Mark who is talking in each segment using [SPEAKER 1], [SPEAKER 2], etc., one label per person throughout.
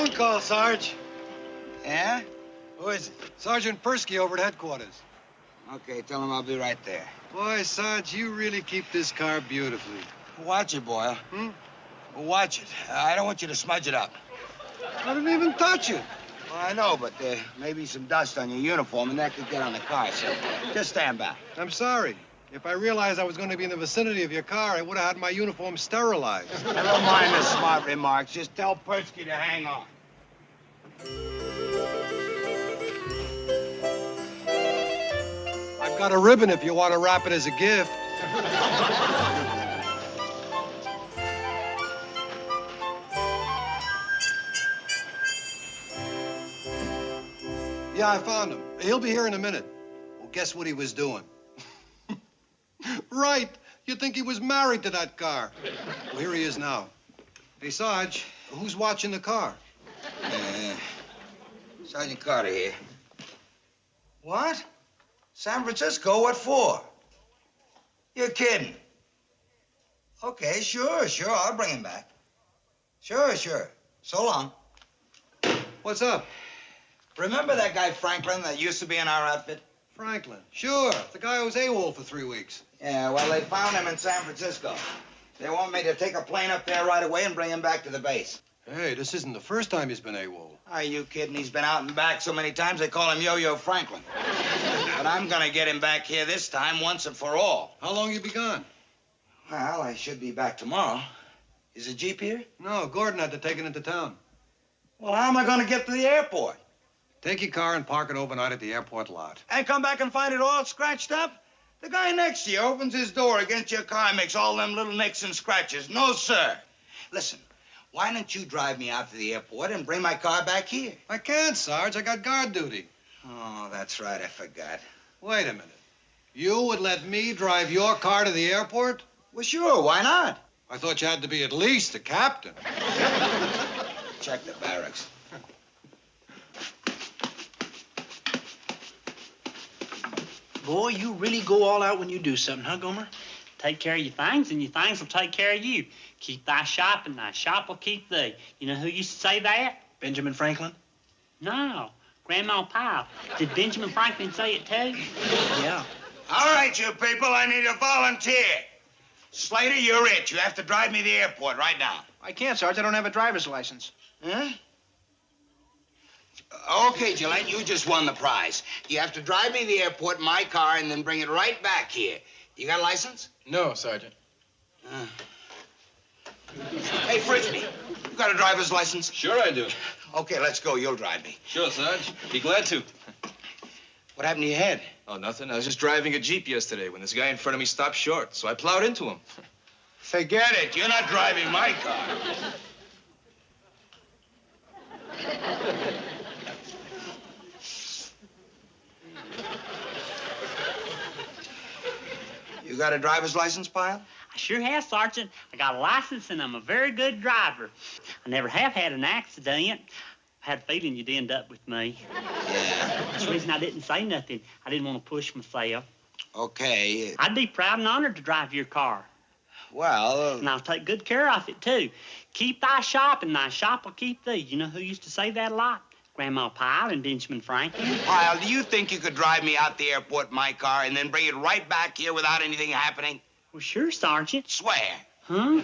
[SPEAKER 1] Phone call, Sarge.
[SPEAKER 2] Yeah? Who is it?
[SPEAKER 1] Sergeant Persky over at headquarters.
[SPEAKER 2] Okay, tell him I'll be right there.
[SPEAKER 1] Boy, Sarge, you really keep this car beautifully.
[SPEAKER 2] Watch it, Boyle. Watch it. I don't want you to smudge it up.
[SPEAKER 1] I didn't even touch it.
[SPEAKER 2] Well, I know, but there may be some dust on your uniform, and that could get on the car, so just stand back.
[SPEAKER 1] I'm sorry. If I realized I was going to be in the vicinity of your car, I would have had my uniform sterilized.
[SPEAKER 2] Never mind the smart remarks. Just tell Persky to hang on.
[SPEAKER 1] I've got a ribbon if you want to wrap it as a gift. Yeah, I found him. He'll be here in a minute. Well, guess what he was doing? Right. You'd think he was married to that car. Well, here he is now. Hey, Sarge, who's watching the car?
[SPEAKER 2] Sergeant Carter here. What? San Francisco? What for? You're kidding. Okay, sure. I'll bring him back. Sure. So long.
[SPEAKER 1] What's up?
[SPEAKER 2] Remember that guy Franklin that used to be in our outfit?
[SPEAKER 1] Franklin. Sure. The guy who was AWOL for 3 weeks.
[SPEAKER 2] Yeah, well, they found him in San Francisco. They want me to take a plane up there right away and bring him back to the base.
[SPEAKER 1] Hey, this isn't the first time he's been AWOL.
[SPEAKER 2] Are you kidding? He's been out and back so many times they call him Yo-Yo Franklin. But I'm gonna get him back here this time once and for all.
[SPEAKER 1] How long you be gone?
[SPEAKER 2] Well, I should be back tomorrow. Is the Jeep here?
[SPEAKER 1] No, Gordon had to take it into town.
[SPEAKER 2] Well, how am I gonna get to the airport?
[SPEAKER 1] Take your car and park it overnight at the airport lot.
[SPEAKER 2] And come back and find it all scratched up? The guy next to you opens his door against your car and makes all them little nicks and scratches. No, sir. Listen, why don't you drive me out to the airport and bring my car back here?
[SPEAKER 1] I can't, Sarge. I got guard duty.
[SPEAKER 2] Oh, that's right. I forgot.
[SPEAKER 1] Wait a minute. You would let me drive your car to the airport?
[SPEAKER 2] Well, sure. Why not?
[SPEAKER 1] I thought you had to be at least a captain.
[SPEAKER 2] Check the barracks.
[SPEAKER 3] Boy, you really go all out when you do something, huh, Gomer?
[SPEAKER 4] Take care of your things, and your things will take care of you. Keep thy shop, and thy shop will keep thee. You know who used to say that?
[SPEAKER 3] Benjamin Franklin?
[SPEAKER 4] No, Grandma Pyle. Did Benjamin Franklin say it too?
[SPEAKER 3] Yeah.
[SPEAKER 2] All right, you people, I need a volunteer. Slater, you're it. You have to drive me to the airport right now.
[SPEAKER 3] I can't, Sarge. I don't have a driver's license.
[SPEAKER 2] Huh? Okay, Gillette, you just won the prize. You have to drive me to the airport in my car and then bring it right back here. You got a license?
[SPEAKER 5] No, Sergeant.
[SPEAKER 2] Hey, Frisbee, you got a driver's license?
[SPEAKER 5] Sure I do.
[SPEAKER 2] Okay, let's go. You'll drive me.
[SPEAKER 5] Sure, Sarge. Be glad to.
[SPEAKER 2] What happened to your head?
[SPEAKER 5] Oh, nothing. I was just driving a Jeep yesterday when this guy in front of me stopped short, so I plowed into him.
[SPEAKER 2] Forget it. You're not driving my car. You got a driver's license, Pyle?
[SPEAKER 4] I sure have, Sergeant. I got a license, and I'm a very good driver. I never have had an accident. I had a feeling you'd end up with me.
[SPEAKER 2] Yeah.
[SPEAKER 4] That's the reason I didn't say nothing. I didn't want to push myself.
[SPEAKER 2] Okay.
[SPEAKER 4] I'd be proud and honored to drive your car.
[SPEAKER 2] Well...
[SPEAKER 4] And I'll take good care of it, too. Keep thy shop, and thy shop will keep thee. You know who used to say that a lot? Grandma Pyle and Benjamin Franklin.
[SPEAKER 2] Pyle, do you think you could drive me out the airport in my car and then bring it right back here without anything happening?
[SPEAKER 4] Well, sure, Sergeant.
[SPEAKER 2] Swear.
[SPEAKER 4] Huh?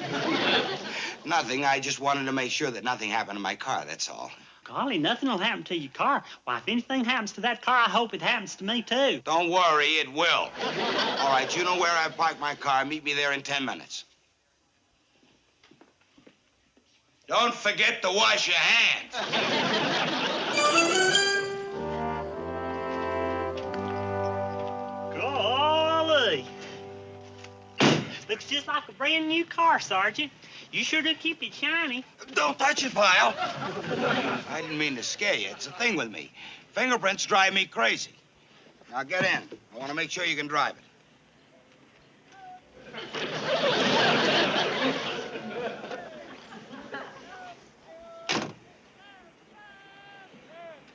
[SPEAKER 2] Nothing. I just wanted to make sure that nothing happened to my car, that's all.
[SPEAKER 4] Golly, nothing will happen to your car. Why, if anything happens to that car, I hope it happens to me, too.
[SPEAKER 2] Don't worry, it will. All right, you know where I parked my car. Meet me there in 10 minutes. Don't forget to wash your hands.
[SPEAKER 4] Golly. Looks just like a brand new car, Sergeant. You sure do keep it shiny.
[SPEAKER 2] Don't touch it, Pyle. I didn't mean to scare you. It's a thing with me. Fingerprints drive me crazy. Now get in. I want to make sure you can drive it.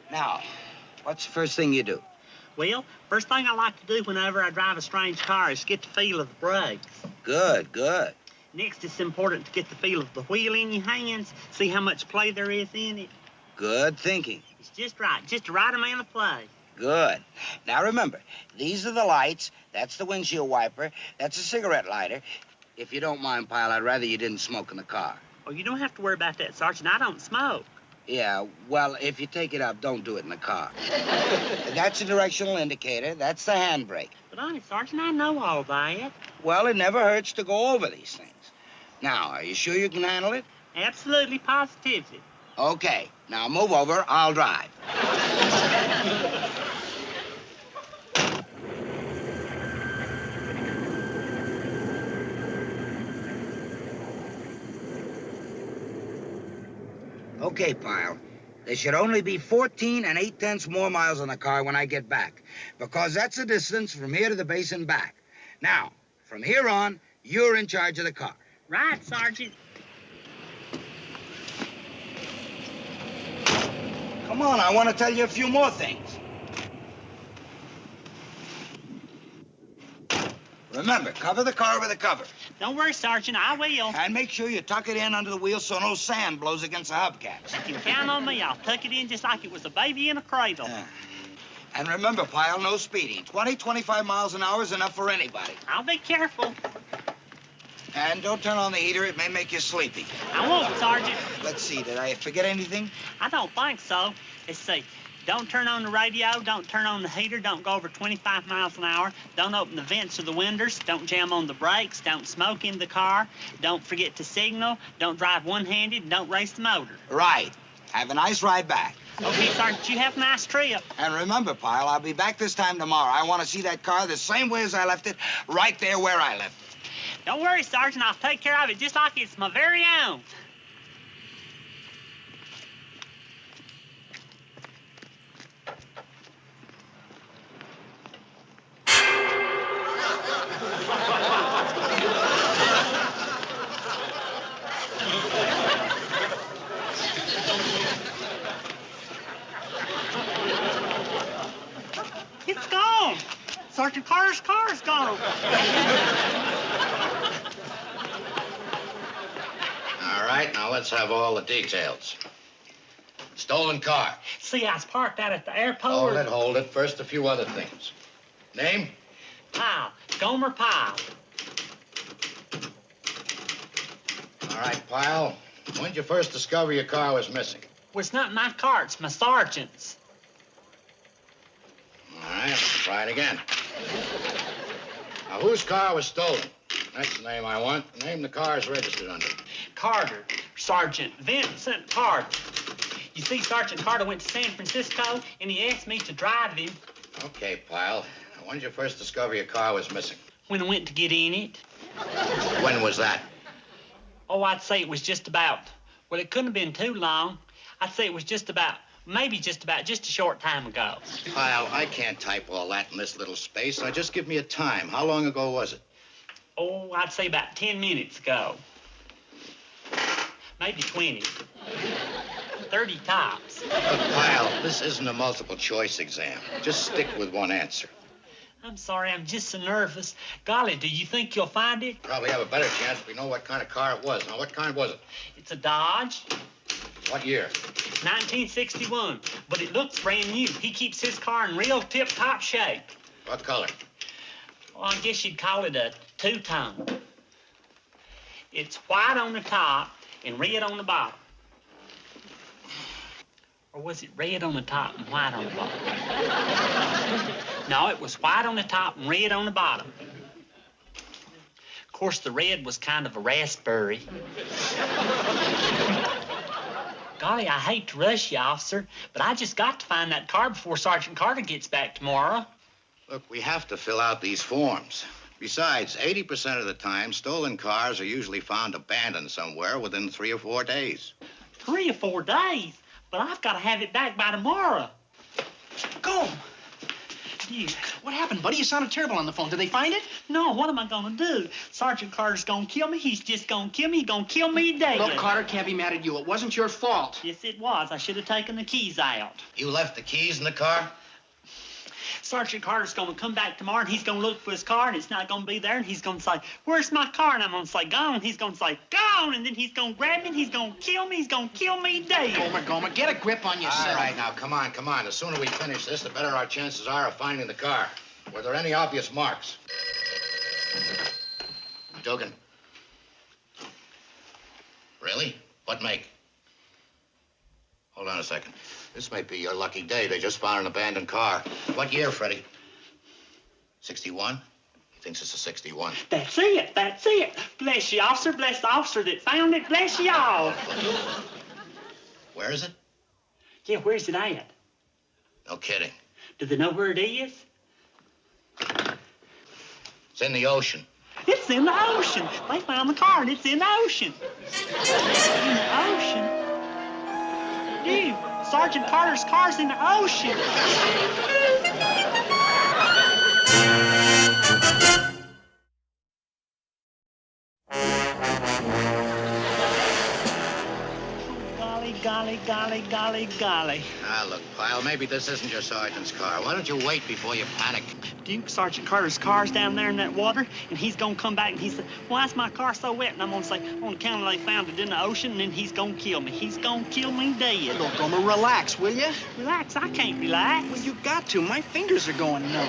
[SPEAKER 2] Now, what's the first thing you do?
[SPEAKER 4] Well, first thing I like to do whenever I drive a strange car is get the feel of the brakes.
[SPEAKER 2] Good, good.
[SPEAKER 4] Next, it's important to get the feel of the wheel in your hands, see how much play there is in it.
[SPEAKER 2] Good thinking.
[SPEAKER 4] It's just right. Just the right amount of play.
[SPEAKER 2] Good. Now remember, these are the lights. That's the windshield wiper. That's a cigarette lighter. If you don't mind, Pyle, I'd rather you didn't smoke in the car.
[SPEAKER 4] Oh, you don't have to worry about that, Sergeant. I don't smoke.
[SPEAKER 2] Yeah, well, if you take it up, don't do it in the car. That's a directional indicator. That's the handbrake.
[SPEAKER 4] But honest, Sergeant, I know all that.
[SPEAKER 2] Well, it never hurts to go over these things. Now, are you sure you can handle it?
[SPEAKER 4] Absolutely, positively.
[SPEAKER 2] Okay. Now move over. I'll drive. Okay, Pyle. There should only be 14 8/10 more miles on the car when I get back, because that's the distance from here to the base and back. Now, from here on, you're in charge of the car.
[SPEAKER 4] Right, Sergeant.
[SPEAKER 2] Come on, I want to tell you a few more things. Remember, cover the car with a cover.
[SPEAKER 4] Don't worry, Sergeant. I will.
[SPEAKER 2] And make sure you tuck it in under the wheel so no sand blows against the hubcaps.
[SPEAKER 4] You can count on me. I'll tuck it in just like it was a baby in a cradle.
[SPEAKER 2] And remember, Pyle, no speeding. 20, 25 miles an hour is enough for anybody.
[SPEAKER 4] I'll be careful.
[SPEAKER 2] And don't turn on the heater. It may make you sleepy.
[SPEAKER 4] I won't, Sergeant.
[SPEAKER 2] Let's see. Did I forget anything?
[SPEAKER 4] I don't think so. Let's see. Don't turn on the radio. Don't turn on the heater. Don't go over 25 miles an hour. Don't open the vents or the windows. Don't jam on the brakes. Don't smoke in the car. Don't forget to signal. Don't drive one-handed. Don't race the motor.
[SPEAKER 2] Right. Have a nice ride back.
[SPEAKER 4] Okay, Sergeant. You have a nice trip.
[SPEAKER 2] And remember, Pyle, I'll be back this time tomorrow. I want to see that car the same way as I left it, right there where I left it.
[SPEAKER 4] Don't worry, Sergeant. I'll take care of it just like it's my very own. It's gone. Sergeant Carter's car is gone.
[SPEAKER 6] All right, now let's have all the details. Stolen car.
[SPEAKER 4] See, I was parked out at the airport.
[SPEAKER 6] Hold it. First, a few other things. Name?
[SPEAKER 4] Pyle. Gomer Pyle.
[SPEAKER 6] All right, Pyle. When did you first discover your car was missing?
[SPEAKER 4] Well, it's not my car. It's my sergeant's.
[SPEAKER 6] All right, let's try it again. Now, whose car was stolen? That's the name I want. The name the car is registered under.
[SPEAKER 4] Carter. Sergeant Vincent Carter. You see, Sergeant Carter went to San Francisco, and he asked me to drive him.
[SPEAKER 6] Okay, Pyle. Now, when did you first discover your car was missing?
[SPEAKER 4] When I went to get in it.
[SPEAKER 6] When was that?
[SPEAKER 4] Oh, I'd say it was just about, well, it couldn't have been too long. I'd say it was just a short time ago.
[SPEAKER 6] Pyle, I can't type all that in this little space. Now, just give me a time. How long ago was it?
[SPEAKER 4] Oh, I'd say about 10 minutes ago. Maybe 20. 30 tops.
[SPEAKER 6] Look, Pyle, this isn't a multiple choice exam. Just stick with one answer.
[SPEAKER 4] I'm sorry, I'm just so nervous. Golly, do you think you'll find it?
[SPEAKER 6] Probably have a better chance if we know what kind of car it was. Now, what kind was it?
[SPEAKER 4] It's a Dodge.
[SPEAKER 6] What year?
[SPEAKER 4] 1961, but it looks brand new. He keeps his car in real tip-top shape.
[SPEAKER 6] What color?
[SPEAKER 4] Well, I guess you'd call it a two-tone. It's white on the top and red on the bottom. Or was it red on the top and white on the bottom? No, it was white on the top and red on the bottom. Of course, the red was kind of a raspberry. Golly, I hate to rush you, officer, but I just got to find that car before Sergeant Carter gets back tomorrow.
[SPEAKER 6] Look, we have to fill out these forms. Besides, 80% of the time, stolen cars are usually found abandoned somewhere within 3 or 4 days.
[SPEAKER 4] 3 or 4 days? But I've got to have it back by tomorrow.
[SPEAKER 3] Go. Geez, what happened, buddy? You sounded terrible on the phone. Did they find it?
[SPEAKER 4] No, what am I going to do? Sergeant Carter's going to kill me. He's just going to kill me. He's going to kill me dead.
[SPEAKER 3] Look, Carter can't be mad at you. It wasn't your fault.
[SPEAKER 4] Yes, it was. I should have taken the keys out.
[SPEAKER 6] You left the keys in the car?
[SPEAKER 4] Sergeant Carter's going to come back tomorrow, and he's going to look for his car, and it's not going to be there, and he's going to say, where's my car? And I'm going to say, gone. He's going to say, gone, and then he's going to grab me, and he's going to kill me. He's going to kill me dead.
[SPEAKER 3] Gomer, get a grip on yourself.
[SPEAKER 6] All right, now, come on. The sooner we finish this, the better our chances are of finding the car. Were there any obvious marks? Dugan. Really? What make? Hold on a second. This might be your lucky day. They just found an abandoned car. What year, Freddie? 61? He thinks it's a 61.
[SPEAKER 4] That's it. Bless you, officer. Bless the officer that found it. Bless y'all.
[SPEAKER 6] Where is it?
[SPEAKER 4] Yeah, where's it at?
[SPEAKER 6] No kidding.
[SPEAKER 4] Do they know where it is?
[SPEAKER 6] It's in the ocean.
[SPEAKER 4] It's in the ocean. They found the car, and it's in the ocean. In the ocean? Dude, Sergeant Carter's car's in the ocean. Golly.
[SPEAKER 6] Ah, look, Pyle, maybe this isn't your sergeant's car. Why don't you wait before you panic?
[SPEAKER 4] Duke, Sergeant Carter's car's down there in that water, and he's gonna come back and he said, why is my car so wet? And I'm gonna say, on account of they found it in the ocean, and then he's gonna kill me. He's gonna kill me dead.
[SPEAKER 3] Look, Gomer, relax, will you?
[SPEAKER 4] Relax, I can't relax.
[SPEAKER 3] Well, you got to. My fingers are going numb.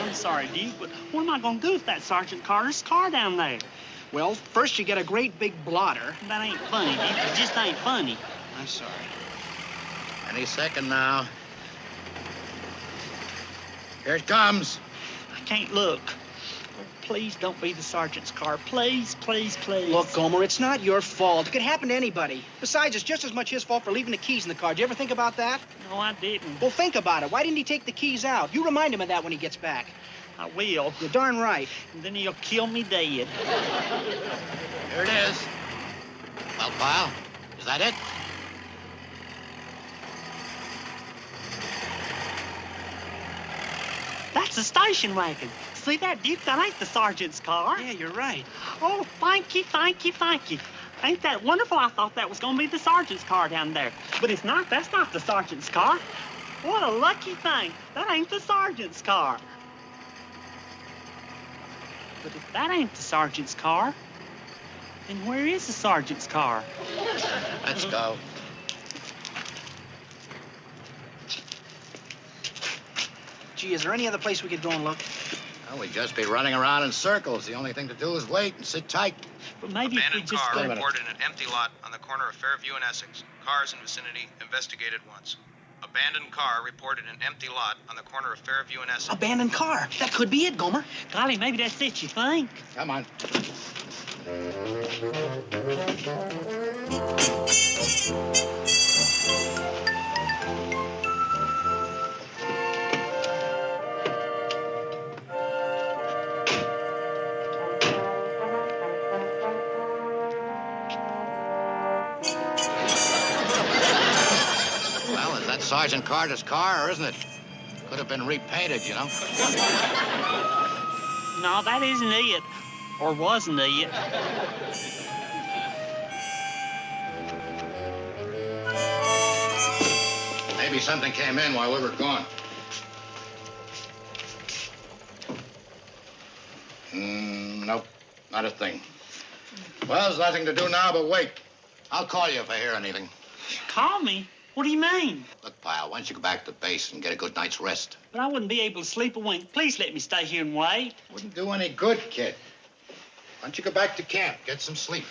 [SPEAKER 4] I'm sorry, Duke, but what am I gonna do with that Sergeant Carter's car down there?
[SPEAKER 3] Well, first you get a great big blotter.
[SPEAKER 4] That ain't funny, Duke. It just ain't funny.
[SPEAKER 3] I'm sorry.
[SPEAKER 6] Any second now. Here it comes.
[SPEAKER 4] I can't look. Oh, please don't be the sergeant's car. Please.
[SPEAKER 3] Look, Gomer, it's not your fault. It could happen to anybody. Besides, it's just as much his fault for leaving the keys in the car. Did you ever think about that?
[SPEAKER 4] No, I didn't.
[SPEAKER 3] Well, think about it. Why didn't he take the keys out? You remind him of that when he gets back.
[SPEAKER 4] I will.
[SPEAKER 3] You're darn right.
[SPEAKER 4] And then he'll kill me dead.
[SPEAKER 6] Here it is. Well, Pyle, is that it?
[SPEAKER 4] That's a station wagon. See that, Duke? That ain't the sergeant's car.
[SPEAKER 3] Yeah, you're right.
[SPEAKER 4] Oh, thank you. Ain't that wonderful? I thought that was going to be the sergeant's car down there. But it's not. That's not the sergeant's car. What a lucky thing. That ain't the sergeant's car. But if that ain't the sergeant's car, then where is the sergeant's car?
[SPEAKER 6] Let's go.
[SPEAKER 3] Gee, is there any other place we could go and look?
[SPEAKER 6] Well, we'd just be running around in circles. The only thing to do is wait and sit tight.
[SPEAKER 4] But maybe if we
[SPEAKER 7] Abandoned
[SPEAKER 4] just
[SPEAKER 7] car
[SPEAKER 4] go...
[SPEAKER 7] reported in an empty lot on the corner of Fairview and Essex. Cars in vicinity investigated once. Abandoned car reported in an empty lot on the corner of Fairview and Essex.
[SPEAKER 3] Abandoned car. That could be it, Gomer.
[SPEAKER 4] Golly, maybe that's it, you think?
[SPEAKER 6] Come on. Well, is that Sergeant Carter's car, or isn't it? Could have been repainted, you know.
[SPEAKER 4] No, that isn't it. Or wasn't it.
[SPEAKER 6] Maybe something came in while we were gone. Nope, not a thing. Well, there's nothing to do now but wait. I'll call you if I hear anything.
[SPEAKER 4] Call me? What do you mean?
[SPEAKER 6] Look, Pyle, why don't you go back to the base and get a good night's rest?
[SPEAKER 4] But I wouldn't be able to sleep a wink. Please let me stay here and wait.
[SPEAKER 6] Wouldn't do any good, kid. Why don't you go back to camp, get some sleep?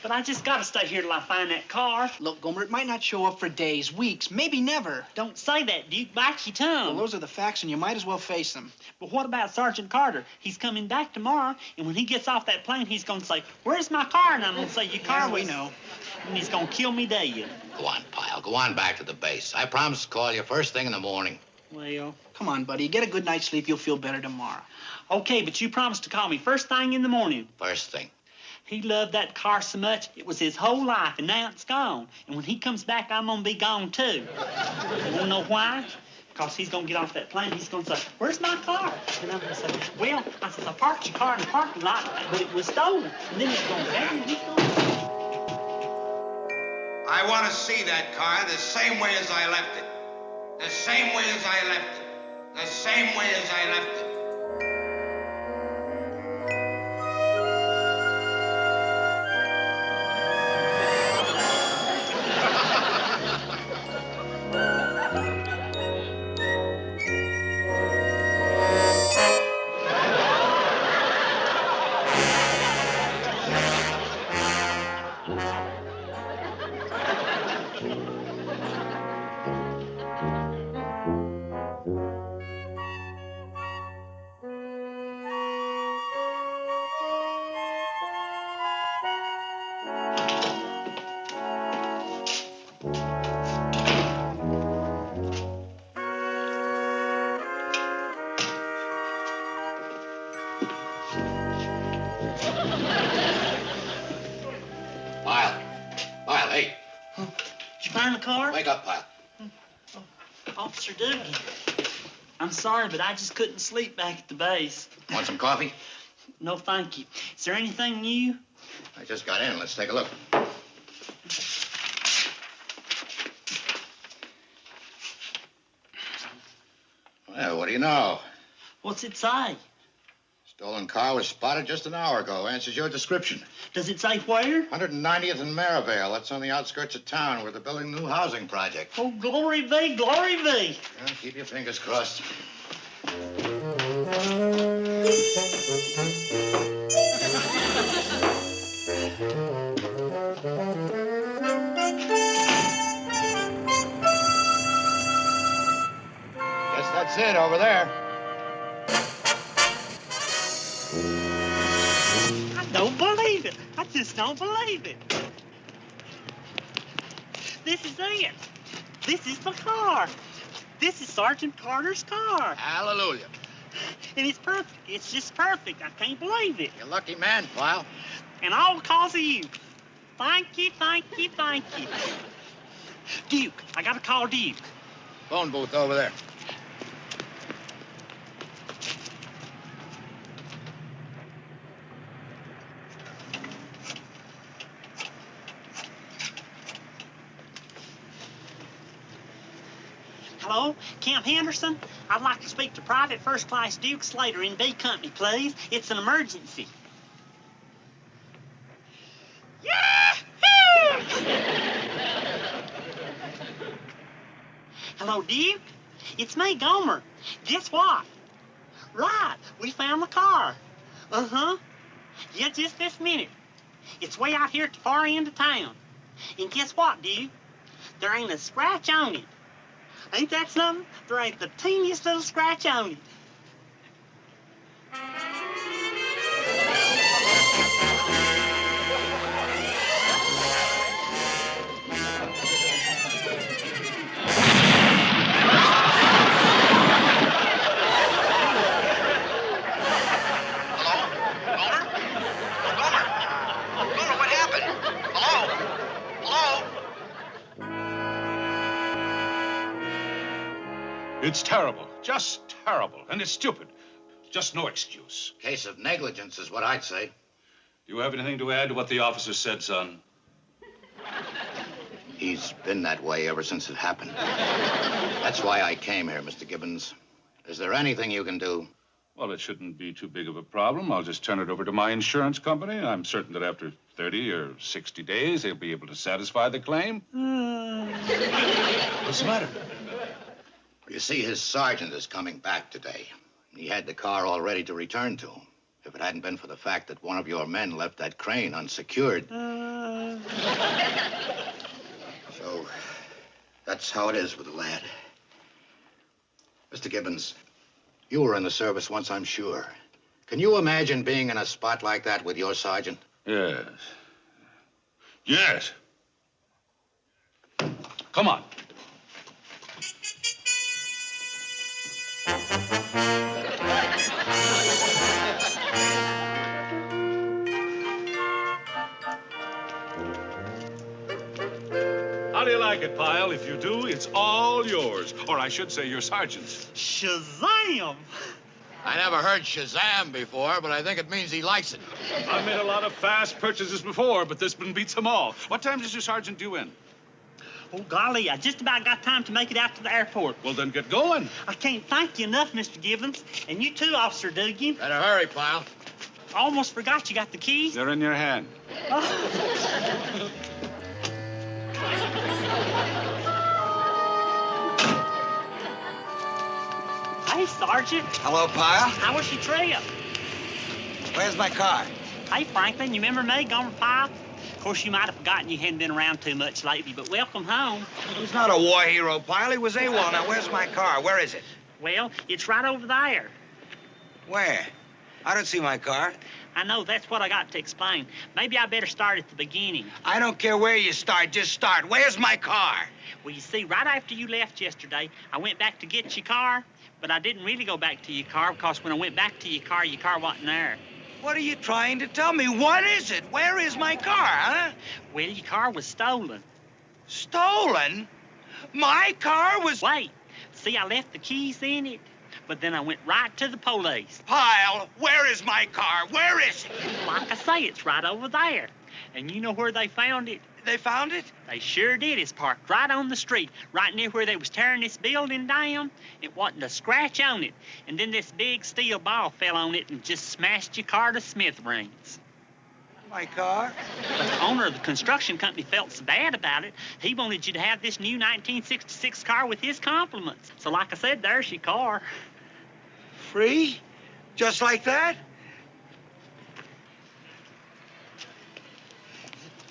[SPEAKER 4] But I just gotta stay here till I find that car.
[SPEAKER 3] Look, Gomer, it might not show up for days, weeks, maybe never.
[SPEAKER 4] Don't say that, Duke. Bite your tongue.
[SPEAKER 3] Well, those are the facts, and you might as well face them.
[SPEAKER 4] But what about Sergeant Carter? He's coming back tomorrow, and when he gets off that plane, he's gonna say, where's my car? And I'm gonna say, your car
[SPEAKER 3] we
[SPEAKER 4] was...
[SPEAKER 3] know.
[SPEAKER 4] And he's gonna kill me dead.
[SPEAKER 6] Go on, Pyle. Go on back to the base. I promise to call you first thing in the morning.
[SPEAKER 4] Well...
[SPEAKER 3] Come on, buddy. Get a good night's sleep. You'll feel better tomorrow.
[SPEAKER 4] Okay, but you promised to call me first thing in the morning.
[SPEAKER 6] First thing.
[SPEAKER 4] He loved that car so much, it was his whole life, and now it's gone. And when he comes back, I'm gonna be gone, too. You wanna know why? Because he's gonna get off that plane, he's gonna say, where's my car? And I'm gonna say, well, I said, I parked your car in the parking lot, but it was stolen. And then he's gonna grab me, and he's gonna...
[SPEAKER 2] I want to see that car the same way as I left it. The same way as I left it. The same way as I left it.
[SPEAKER 6] Pyle, hey.
[SPEAKER 4] Did you find the car?
[SPEAKER 6] Wake up, Pyle.
[SPEAKER 4] Officer Doogie. I'm sorry, but I just couldn't sleep back at the base.
[SPEAKER 6] Want some coffee?
[SPEAKER 4] No, thank you. Is there anything new?
[SPEAKER 6] I just got in. Let's take a look. Well, what do you know?
[SPEAKER 4] What's it say?
[SPEAKER 6] Stolen car was spotted just an hour ago. Answers your description.
[SPEAKER 4] Does it say where?
[SPEAKER 6] 190th and Maryvale. That's on the outskirts of town where they're building a new housing project.
[SPEAKER 4] Oh, glory be, glory be.
[SPEAKER 6] Well, keep your fingers crossed. Guess that's it over there.
[SPEAKER 4] I don't believe it. I just don't believe it. This is it. This is the car. This is Sergeant Carter's car.
[SPEAKER 6] Hallelujah.
[SPEAKER 4] And it's perfect. It's just perfect. I can't believe it.
[SPEAKER 6] You're a lucky man, Pyle.
[SPEAKER 4] And all because of you. Thank you, thank you, thank you. Duke, I gotta call Duke.
[SPEAKER 6] Phone booth over there.
[SPEAKER 4] Hello, Camp Henderson? I'd like to speak to Private First Class Duke Slater in B Company, please. It's an emergency. Yahoo! Hello, Duke? It's me, Gomer. Guess what? Right, we found the car. Uh-huh. Yeah, just this minute. It's way out here at the far end of town. And guess what, Duke? There ain't a scratch on it. Ain't that something? There ain't the teeniest little scratch on it.
[SPEAKER 8] It's terrible, just terrible, and it's stupid. Just no excuse.
[SPEAKER 6] Case of negligence is what I'd say.
[SPEAKER 8] Do you have anything to add to what the officer said, son?
[SPEAKER 6] He's been that way ever since it happened. That's why I came here, Mr. Gibbons. Is there anything you can do?
[SPEAKER 8] Well, it shouldn't be too big of a problem. I'll just turn it over to my insurance company. I'm certain that after 30 or 60 days, they'll be able to satisfy the claim. What's the matter?
[SPEAKER 6] You see, his sergeant is coming back today. He had the car all ready to return to him. If it hadn't been for the fact that one of your men left that crane unsecured. So, that's how it is with the lad. Mr. Gibbons, you were in the service once, I'm sure. Can you imagine being in a spot like that with your sergeant?
[SPEAKER 8] Yes. Yes. Come on. How do you like it, Pyle? If you do, it's all yours. Or I should say your sergeant's.
[SPEAKER 4] Shazam!
[SPEAKER 6] I never heard Shazam before, but I think it means he likes it.
[SPEAKER 8] I've made a lot of fast purchases before, but this one beats them all. What time does your sergeant due in?
[SPEAKER 4] Oh, golly, I just about got time to make it out to the airport.
[SPEAKER 8] Well, then get going.
[SPEAKER 4] I can't thank you enough, Mr. Gibbons. And you too, Officer Doogie.
[SPEAKER 6] Better hurry, pal.
[SPEAKER 4] Almost forgot you got the keys.
[SPEAKER 8] They're in your hand.
[SPEAKER 4] Oh. Hey, Sergeant.
[SPEAKER 2] Hello, Pyle.
[SPEAKER 4] How was your trip?
[SPEAKER 2] Where's my car?
[SPEAKER 4] Hey, Franklin, you remember me, Gomer Pyle? Of course, you might have forgotten you hadn't been around too much lately, but welcome home.
[SPEAKER 2] He's not a war hero, Pyle. He was AWOL. Now, where's my car? Where is it?
[SPEAKER 4] Well, it's right over there.
[SPEAKER 2] Where? I don't see my car.
[SPEAKER 4] I know, that's what I got to explain. Maybe I better start at the beginning.
[SPEAKER 2] I don't care where you start. Just start. Where's my car?
[SPEAKER 4] Well, you see, right after you left yesterday, I went back to get your car, but I didn't really go back to your car because when I went back to your car wasn't there.
[SPEAKER 2] What are you trying to tell me? What is it? Where is my car, huh?
[SPEAKER 4] Well, your car was stolen.
[SPEAKER 2] Stolen? My car was...
[SPEAKER 4] Wait, see, I left the keys in it, but then I went right to the police.
[SPEAKER 2] Pyle, where is my car? Where is it?
[SPEAKER 4] Like I say, it's right over there. And you know where they found it?
[SPEAKER 2] They found it?
[SPEAKER 4] They sure did. It's parked right on the street, right near where they was tearing this building down. It wasn't a scratch on it. And then this big steel ball fell on it and just smashed your car to smithereens.
[SPEAKER 2] My car?
[SPEAKER 4] But the owner of the construction company felt so bad about it, he wanted you to have this new 1966 car with his compliments. So like I said, there's your car.
[SPEAKER 2] Free? Just like that?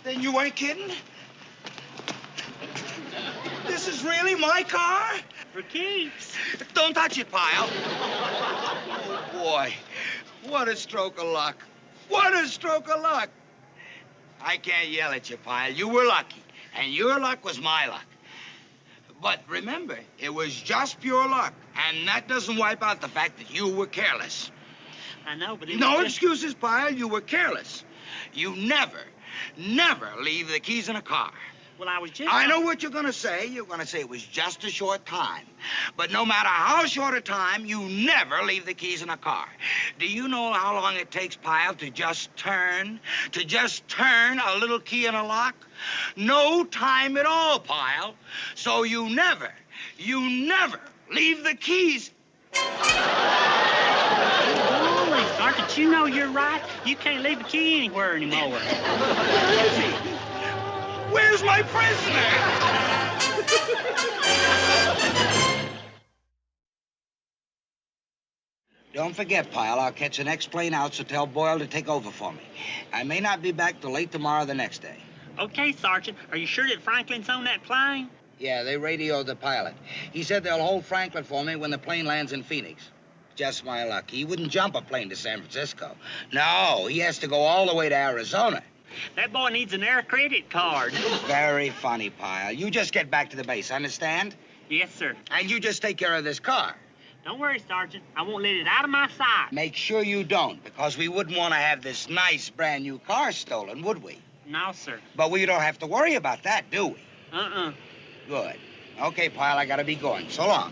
[SPEAKER 2] Then you weren't kidding? This is really my car?
[SPEAKER 4] For keeps.
[SPEAKER 2] Don't touch it, Pyle. Oh, boy. What a stroke of luck. What a stroke of luck. I can't yell at you, Pyle. You were lucky, and your luck was my luck. But remember, it was just pure luck, and that doesn't wipe out the fact that you were careless.
[SPEAKER 4] I know, but it
[SPEAKER 2] No
[SPEAKER 4] was
[SPEAKER 2] excuses, Pyle. You were careless. You never leave the keys in a car.
[SPEAKER 4] Well, I was just...
[SPEAKER 2] I know what you're going to say. You're going to say it was just a short time. But no matter how short a time, you never leave the keys in a car. Do you know how long it takes, Pyle, to just turn a little key in a lock? No time at all, Pyle. So you never leave the keys.
[SPEAKER 4] Holy, Sergeant, you know you're right. You can't leave a key anywhere anymore.
[SPEAKER 2] Where's my prisoner? Don't forget, Pyle, I'll catch the next plane out, so tell Boyle to take over for me. I may not be back till late tomorrow or the next day.
[SPEAKER 4] Okay, Sergeant. Are you sure that Franklin's on that plane?
[SPEAKER 2] Yeah, they radioed the pilot. He said they'll hold Franklin for me when the plane lands in Phoenix. Just my luck. He wouldn't jump a plane to San Francisco. No, he has to go all the way to Arizona.
[SPEAKER 4] That boy needs an air credit card.
[SPEAKER 2] Very funny, Pyle. You just get back to the base, understand?
[SPEAKER 4] Yes, sir.
[SPEAKER 2] And you just take care of this car.
[SPEAKER 4] Don't worry, Sergeant. I won't let it out of my sight.
[SPEAKER 2] Make sure you don't, because we wouldn't want to have this nice brand new car stolen, would we?
[SPEAKER 4] No, sir.
[SPEAKER 2] But we don't have to worry about that, do we?
[SPEAKER 4] Uh-uh.
[SPEAKER 2] Good. Okay, Pyle, I gotta be going. So long.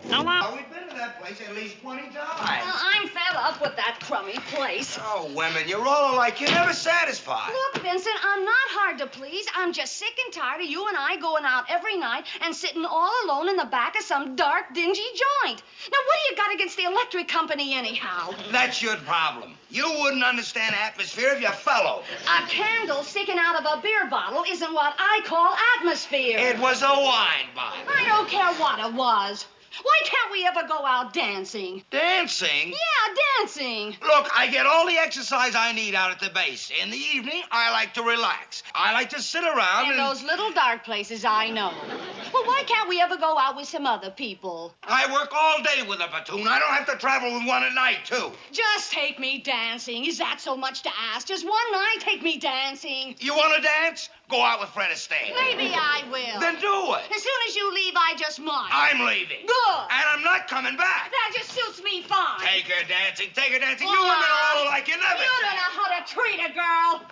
[SPEAKER 4] So long.
[SPEAKER 2] We've been to that place at least 20 times.
[SPEAKER 9] Well, I'm fed up with that crummy place.
[SPEAKER 2] Oh, women, you're all alike. You're never satisfied.
[SPEAKER 9] Look, Vincent, I'm not hard to please. I'm just sick and tired of you and I going out every night and sitting all alone in the back of some dark, dingy joint. Now, what do you got against the electric company anyhow?
[SPEAKER 2] That's your problem. You wouldn't understand atmosphere if you fell over.
[SPEAKER 9] A candle sticking out of a beer bottle isn't what I call atmosphere.
[SPEAKER 2] It was a wine bottle.
[SPEAKER 9] I don't care what it was. Why can't we ever go out dancing?
[SPEAKER 2] Dancing?
[SPEAKER 9] Yeah, dancing.
[SPEAKER 2] Look, I get all the exercise I need out at the base. In the evening, I like to relax. I like to sit around
[SPEAKER 9] In those little dark places, I know. Well, why can't we ever go out with some other people?
[SPEAKER 2] I work all day with a platoon. I don't have to travel with one at night, too.
[SPEAKER 9] Just take me dancing. Is that so much to ask? Just one night, take me dancing.
[SPEAKER 2] You want to dance? Go out with Fred Astaire.
[SPEAKER 9] Maybe I will.
[SPEAKER 2] Then do it.
[SPEAKER 9] As soon as you leave, I just might.
[SPEAKER 2] I'm leaving.
[SPEAKER 9] Good.
[SPEAKER 2] And I'm not coming back.
[SPEAKER 9] That just suits me fine.
[SPEAKER 2] Take her dancing. Take her dancing. You women are all alike. You never...
[SPEAKER 9] You don't know how to treat a girl.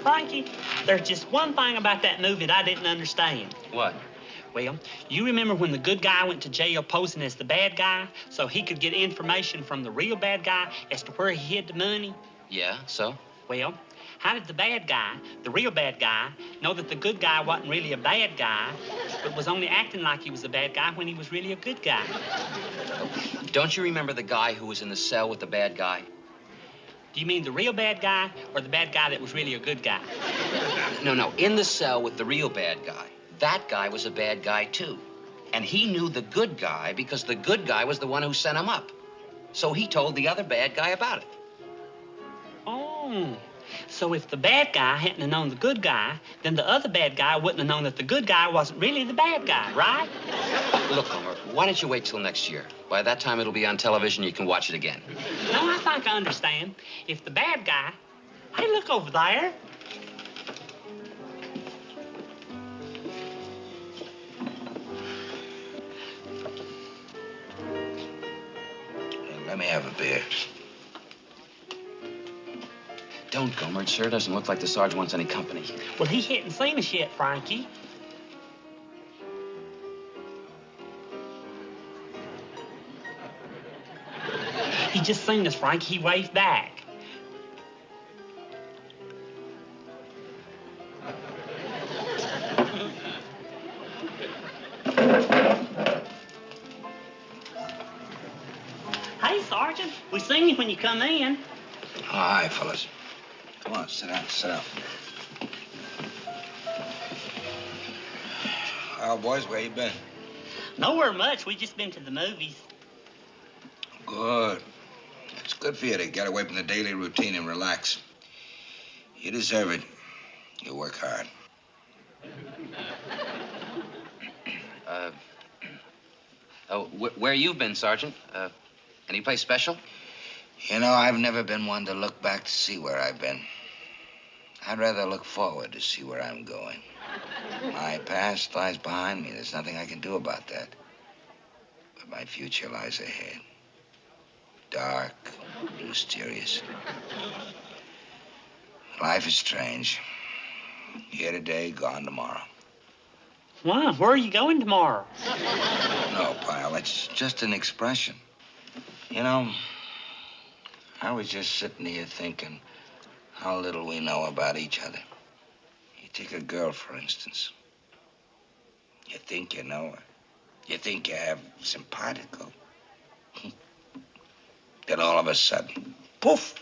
[SPEAKER 4] Frankie, there's just one thing about that movie that I didn't understand.
[SPEAKER 5] What?
[SPEAKER 4] Well, you remember when the good guy went to jail posing as the bad guy so he could get information from the real bad guy as to where he hid the money?
[SPEAKER 10] Yeah, so?
[SPEAKER 4] Well, how did the bad guy, the real bad guy, know that the good guy wasn't really a bad guy, but was only acting like he was a bad guy when he was really a good guy?
[SPEAKER 10] Don't you remember the guy who was in the cell with the bad guy?
[SPEAKER 4] Do you mean the real bad guy or the bad guy that was really a good guy?
[SPEAKER 10] No, in the cell with the real bad guy. That guy was a bad guy, too. And he knew the good guy because the good guy was the one who sent him up. So he told the other bad guy about it.
[SPEAKER 4] Oh, so if the bad guy hadn't have known the good guy, then the other bad guy wouldn't have known that the good guy wasn't really the bad guy, right?
[SPEAKER 10] Look, Gomer, why don't you wait till next year? By that time, it'll be on television. You can watch it again.
[SPEAKER 4] No, I think I understand. If the bad guy... Hey, look over there.
[SPEAKER 2] Let me have a beer.
[SPEAKER 10] Don't, Gomer. It sure doesn't look like the Sarge wants any company.
[SPEAKER 4] Well, he hadn't seen us yet, Frankie. He just seen us, Frankie. He waved back. Hey, Sergeant. We seen you when you come in.
[SPEAKER 2] Oh, hi, fellas. Come on, sit down, sit down. Well, boys, where you been?
[SPEAKER 4] Nowhere much. We just been to the movies.
[SPEAKER 2] Good. It's good for you to get away from the daily routine and relax. You deserve it. You work hard.
[SPEAKER 10] Where you've been, Sergeant? Any place special?
[SPEAKER 2] You know, I've never been one to look back to see where I've been. I'd rather look forward to see where I'm going. My past lies behind me. There's nothing I can do about that. But my future lies ahead. Dark, mysterious. Life is strange. Here today, gone tomorrow.
[SPEAKER 4] Why? Where are you going tomorrow?
[SPEAKER 2] No, Pyle, it's just an expression. You know, I was just sitting here thinking how little we know about each other. You take a girl, for instance. You think you know her. You think you have simpatico. Then all of a sudden, poof,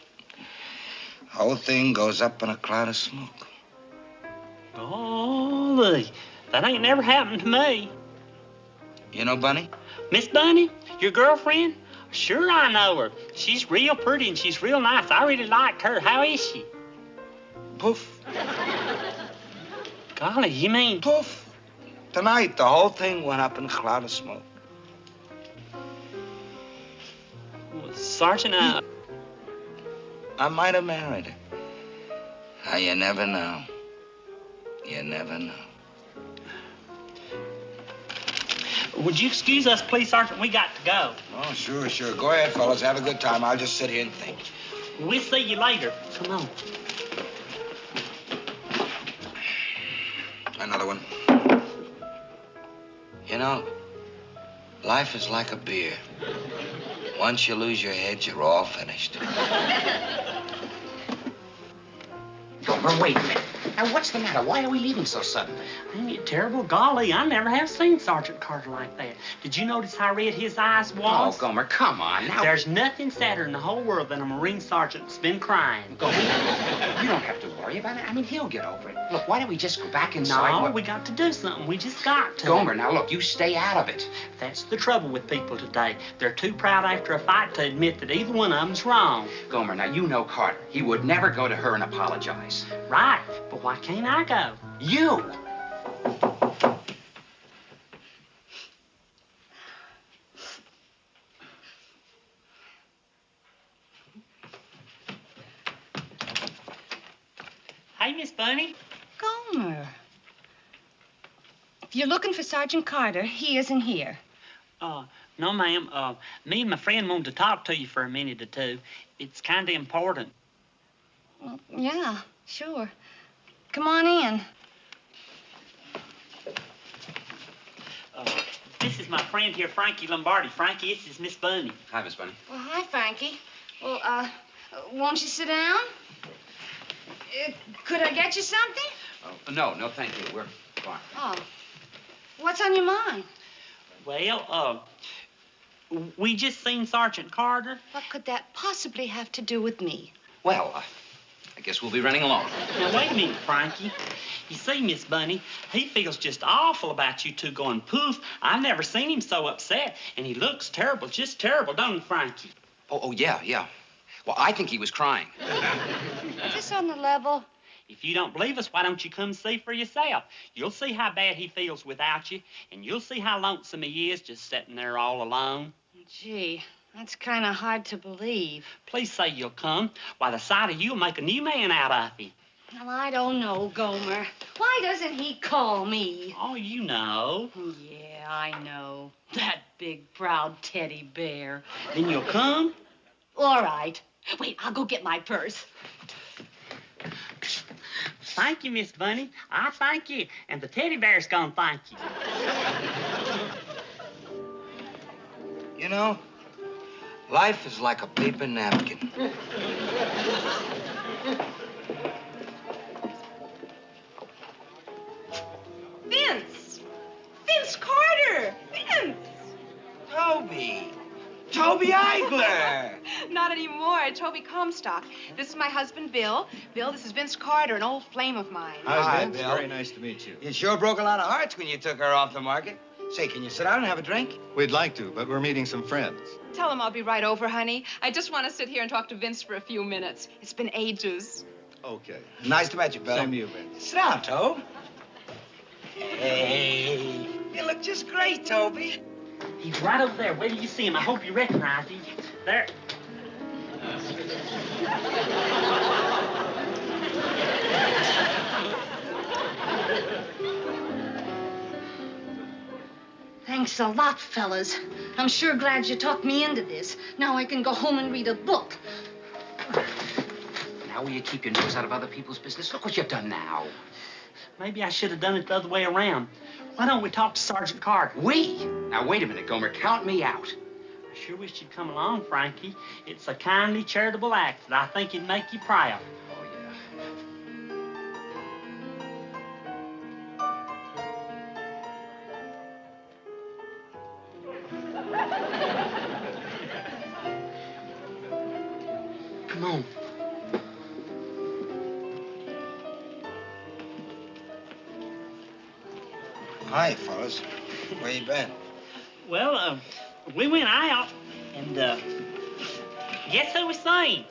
[SPEAKER 2] the whole thing goes up in a cloud of smoke.
[SPEAKER 4] Golly, that ain't never happened to me.
[SPEAKER 2] You know Bunny?
[SPEAKER 4] Miss Bunny, your girlfriend? Sure, I know her. She's real pretty and she's real nice. I really liked her. How is she?
[SPEAKER 2] Poof.
[SPEAKER 4] Golly, you mean...
[SPEAKER 2] Poof. Tonight, the whole thing went up in a cloud of smoke.
[SPEAKER 4] Well, Sergeant,
[SPEAKER 2] I might have married her. Now, you never know. You never know.
[SPEAKER 4] Would you excuse us, please, Sergeant? We got to go.
[SPEAKER 2] Oh, sure, sure. Go ahead, fellas. Have a good time. I'll just sit here and think.
[SPEAKER 4] We'll see you later. Come on.
[SPEAKER 2] Another one. You know, life is like a beer. Once you lose your head, you're all finished.
[SPEAKER 6] Gomer, wait a minute. Now, what's the matter? Why are we leaving so suddenly?
[SPEAKER 4] Ain't it terrible? Golly, I never have seen Sergeant Carter like that. Did you notice how red his eyes was?
[SPEAKER 6] Oh, Gomer, come on. Now...
[SPEAKER 4] There's nothing sadder in the whole world than a Marine sergeant that's been crying.
[SPEAKER 6] Gomer, you don't have to worry about it. I mean, he'll get over it. Look, why don't we just go back inside?
[SPEAKER 4] No, we got to do something. We just got to.
[SPEAKER 6] Gomer, now, look, you stay out of it.
[SPEAKER 4] That's the trouble with people today. They're too proud after a fight to admit that either one of them's wrong.
[SPEAKER 6] Gomer, now, you know Carter. He would never go to her and apologize.
[SPEAKER 4] Right, but why can't I go?
[SPEAKER 6] You!
[SPEAKER 4] Hey, Miss Bunny.
[SPEAKER 9] Gomer. If you're looking for Sergeant Carter, he isn't here.
[SPEAKER 4] No, ma'am. Me and my friend wanted to talk to you for a minute or two. It's kind of important.
[SPEAKER 9] Well, yeah, sure. Come on in.
[SPEAKER 4] is my friend here, Frankie Lombardi. Frankie, this is Miss Bunny.
[SPEAKER 10] Hi, Miss Bunny.
[SPEAKER 9] Well, hi, Frankie. Well, won't you sit down? Could I get you something?
[SPEAKER 10] Oh, no, thank you. We're fine.
[SPEAKER 9] Oh. What's on your mind?
[SPEAKER 4] Well, we just seen Sergeant Carter.
[SPEAKER 9] What could that possibly have to do with me?
[SPEAKER 10] Well, I guess we'll be running along.
[SPEAKER 4] Now, wait a minute, Frankie. You see, Miss Bunny, he feels just awful about you two going poof. I've never seen him so upset, and he looks terrible, just terrible, don't he, Frankie?
[SPEAKER 10] Oh, yeah. Well, I think he was crying.
[SPEAKER 9] Is this on the level?
[SPEAKER 4] If you don't believe us, why don't you come see for yourself? You'll see how bad he feels without you, and you'll see how lonesome he is just sitting there all alone.
[SPEAKER 9] Gee, that's kind of hard to believe.
[SPEAKER 4] Please say you'll come. Why, the sight of you'll make a new man out of him.
[SPEAKER 9] Well, I don't know, Gomer. Why doesn't he call me?
[SPEAKER 4] Oh, you know.
[SPEAKER 9] Yeah, I know. That big, proud teddy bear.
[SPEAKER 4] Then you'll come?
[SPEAKER 9] All right. Wait, I'll go get my purse.
[SPEAKER 4] Thank you, Miss Bunny. I thank you. And the teddy bear's gonna thank you.
[SPEAKER 2] You know, life is like a paper napkin.
[SPEAKER 11] Vince Carter! Vince!
[SPEAKER 2] Toby Eigler!
[SPEAKER 11] Not anymore. Toby Comstock. This is my husband, Bill. Bill, this is Vince Carter, an old flame of mine.
[SPEAKER 2] Hi, Bill.
[SPEAKER 1] Very nice to meet you.
[SPEAKER 2] You sure broke a lot of hearts when you took her off the market. Say, can you sit down and have a drink?
[SPEAKER 1] We'd like to, but we're meeting some friends.
[SPEAKER 11] Tell him I'll be right over, honey. I just want to sit here and talk to Vince for a few minutes. It's been ages.
[SPEAKER 1] Okay.
[SPEAKER 2] Nice to meet you, Bill.
[SPEAKER 1] Same to you, Ben.
[SPEAKER 2] Sit down, Tobe. Hey, you look just great, Toby.
[SPEAKER 4] He's right over there. Where do you see him? I hope you recognize him. There.
[SPEAKER 9] Thanks a lot, fellas. I'm sure glad you talked me into this. Now I can go home and read a book.
[SPEAKER 10] Now will you keep your nose out of other people's business? Look what you've done now.
[SPEAKER 4] Maybe I should have done it the other way around. Why don't we talk to Sergeant Carter?
[SPEAKER 10] We? Now, wait a minute, Gomer. Count me out.
[SPEAKER 4] I sure wish you'd come along, Frankie. It's a kindly, charitable act that I think it'd make you proud.
[SPEAKER 10] Oh, yeah.
[SPEAKER 4] Come on.
[SPEAKER 2] Hi, fellas. Where you been?
[SPEAKER 4] Well, we went out, and, guess who we seen?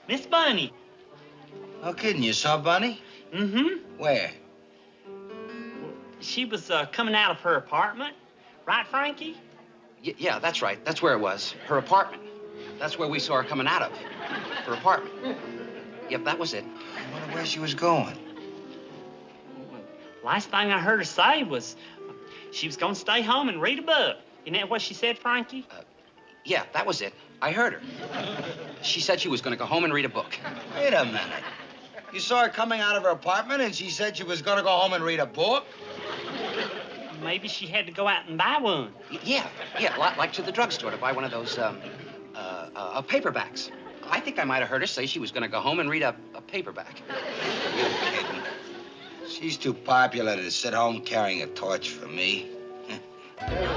[SPEAKER 4] Miss Bunny.
[SPEAKER 2] No kidding. You saw Bunny?
[SPEAKER 4] Mm-hmm.
[SPEAKER 2] Where?
[SPEAKER 4] She was, coming out of her apartment. Right, Frankie?
[SPEAKER 10] Yeah, that's right. That's where it was. Her apartment. That's where we saw her coming out of. Her apartment. Yep, that was it.
[SPEAKER 2] I wonder where she was going.
[SPEAKER 4] Last thing I heard her say was she was going to stay home and read a book. Isn't that what she said, Frankie?
[SPEAKER 10] Yeah, that was it. I heard her. She said she was going to go home and read a book.
[SPEAKER 2] Wait a minute. You saw her coming out of her apartment and she said she was going to go home and read a book?
[SPEAKER 4] Maybe she had to go out and buy one.
[SPEAKER 10] Yeah, like to the drugstore to buy one of those, paperbacks. I think I might have heard her say she was going to go home and read a paperback.
[SPEAKER 2] You're kidding. She's too popular to sit home carrying a torch for me.
[SPEAKER 12] Hey,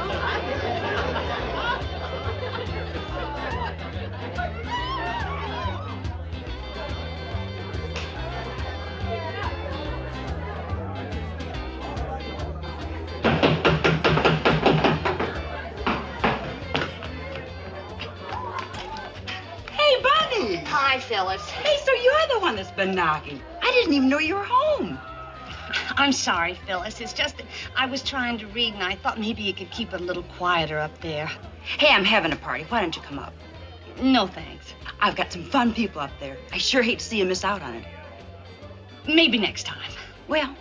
[SPEAKER 12] Bunny.
[SPEAKER 9] Hi, fellas.
[SPEAKER 12] Hey, so you're the one that's been knocking. I didn't even know you were home.
[SPEAKER 9] I'm sorry, Phyllis. It's just that I was trying to read, and I thought maybe you could keep it a little quieter up there.
[SPEAKER 12] Hey, I'm having a party. Why don't you come up?
[SPEAKER 9] No, thanks.
[SPEAKER 12] I've got some fun people up there. I sure hate to see you miss out on it.
[SPEAKER 9] Maybe next time.
[SPEAKER 12] Well,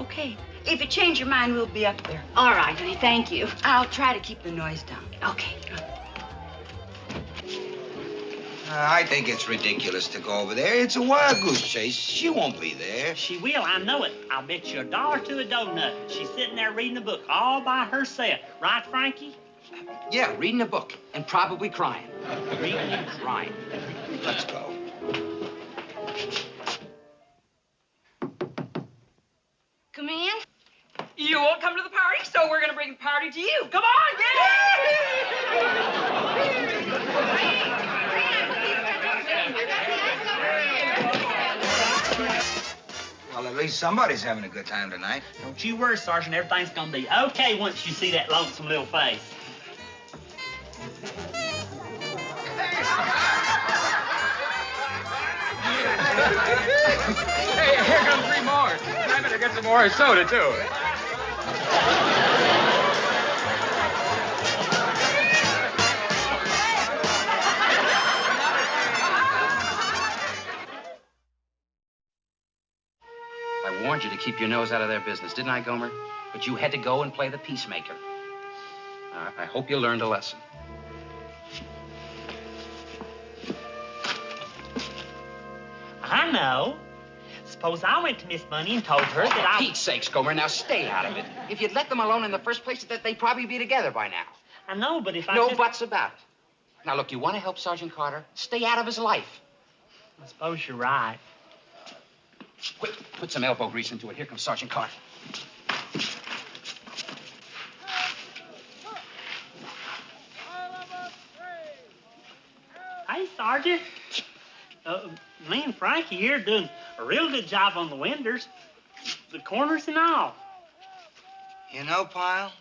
[SPEAKER 12] okay. If you change your mind, we'll be up there.
[SPEAKER 9] All right, honey. Thank you.
[SPEAKER 12] I'll try to keep the noise down.
[SPEAKER 9] Okay.
[SPEAKER 2] I think it's ridiculous to go over there. It's a wild goose chase. She won't be there.
[SPEAKER 4] She will, I know it. I'll bet you $1 to a donut. She's sitting there reading a book all by herself. Right, Frankie?
[SPEAKER 10] Yeah, reading a book and probably crying. Reading and crying.
[SPEAKER 2] Let's go.
[SPEAKER 9] Come in.
[SPEAKER 12] You won't come to the party, so we're going to bring the party to you. Come on,
[SPEAKER 2] Well, at least somebody's having a good time tonight.
[SPEAKER 4] Don't you worry, Sergeant. Everything's gonna be okay once you see that lonesome little face.
[SPEAKER 13] Hey, here comes 3 more. And I better get some more soda, too.
[SPEAKER 10] I warned you to keep your nose out of their business, didn't I, Gomer? But you had to go and play the peacemaker. I hope you learned a lesson.
[SPEAKER 4] I know. Suppose I went to Miss Bunny and told her that I...
[SPEAKER 10] For Pete's sakes, Gomer, now stay out of it. If you'd let them alone in the first place, they'd probably be together by now.
[SPEAKER 4] I know, but if I
[SPEAKER 10] No
[SPEAKER 4] just...
[SPEAKER 10] buts about it. Now, look, you want to help Sergeant Carter? Stay out of his life.
[SPEAKER 4] I suppose you're right.
[SPEAKER 10] Quick, put some elbow grease into it. Here comes Sergeant Carter.
[SPEAKER 4] Hey, Sergeant. Me and Frankie here doing a real good job on the windows, the corners and all.
[SPEAKER 2] You know, Pyle,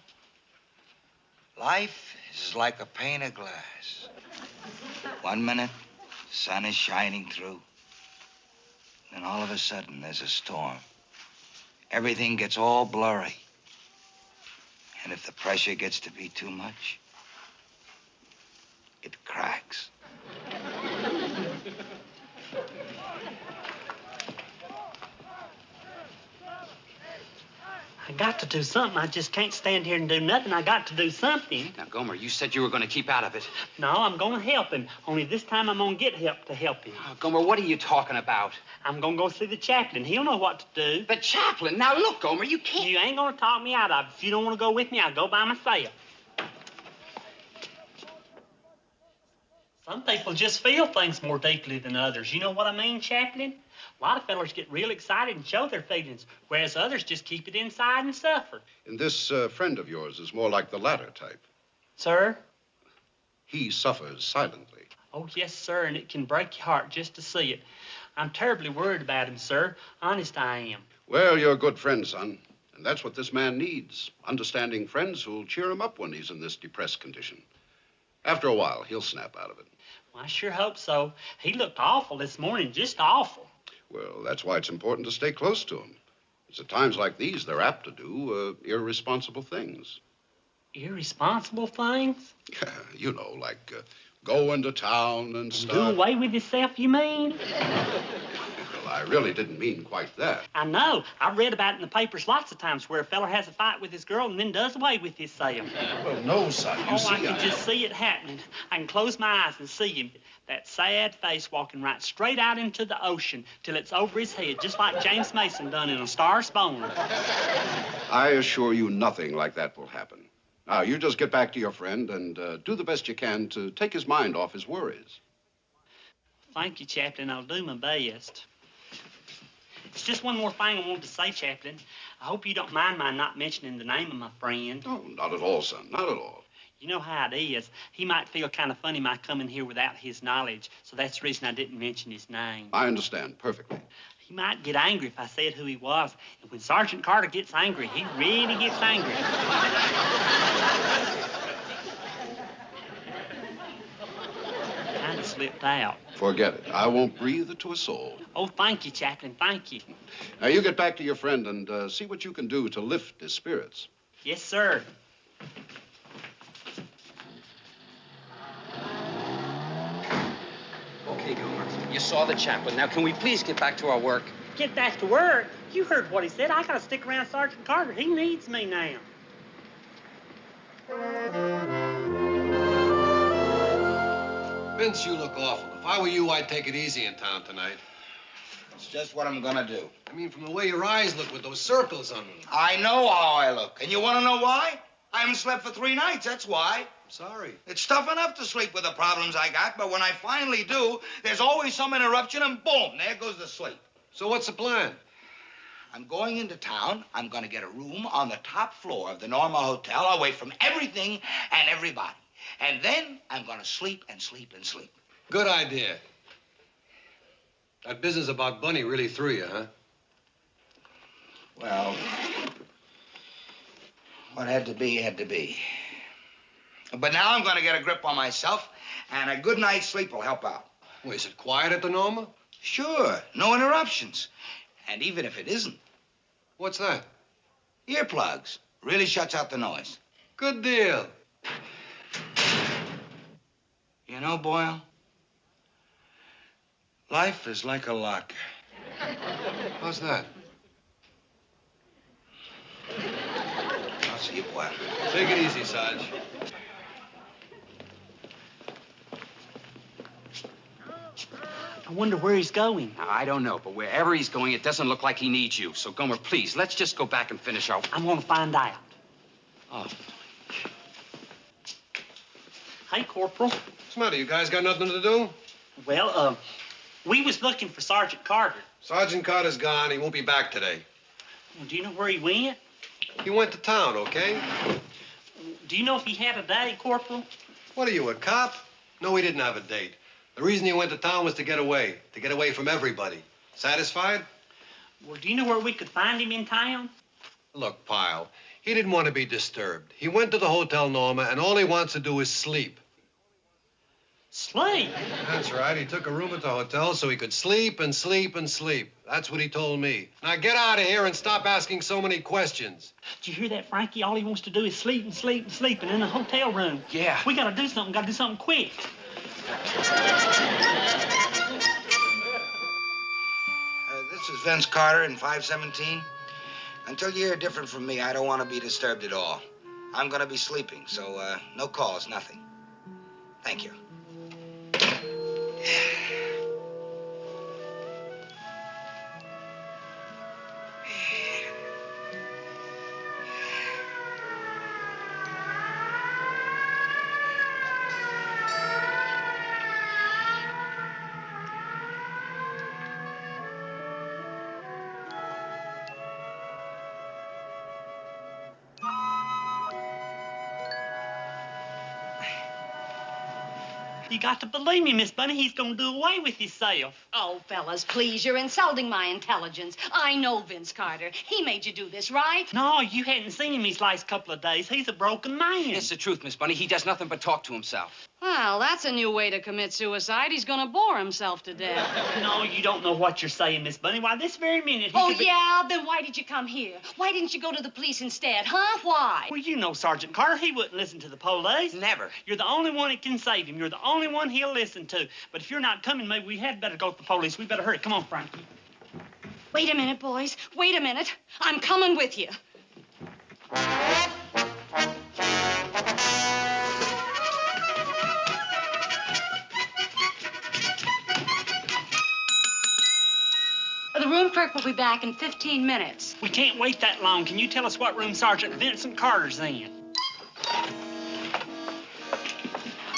[SPEAKER 2] life is like a pane of glass. 1 minute, the sun is shining through. Then all of a sudden, there's a storm. Everything gets all blurry. And if the pressure gets to be too much, it cracks.
[SPEAKER 4] I got to do something. I just can't stand here and do nothing. I got to do something.
[SPEAKER 10] Now, Gomer, you said you were going to keep out of it.
[SPEAKER 4] No, I'm going to help him. Only this time I'm going to get help to help him.
[SPEAKER 10] Oh, Gomer, what are you talking about?
[SPEAKER 4] I'm going to go see the chaplain. He'll know what to do.
[SPEAKER 10] The chaplain? Now, look, Gomer, you can't...
[SPEAKER 4] You ain't going to talk me out of it. If you don't want to go with me, I'll go by myself. Some people just feel things more deeply than others. You know what I mean, Chaplain? A lot of fellas get real excited and show their feelings, whereas others just keep it inside and suffer.
[SPEAKER 14] And this friend of yours is more like the latter type.
[SPEAKER 4] Sir?
[SPEAKER 14] He suffers silently.
[SPEAKER 4] Oh, yes, sir, and it can break your heart just to see it. I'm terribly worried about him, sir. Honest, I am.
[SPEAKER 14] Well, you're a good friend, son. And that's what this man needs. Understanding friends who'll cheer him up when he's in this depressed condition. After a while, he'll snap out of it.
[SPEAKER 4] Well, I sure hope so. He looked awful this morning, just awful.
[SPEAKER 14] Well, that's why it's important to stay close to him. It's at times like these they're apt to do irresponsible things.
[SPEAKER 4] Irresponsible things?
[SPEAKER 14] You know, like go into town and stuff.
[SPEAKER 4] Do away with yourself, you mean?
[SPEAKER 14] Well, I really didn't mean quite that.
[SPEAKER 4] I know. I read about it in the papers lots of times where a fella has a fight with his girl and then does away with himself.
[SPEAKER 14] Well, no, son. You see,
[SPEAKER 4] I can just see it happening. I can close my eyes and see him. That sad face walking right straight out into the ocean till it's over his head, just like James Mason done in A Star is Born.
[SPEAKER 14] I assure you nothing like that will happen. Now, you just get back to your friend and do the best you can to take his mind off his worries.
[SPEAKER 4] Thank you, Chaplain. I'll do my best. It's just one more thing I wanted to say, Chaplain. I hope you don't mind my not mentioning the name of my friend.
[SPEAKER 14] Oh, not at all, son. Not at all.
[SPEAKER 4] You know how it is. He might feel kind of funny my coming here without his knowledge, so that's the reason I didn't mention his name.
[SPEAKER 14] I understand perfectly.
[SPEAKER 4] He might get angry if I said who he was, and when Sergeant Carter gets angry, he really gets angry. Kind of slipped out.
[SPEAKER 14] Forget it. I won't breathe it to a soul.
[SPEAKER 4] Oh, thank you, Chaplain. Thank you.
[SPEAKER 14] Now, you get back to your friend and see what you can do to lift his spirits.
[SPEAKER 4] Yes, sir.
[SPEAKER 10] Okay, Gomer. You saw the chaplain. Now, can we please get back to our work?
[SPEAKER 4] Get back to work? You heard what he said. I gotta stick around Sergeant Carter. He needs me now.
[SPEAKER 1] Vince, you look awful. If I were you, I'd take it easy in town tonight.
[SPEAKER 2] It's just what I'm gonna do.
[SPEAKER 1] I mean, from the way your eyes look with those circles on them.
[SPEAKER 2] I know how I look. And you want to know why? I haven't slept for 3 nights, that's why.
[SPEAKER 1] I'm sorry.
[SPEAKER 2] It's tough enough to sleep with the problems I got, but when I finally do, there's always some interruption and boom, there goes the sleep.
[SPEAKER 1] So what's the plan?
[SPEAKER 2] I'm going into town. I'm going to get a room on the top floor of the Norma Hotel away from everything and everybody. And then I'm going to sleep and sleep and sleep.
[SPEAKER 1] Good idea. That business about Bunny really threw you, huh?
[SPEAKER 2] Well, what had to be, had to be. But now I'm going to get a grip on myself, and a good night's sleep will help out.
[SPEAKER 1] Well, is it quiet at the Norma?
[SPEAKER 2] Sure, no interruptions. And even if it isn't.
[SPEAKER 1] What's that?
[SPEAKER 2] Earplugs. Really shuts out the noise.
[SPEAKER 1] Good deal.
[SPEAKER 2] You know, Boyle, life is like a locker.
[SPEAKER 1] How's that?
[SPEAKER 2] I'll see you, Boyle.
[SPEAKER 1] Take it easy, Sarge.
[SPEAKER 4] I wonder where he's going.
[SPEAKER 10] Now, I don't know, but wherever he's going, it doesn't look like he needs you. So, Gomer, please, let's just go back and finish our...
[SPEAKER 4] I'm gonna find out.
[SPEAKER 10] Oh.
[SPEAKER 4] Hey, Corporal.
[SPEAKER 1] What's the matter? You guys got nothing to do?
[SPEAKER 4] Well, we was looking for Sergeant Carter.
[SPEAKER 1] Sergeant Carter's gone. He won't be back today.
[SPEAKER 4] Well, do you know where he went?
[SPEAKER 1] He went to town, okay?
[SPEAKER 4] Do you know if he had a date, Corporal?
[SPEAKER 1] What are you, a cop? No, he didn't have a date. The reason he went to town was to get away from everybody. Satisfied?
[SPEAKER 4] Well, do you know where we could find him in town?
[SPEAKER 1] Look, Pyle, he didn't want to be disturbed. He went to the Hotel Norma, and all he wants to do is sleep.
[SPEAKER 4] Sleep?
[SPEAKER 1] That's right. He took a room at the hotel so he could sleep and sleep and sleep. That's what he told me. Now get out of here and stop asking so many questions.
[SPEAKER 4] Did you hear that, Frankie? All he wants to do is sleep and sleep and sleep and in a hotel room.
[SPEAKER 10] Yeah.
[SPEAKER 4] We gotta do something quick.
[SPEAKER 2] This is Vince Carter in 517. Until you hear different from me, I don't want to be disturbed at all. I'm going to be sleeping, so no calls, nothing. Thank you.
[SPEAKER 4] You got to believe me, Miss Bunny. He's gonna do away with himself.
[SPEAKER 9] Oh, fellas, please, you're insulting my intelligence. I know Vince Carter. He made you do this, right?
[SPEAKER 4] No, you hadn't seen him these last couple of days. He's a broken man.
[SPEAKER 10] It's the truth, Miss Bunny. He does nothing but talk to himself.
[SPEAKER 9] Well, that's a new way to commit suicide. He's gonna bore himself to death.
[SPEAKER 4] No, you don't know what you're saying, Miss Bunny. Why, this very minute he
[SPEAKER 9] Oh,
[SPEAKER 4] could be...
[SPEAKER 9] yeah? Then why did you come here? Why didn't you go to the police instead, huh? Why?
[SPEAKER 4] Well, you know Sergeant Carter. He wouldn't listen to the police.
[SPEAKER 10] Never.
[SPEAKER 4] You're the only one that can save him. You're the only one he'll listen to. But if you're not coming, maybe we had better go to the police. We better hurry. Come on, Frankie.
[SPEAKER 9] Wait a minute, boys. Wait a minute. I'm coming with you. The room clerk will be back in 15 minutes.
[SPEAKER 4] We can't wait that long. Can you tell us what room Sergeant Vincent Carter's in?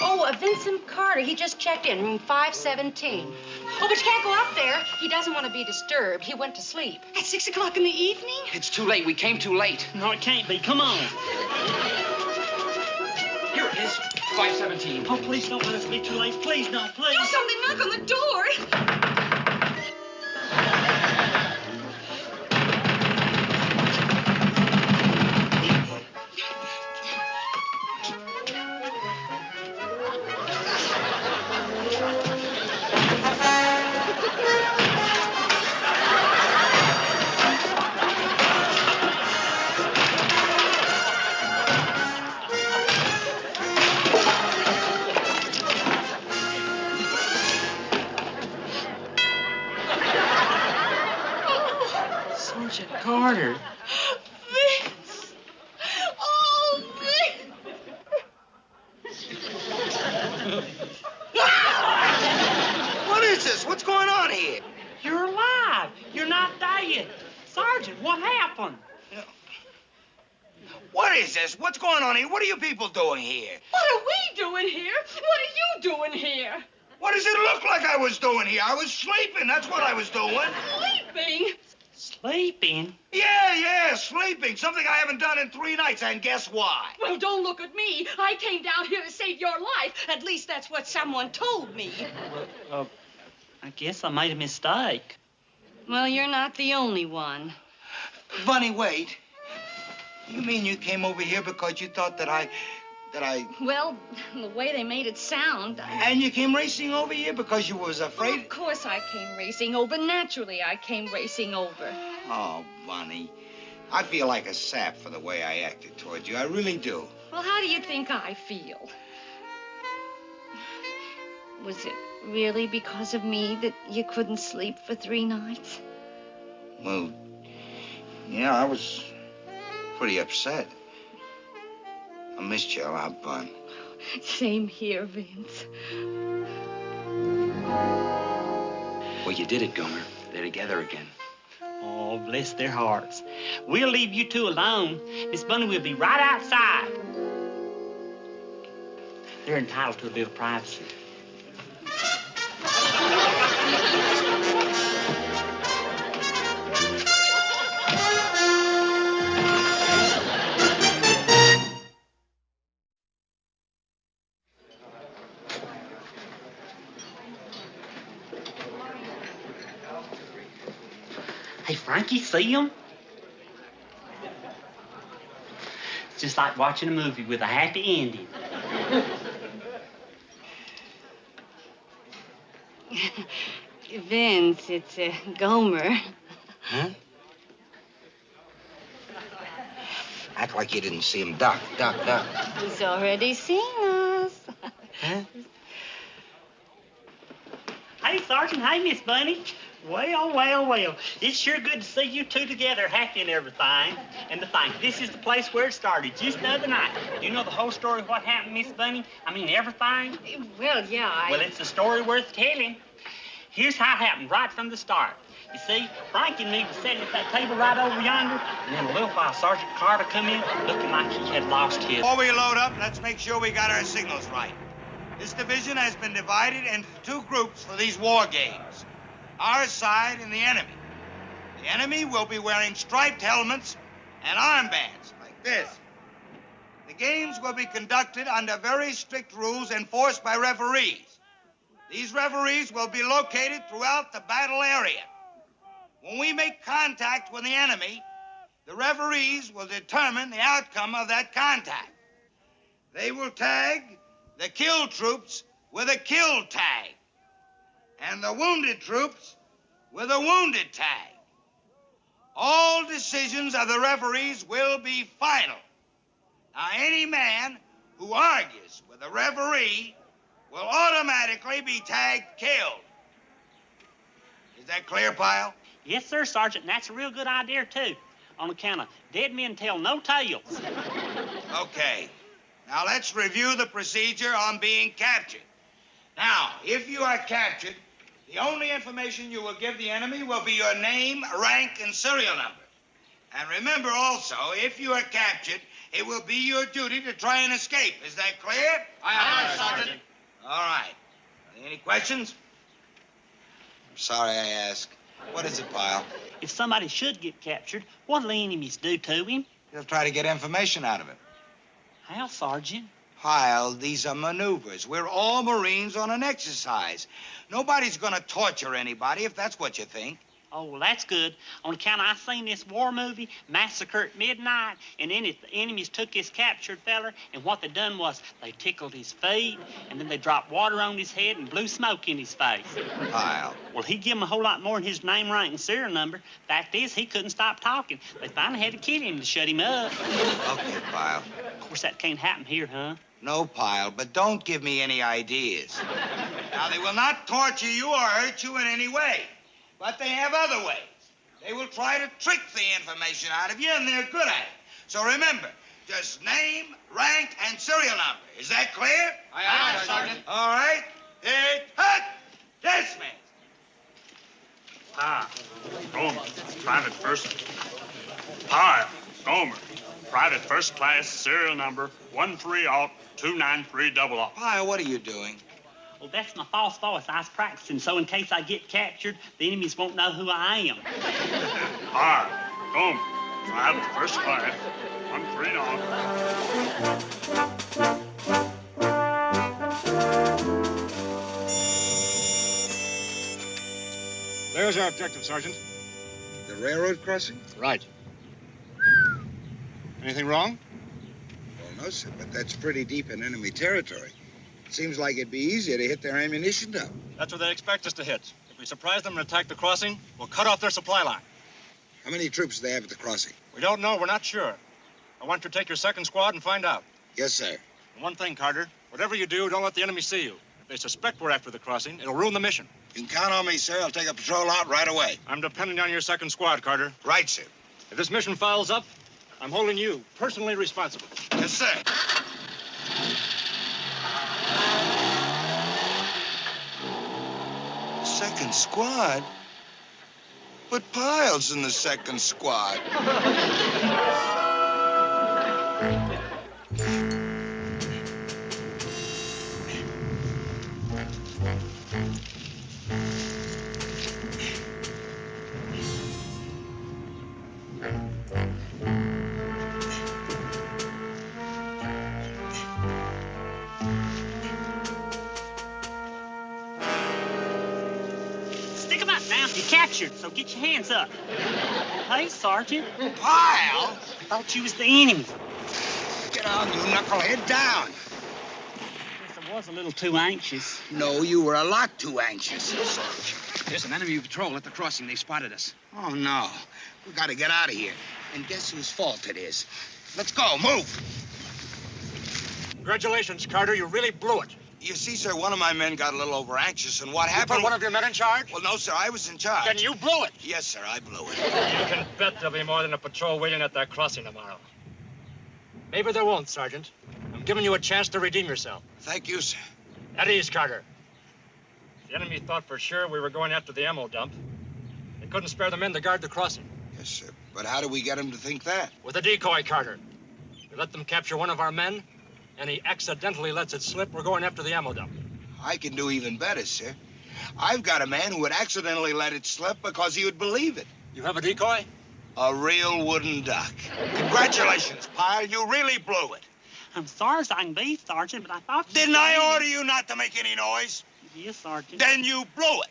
[SPEAKER 9] Oh, Vincent Carter. He just checked in, room 517. Oh, but you can't go up there. He doesn't want to be disturbed. He went to sleep. At 6 o'clock in the evening?
[SPEAKER 10] It's too late. We came too late.
[SPEAKER 4] No, it can't be. Come on.
[SPEAKER 10] Here it is. 517.
[SPEAKER 4] Oh, please don't let us be too late. Please don't, please.
[SPEAKER 9] Do something. Knock on the door.
[SPEAKER 4] What happened?
[SPEAKER 2] What is this? What's going on here? What are you people doing here?
[SPEAKER 12] What are we doing here? What are you doing here?
[SPEAKER 2] What does it look like I was doing here? I was sleeping. That's what I was doing.
[SPEAKER 12] Sleeping?
[SPEAKER 4] Sleeping?
[SPEAKER 2] Yeah, sleeping. Something I haven't done in 3 nights, and guess why?
[SPEAKER 12] Well, don't look at me. I came down here to save your life. At least that's what someone told me.
[SPEAKER 4] I guess I made a mistake.
[SPEAKER 9] Well, you're not the only one.
[SPEAKER 2] Bunny, wait. You mean you came over here because you thought that I...
[SPEAKER 9] Well, the way they made it sound...
[SPEAKER 2] And you came racing over here because you was afraid...
[SPEAKER 9] Well, of course I came racing over. Naturally, I came racing over.
[SPEAKER 2] Oh, Bunny. I feel like a sap for the way I acted towards you. I really do.
[SPEAKER 9] Well, how do you think I feel? Was it really because of me that you couldn't sleep for 3 nights?
[SPEAKER 2] Well, yeah, I was pretty upset. I missed you a lot, Bun.
[SPEAKER 9] Same here, Vince.
[SPEAKER 10] Well, you did it, Gomer. They're together again.
[SPEAKER 4] Oh, bless their hearts. We'll leave you two alone. Miss Bunny will be right outside. They're entitled to a little privacy. Hey, Frankie, see him? It's just like watching a movie with a happy ending.
[SPEAKER 9] Vince, it's Gomer.
[SPEAKER 2] Huh? Act like you didn't see him. Duck.
[SPEAKER 9] He's already seen us.
[SPEAKER 2] Huh?
[SPEAKER 4] Hey, Sergeant. Hey, Miss Bunny. Well. It's sure good to see you two together, happy and everything. And to think, this is the place where it started, just the other night. Do you know the whole story of what happened, Miss Bunny? I mean, everything?
[SPEAKER 9] Well, yeah,
[SPEAKER 4] Well, it's a story worth telling. Here's how it happened right from the start. You see, Frank and me were sitting at that table right over yonder, and then a little while Sergeant Carter come in, looking like he had lost his...
[SPEAKER 2] Before we load up, let's make sure we got our signals right. This division has been divided into 2 groups for these war games. Our side and the enemy. The enemy will be wearing striped helmets and armbands like this. The games will be conducted under very strict rules enforced by referees. These referees will be located throughout the battle area. When we make contact with the enemy, the referees will determine the outcome of that contact. They will tag the killed troops with a kill tag, and the wounded troops with a wounded tag. All decisions of the referees will be final. Now, any man who argues with a referee will automatically be tagged killed. Is that clear, Pyle?
[SPEAKER 4] Yes, sir, Sergeant, and that's a real good idea, too. On account of dead men tell no tales.
[SPEAKER 2] Okay. Now, let's review the procedure on being captured. Now, if you are captured, the only information you will give the enemy will be your name, rank, and serial number. And remember also, if you are captured, it will be your duty to try and escape. Is that clear?
[SPEAKER 7] Aye, Sergeant.
[SPEAKER 2] All right. Any questions? I'm sorry I asked. What is it, Pyle?
[SPEAKER 4] If somebody should get captured, what'll the enemies do to him?
[SPEAKER 2] They'll try to get information out of him.
[SPEAKER 4] How, Sergeant?
[SPEAKER 2] Pyle, these are maneuvers. We're all Marines on an exercise. Nobody's going to torture anybody, if that's what you think.
[SPEAKER 4] Oh, well, that's good. On account of I seen this war movie, Massacre at Midnight, and then the enemies took this captured feller, and what they done was they tickled his feet, and then they dropped water on his head and blew smoke in his face.
[SPEAKER 2] Pyle.
[SPEAKER 4] Well, he give him a whole lot more than his name, rank, and serial number. Fact is, he couldn't stop talking. They finally had to kill him to shut him up.
[SPEAKER 2] Okay, Pyle.
[SPEAKER 4] Of course, that can't happen here, huh?
[SPEAKER 2] No, Pyle, but don't give me any ideas. Now, they will not torture you or hurt you in any way. But they have other ways. They will try to trick the information out of you, and they're good at it. So remember, just name, rank, and serial number. Is that clear?
[SPEAKER 7] Aye, Sergeant.
[SPEAKER 2] All right. Hut! Dismiss.
[SPEAKER 8] Gomer, private person.
[SPEAKER 15] Pyle, Gomer, private first class, serial number 130-29300.
[SPEAKER 2] Pyle, what are you doing?
[SPEAKER 4] Well, that's my false voice. I was practicing, so in case I get captured, the enemies won't know who I am.
[SPEAKER 15] Pyle, Gomer, private first class, 130.
[SPEAKER 13] There's our objective, Sergeant.
[SPEAKER 2] The railroad crossing?
[SPEAKER 13] Right. Anything wrong?
[SPEAKER 2] Well, no, sir, but that's pretty deep in enemy territory. It seems like it'd be easier to hit their ammunition dump.
[SPEAKER 13] That's what they expect us to hit. If we surprise them and attack the crossing, we'll cut off their supply line.
[SPEAKER 2] How many troops do they have at the crossing?
[SPEAKER 13] We don't know. We're not sure. I want you to take your second squad and find out.
[SPEAKER 2] Yes, sir.
[SPEAKER 13] And one thing, Carter. Whatever you do, don't let the enemy see you. If they suspect we're after the crossing, it'll ruin the mission.
[SPEAKER 2] You can count on me, sir. I'll take a patrol out right away.
[SPEAKER 13] I'm depending on your second squad, Carter.
[SPEAKER 2] Right, sir.
[SPEAKER 13] If this mission fouls up, I'm holding you personally responsible.
[SPEAKER 2] Yes, sir. Second squad? But Pyle's in the second squad.
[SPEAKER 4] Stick 'em up now. You're captured, so get your hands up. Hey, Sergeant.
[SPEAKER 2] Pyle!
[SPEAKER 4] I thought you was the enemy.
[SPEAKER 2] Get on, you knucklehead, down.
[SPEAKER 4] Guess I was a little too anxious.
[SPEAKER 2] No, you were a lot too anxious.
[SPEAKER 3] There's an enemy patrol at the crossing. They spotted us.
[SPEAKER 2] Oh, no. We gotta get out of here. And guess whose fault it is? Let's go, move.
[SPEAKER 13] Congratulations, Carter. You really blew it.
[SPEAKER 2] You see, sir, one of my men got a little over anxious, and what
[SPEAKER 13] You
[SPEAKER 2] happened...
[SPEAKER 13] put one of your men in charge?
[SPEAKER 2] Well, no, sir, I was in charge.
[SPEAKER 13] Then you blew it.
[SPEAKER 2] Yes, sir, I blew it.
[SPEAKER 13] You can bet there'll be more than a patrol waiting at that crossing tomorrow. Maybe there won't, Sergeant. I'm giving you a chance to redeem yourself.
[SPEAKER 2] Thank you, sir.
[SPEAKER 13] At ease, Carter. The enemy thought for sure we were going after the ammo dump. They couldn't spare the men to guard the crossing.
[SPEAKER 2] Yes, sir. But how do we get him to think that?
[SPEAKER 13] With a decoy, Carter. We let them capture one of our men, and he accidentally lets it slip. We're going after the ammo dump.
[SPEAKER 2] I can do even better, sir. I've got a man who would accidentally let it slip because he would believe it.
[SPEAKER 13] You have a decoy?
[SPEAKER 2] A real wooden duck. Congratulations, Pyle. You really blew it.
[SPEAKER 4] I'm sorry as I can be, Sergeant, but I thought...
[SPEAKER 2] Didn't I order you not to make any noise?
[SPEAKER 4] Yes, Sergeant.
[SPEAKER 2] Then you blew it.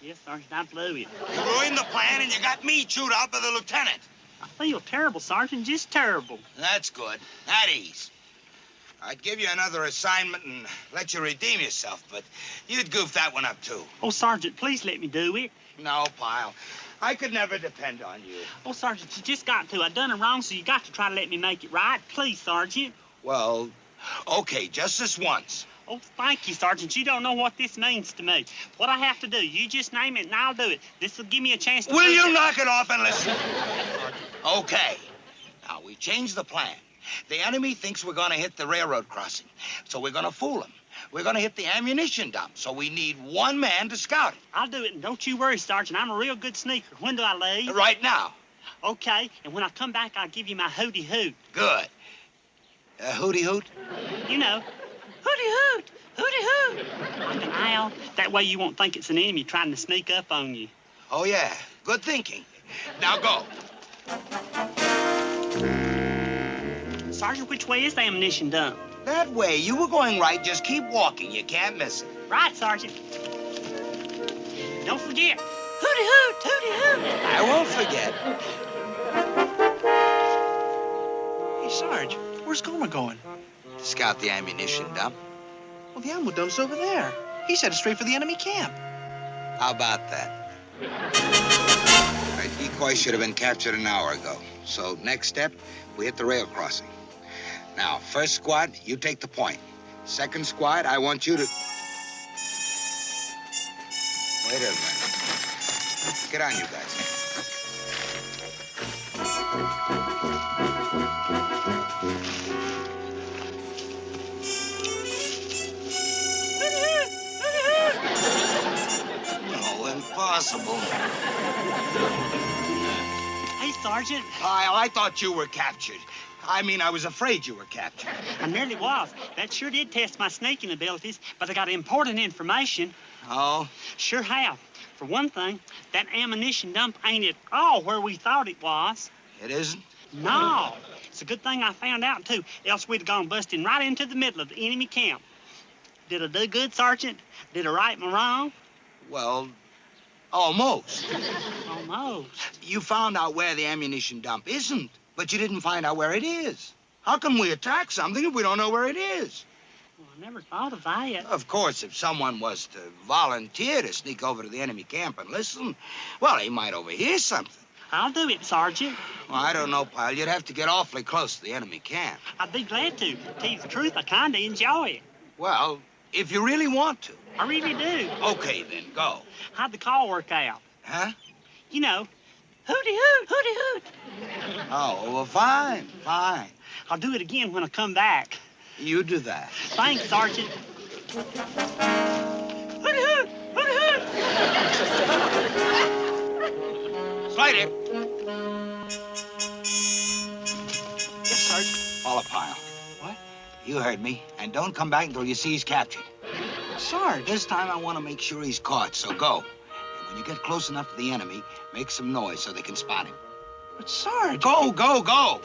[SPEAKER 4] Yes, Sergeant, I blew it.
[SPEAKER 2] You ruined the plan, and you got me chewed out by the lieutenant.
[SPEAKER 4] I feel terrible, Sergeant, just terrible.
[SPEAKER 2] That's good. At ease. I'd give you another assignment and let you redeem yourself, but you'd goof that one up, too.
[SPEAKER 4] Oh, Sergeant, please let me do it.
[SPEAKER 2] No, Pyle. I could never depend on you.
[SPEAKER 4] Oh, Sergeant, you just got to. I done it wrong, so you got to try to let me make it right. Please, Sergeant.
[SPEAKER 2] Well, okay, just this once.
[SPEAKER 4] Oh, thank you, Sergeant. You don't know what this means to me. What I have to do, you just name it and I'll do it. This will give me a chance to...
[SPEAKER 2] Will you knock it off and listen? Okay. Now, we changed the plan. The enemy thinks we're going to hit the railroad crossing, so we're going to fool him. We're going to hit the ammunition dump, so we need one man to scout it.
[SPEAKER 4] I'll do it, and don't you worry, Sergeant. I'm a real good sneaker. When do I leave?
[SPEAKER 2] Right now.
[SPEAKER 4] Okay, and when I come back, I'll give you my hooty hoot.
[SPEAKER 2] Good. Hooty hoot?
[SPEAKER 4] You know, hooty hoot, hooty hoot. Like an owl. That way you won't think it's an enemy trying to sneak up on you.
[SPEAKER 2] Oh, yeah. Good thinking. Now go.
[SPEAKER 4] Sergeant, which way is the ammunition dump?
[SPEAKER 2] That way. You were going right. Just keep walking. You can't miss it.
[SPEAKER 4] Right, Sergeant. Don't forget. Hooty hoot, hooty hoot.
[SPEAKER 2] I won't forget.
[SPEAKER 3] Hey, Sarge, where's Gomer going?
[SPEAKER 2] Scout the ammunition dump.
[SPEAKER 3] Well, the ammo dump's over there. He's headed straight for the enemy camp.
[SPEAKER 2] How about that? That decoy should have been captured an hour ago. So next step, we hit the rail crossing. Now, first squad, you take the point. Second squad, I want you to... Wait a minute. Get on, you guys. No, impossible.
[SPEAKER 4] Hey, Sergeant.
[SPEAKER 2] I thought you were captured. I mean, I was afraid you were captured.
[SPEAKER 4] I nearly was. That sure did test my sneaking abilities, but I got important information.
[SPEAKER 2] Oh?
[SPEAKER 4] Sure have. For one thing, that ammunition dump ain't at all where we thought it was.
[SPEAKER 2] It isn't?
[SPEAKER 4] No. It's a good thing I found out, too, else we'd have gone busting right into the middle of the enemy camp. Did I do good, Sergeant? Did I right my wrong?
[SPEAKER 2] Well, almost.
[SPEAKER 4] Almost.
[SPEAKER 2] You found out where the ammunition dump isn't, but you didn't find out where it is. How can we attack something if we don't know where it is?
[SPEAKER 4] Well, I never thought of that.
[SPEAKER 2] Of course, if someone was to volunteer to sneak over to the enemy camp and listen, well, he might overhear something.
[SPEAKER 4] I'll do it, Sergeant.
[SPEAKER 2] Well, I don't know, Pyle. You'd have to get awfully close to the enemy camp.
[SPEAKER 4] I'd be glad to. To tell you the truth, I kind of enjoy it.
[SPEAKER 2] Well, if you really want to.
[SPEAKER 4] I really do.
[SPEAKER 2] Okay, then, go.
[SPEAKER 4] How'd the call work out?
[SPEAKER 2] Huh?
[SPEAKER 4] You know, hooty hoot, hooty hoot.
[SPEAKER 2] Oh, well, fine, fine.
[SPEAKER 4] I'll do it again when I come back.
[SPEAKER 2] You do that.
[SPEAKER 4] Thanks, Sergeant. Hooty hoot, hooty hoot.
[SPEAKER 2] Slater.
[SPEAKER 3] Yes, Sergeant.
[SPEAKER 2] Follow Pyle.
[SPEAKER 3] What?
[SPEAKER 2] You heard me. And don't come back until you see he's captured.
[SPEAKER 3] Sarge.
[SPEAKER 2] This time I want to make sure he's caught, so go. And when you get close enough to the enemy, make some noise so they can spot him.
[SPEAKER 3] But, Sarge...
[SPEAKER 2] Go, go, go!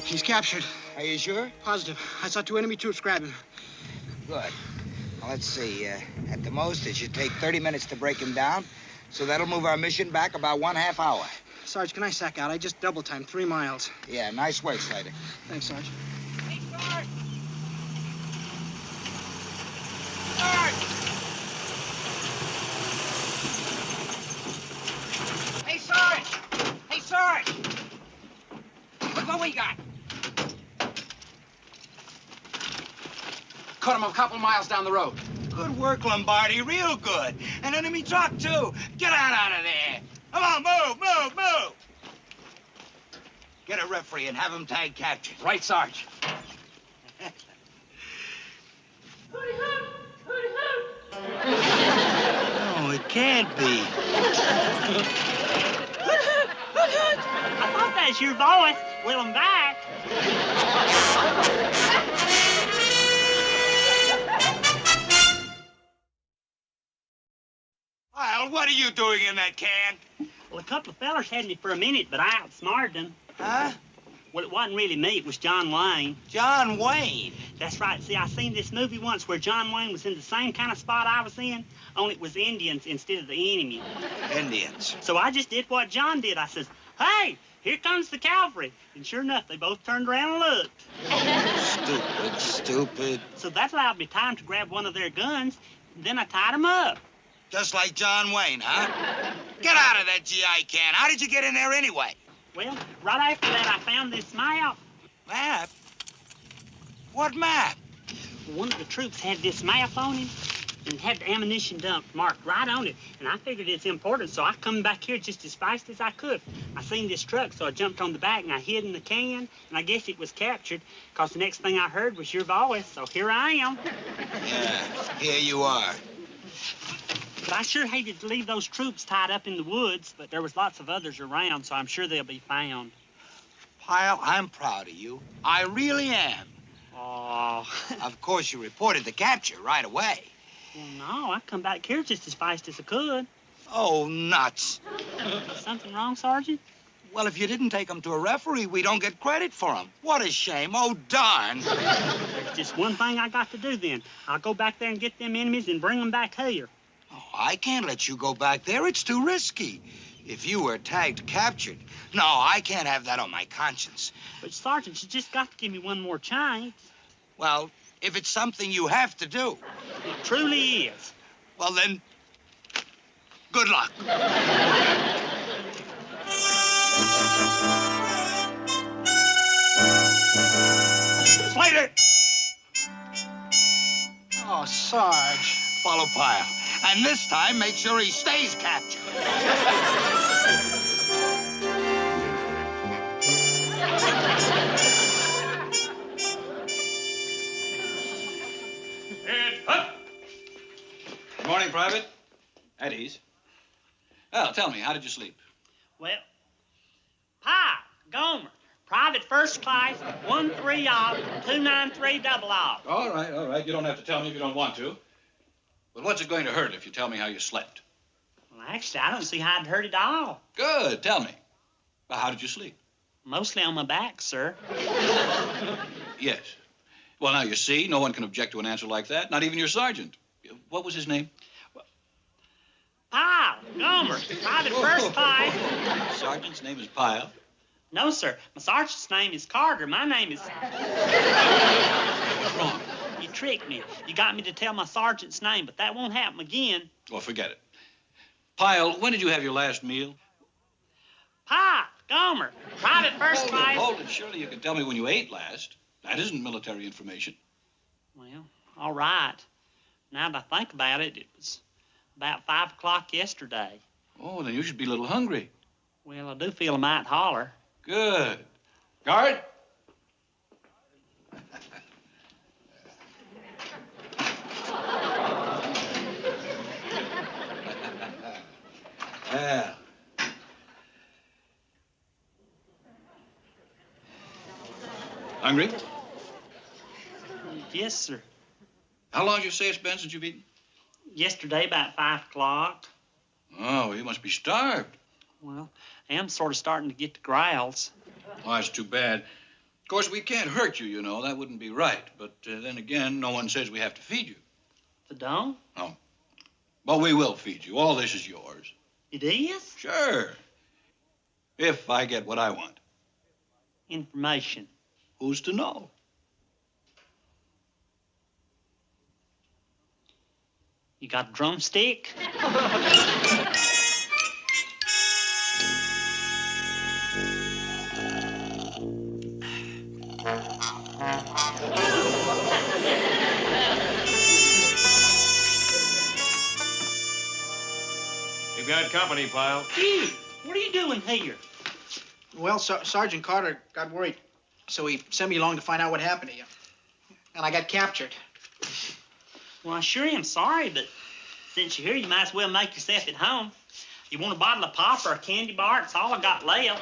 [SPEAKER 3] He's captured.
[SPEAKER 2] Are you sure?
[SPEAKER 3] Positive. I saw 2 enemy troops grab him.
[SPEAKER 2] Good. Well, let's see. At the most, it should take 30 minutes to break him down. So that'll move our mission back about 1/2 hour.
[SPEAKER 3] Sarge, can I sack out? I just double-timed 3 miles.
[SPEAKER 2] Yeah, nice work, Slater.
[SPEAKER 3] Thanks, Sarge.
[SPEAKER 2] Hey, Sarge! Sarge! Hey, Sarge! Hey, Sarge! Look what we got.
[SPEAKER 3] Caught him a couple miles down the road.
[SPEAKER 2] Good work, Lombardi. Real good. An enemy truck, too. Get out of there. Come on, move, move, move. Get a referee and have him tag captured.
[SPEAKER 3] Right, Sarge.
[SPEAKER 2] No, it can't be.
[SPEAKER 4] I thought that was your voice. Well, I'm back.
[SPEAKER 2] Pyle, what are you doing in that can?
[SPEAKER 4] Well, a couple of fellers had me for a minute, but I outsmarted them.
[SPEAKER 2] Huh?
[SPEAKER 4] Well, it wasn't really me. It was John Wayne.
[SPEAKER 2] John Wayne?
[SPEAKER 4] That's right. See, I seen this movie once where John Wayne was in the same kind of spot I was in, only it was Indians instead of the enemy.
[SPEAKER 2] Indians.
[SPEAKER 4] So I just did what John did. I says, hey, here comes the cavalry. And sure enough, they both turned around and looked.
[SPEAKER 2] Stupid, stupid.
[SPEAKER 4] So that allowed me time to grab one of their guns. Then I tied them up.
[SPEAKER 2] Just like John Wayne, huh? Get out of that GI can. How did you get in there anyway?
[SPEAKER 4] Well, right after that, I found this map.
[SPEAKER 2] Map? What map?
[SPEAKER 4] One of the troops had this map on him and had the ammunition dump marked right on it. And I figured it's important, so I come back here just as fast as I could. I seen this truck, so I jumped on the back and I hid in the can, and I guess it was captured, because the next thing I heard was your voice, so here I am.
[SPEAKER 2] Yeah, here you are.
[SPEAKER 4] But I sure hated to leave those troops tied up in the woods, but there was lots of others around, so I'm sure they'll be found.
[SPEAKER 2] Pyle, I'm proud of you. I really am.
[SPEAKER 4] Oh.
[SPEAKER 2] Of course, you reported the capture right away.
[SPEAKER 4] Well, no, I come back here just as fast as I could.
[SPEAKER 2] Oh, nuts.
[SPEAKER 4] Something wrong, Sergeant?
[SPEAKER 2] Well, if you didn't take him to a referee, we don't get credit for him. What a shame. Oh, darn.
[SPEAKER 4] There's just one thing I got to do then. I'll go back there and get them enemies and bring them back here.
[SPEAKER 2] Oh, I can't let you go back there. It's too risky. If you were tagged captured. No, I can't have that on my conscience.
[SPEAKER 4] But, Sergeant, you just got to give me one more chance.
[SPEAKER 2] Well, if it's something you have to do.
[SPEAKER 4] It truly is.
[SPEAKER 2] Well, then, good luck. Slater!
[SPEAKER 3] Oh, Sarge.
[SPEAKER 2] Follow Pyle. And this time, make sure he stays captured.
[SPEAKER 16] Head up! Good morning, Private. At ease. Well, tell me, how did you sleep?
[SPEAKER 4] Well, Gomer, Private First Class, 13 off, 293 double off.
[SPEAKER 16] All right. You don't have to tell me if you don't want to. But what's it going to hurt if you tell me how you slept?
[SPEAKER 4] Well, actually, I don't see how it hurt at all.
[SPEAKER 16] Good, tell me. Well, how did you sleep?
[SPEAKER 4] Mostly on my back, sir.
[SPEAKER 16] Yes. Well, now, you see, no one can object to an answer like that, not even your sergeant. What was his name?
[SPEAKER 4] Pyle, Gomer, Private First Class.
[SPEAKER 16] Sergeant's name is Pyle?
[SPEAKER 4] No, sir. My sergeant's name is Carter. My name is...
[SPEAKER 16] What's wrong?
[SPEAKER 4] You tricked me. You got me to tell my sergeant's name, but that won't happen again.
[SPEAKER 16] Well, forget it. Pyle, when did you have your last meal?
[SPEAKER 4] Pyle, Gomer, Private First Class.
[SPEAKER 16] Hold it. Surely you can tell me when you ate last. That isn't military information.
[SPEAKER 4] Well, all right. Now that I think about it, it was about 5 o'clock yesterday.
[SPEAKER 16] Oh, then you should be a little hungry.
[SPEAKER 4] Well, I do feel a mite holler.
[SPEAKER 16] Good. Guard. Yeah. Hungry?
[SPEAKER 4] Yes, sir.
[SPEAKER 16] How long did you say it's been since you've eaten?
[SPEAKER 4] Yesterday, about 5 o'clock.
[SPEAKER 16] Oh, you must be starved.
[SPEAKER 4] Well, I am sort of starting to get the growls.
[SPEAKER 16] Oh, that's too bad. Of course, we can't hurt you, you know. That wouldn't be right. But then again, no one says we have to feed you.
[SPEAKER 4] The don't?
[SPEAKER 16] No. But we will feed you. All this is yours.
[SPEAKER 4] It is?
[SPEAKER 16] Sure. If I get what I want.
[SPEAKER 4] Information.
[SPEAKER 16] Who's to know?
[SPEAKER 4] You got a drumstick?
[SPEAKER 15] You've got company, Pyle.
[SPEAKER 4] You, what are you doing here?
[SPEAKER 3] Well, Sergeant Carter got worried, so he sent me along to find out what happened to you. And I got captured.
[SPEAKER 4] Well, I sure am sorry, but since you're here, you might as well make yourself at home. You want a bottle of pop or a candy bar? It's all I got left.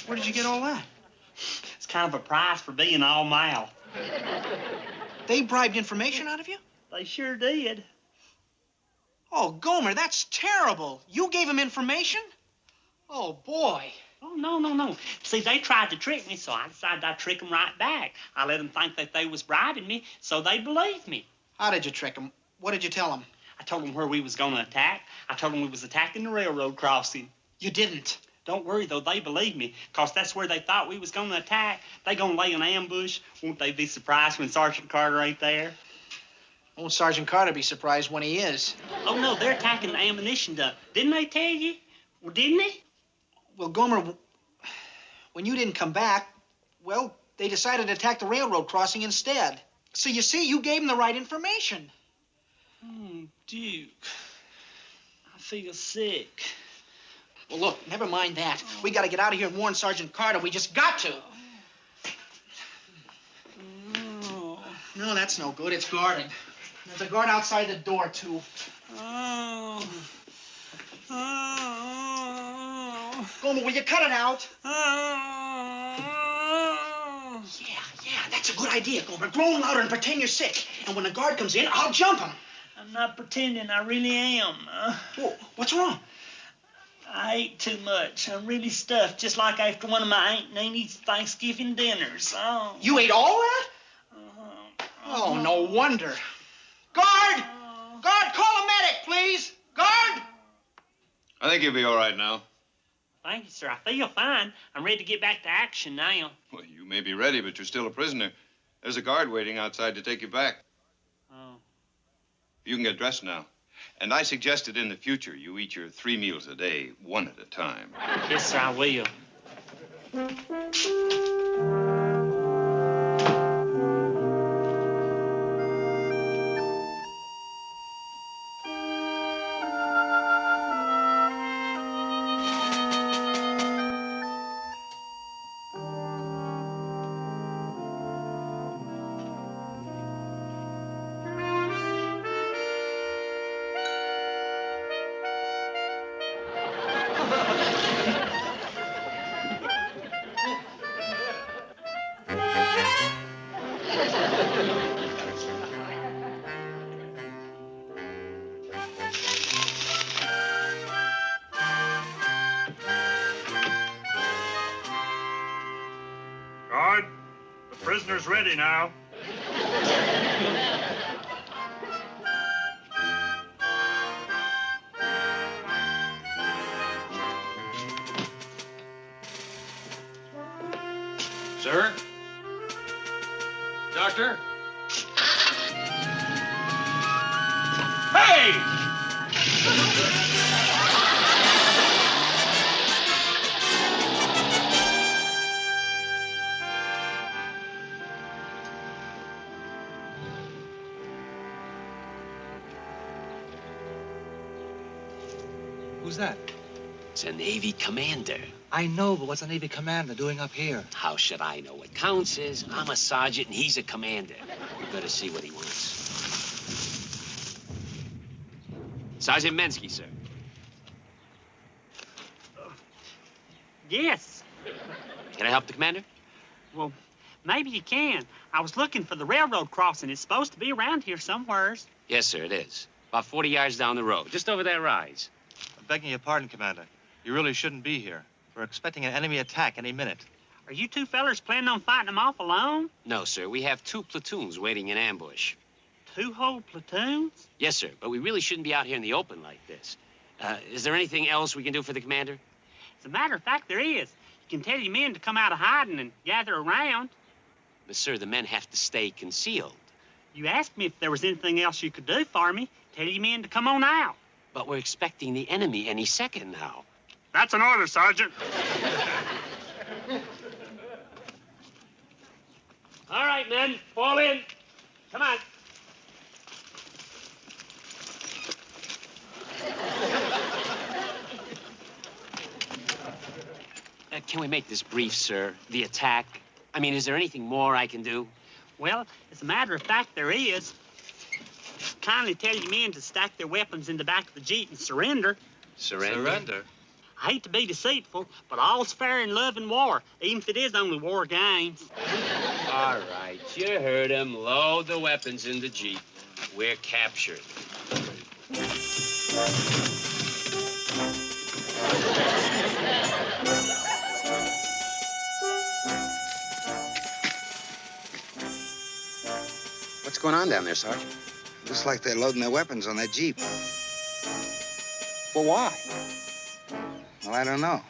[SPEAKER 3] Where did you get all that?
[SPEAKER 4] It's kind of a price for being all male.
[SPEAKER 3] They bribed information out of you?
[SPEAKER 4] They sure did.
[SPEAKER 3] Oh, Gomer, that's terrible. You gave him information? Oh, boy.
[SPEAKER 4] Oh, no. See, they tried to trick me, so I decided I'd trick them right back. I let them think that they was bribing me, so they believed me.
[SPEAKER 3] How did you trick them? What did you tell them?
[SPEAKER 4] I told them where we was going to attack. I told them we was attacking the railroad crossing.
[SPEAKER 3] You didn't.
[SPEAKER 4] Don't worry, though. They believed me, because that's where they thought we was going to attack. They going to lay an ambush. Won't they be surprised when Sergeant Carter ain't there?
[SPEAKER 3] Won't Sergeant Carter be surprised when he is?
[SPEAKER 4] Oh, no, they're attacking the ammunition dump. Didn't they tell you? Well, didn't they?
[SPEAKER 3] Well, Gomer, when you didn't come back, well, they decided to attack the railroad crossing instead. So you see, you gave them the right information.
[SPEAKER 4] Duke. I feel sick.
[SPEAKER 3] Well, look, never mind that. We got to get out of here and warn Sergeant Carter. We just got to. No, that's no good. It's guarded. There's a guard outside the door, too. Gomer, will you cut it out? Yeah, that's That's a good idea, Gomer. Groan louder and pretend you're sick. And when the guard comes in, I'll jump him.
[SPEAKER 4] I'm not pretending. I really am.
[SPEAKER 3] Whoa, what's wrong?
[SPEAKER 4] I ate too much. I'm really stuffed, just like after one of my Aunt Nanny's Thanksgiving dinners. Oh.
[SPEAKER 3] You ate all that? Oh, no wonder. Guard! Guard, call a medic, please! Guard!
[SPEAKER 1] I think you'll be all right now.
[SPEAKER 4] Thank you, sir. I feel fine. I'm ready to get back to action now.
[SPEAKER 1] Well, you may be ready, but you're still a prisoner. There's a guard waiting outside to take you back.
[SPEAKER 4] Oh.
[SPEAKER 1] You can get dressed now. And I suggested in the future you eat your 3 meals a day, one at a time.
[SPEAKER 4] Yes, sir, I will.
[SPEAKER 15] Guard, the prisoner's ready now.
[SPEAKER 1] Sir? Doctor?
[SPEAKER 15] Hey!
[SPEAKER 17] Who's that?
[SPEAKER 10] It's a Navy commander.
[SPEAKER 17] I know, but what's a Navy commander doing up here?
[SPEAKER 10] How should I know? What counts is I'm a sergeant and he's a commander. You better see what he wants. Sergeant U.S.M.C, sir.
[SPEAKER 4] Yes.
[SPEAKER 10] Can I help the commander?
[SPEAKER 4] Well, maybe you can. I was looking for the railroad crossing. It's supposed to be around here somewheres.
[SPEAKER 10] Yes, sir, it is. About 40 yards down the road, just over that rise.
[SPEAKER 17] I'm begging your pardon, Commander. You really shouldn't be here. We're expecting an enemy attack any minute.
[SPEAKER 4] Are you two fellers planning on fighting them off alone?
[SPEAKER 10] No, sir. We have 2 platoons waiting in ambush.
[SPEAKER 4] 2 whole platoons?
[SPEAKER 10] Yes, sir, but we really shouldn't be out here in the open like this. Is there anything else we can do for the commander?
[SPEAKER 4] As a matter of fact, there is. You can tell your men to come out of hiding and gather around.
[SPEAKER 10] But, sir, the men have to stay concealed.
[SPEAKER 4] You asked me if there was anything else you could do for me. Tell your men to come on out.
[SPEAKER 10] But we're expecting the enemy any second now.
[SPEAKER 15] That's an order, Sergeant.
[SPEAKER 4] All right, men, fall in. Come on.
[SPEAKER 10] Can we make this brief, sir? The attack? I mean, is there anything more I can do?
[SPEAKER 4] Well, as a matter of fact, there is. Kindly tell your men to stack their weapons in the back of the Jeep and surrender.
[SPEAKER 10] Surrender?
[SPEAKER 4] I hate to be deceitful, but all's fair in love and war, even if it is only war games.
[SPEAKER 10] All right, you heard him. Load the weapons in the Jeep. We're captured.
[SPEAKER 2] What's going on down there, Sergeant? Looks like they're loading their weapons on that Jeep.
[SPEAKER 3] Well, why?
[SPEAKER 2] Well, I don't know.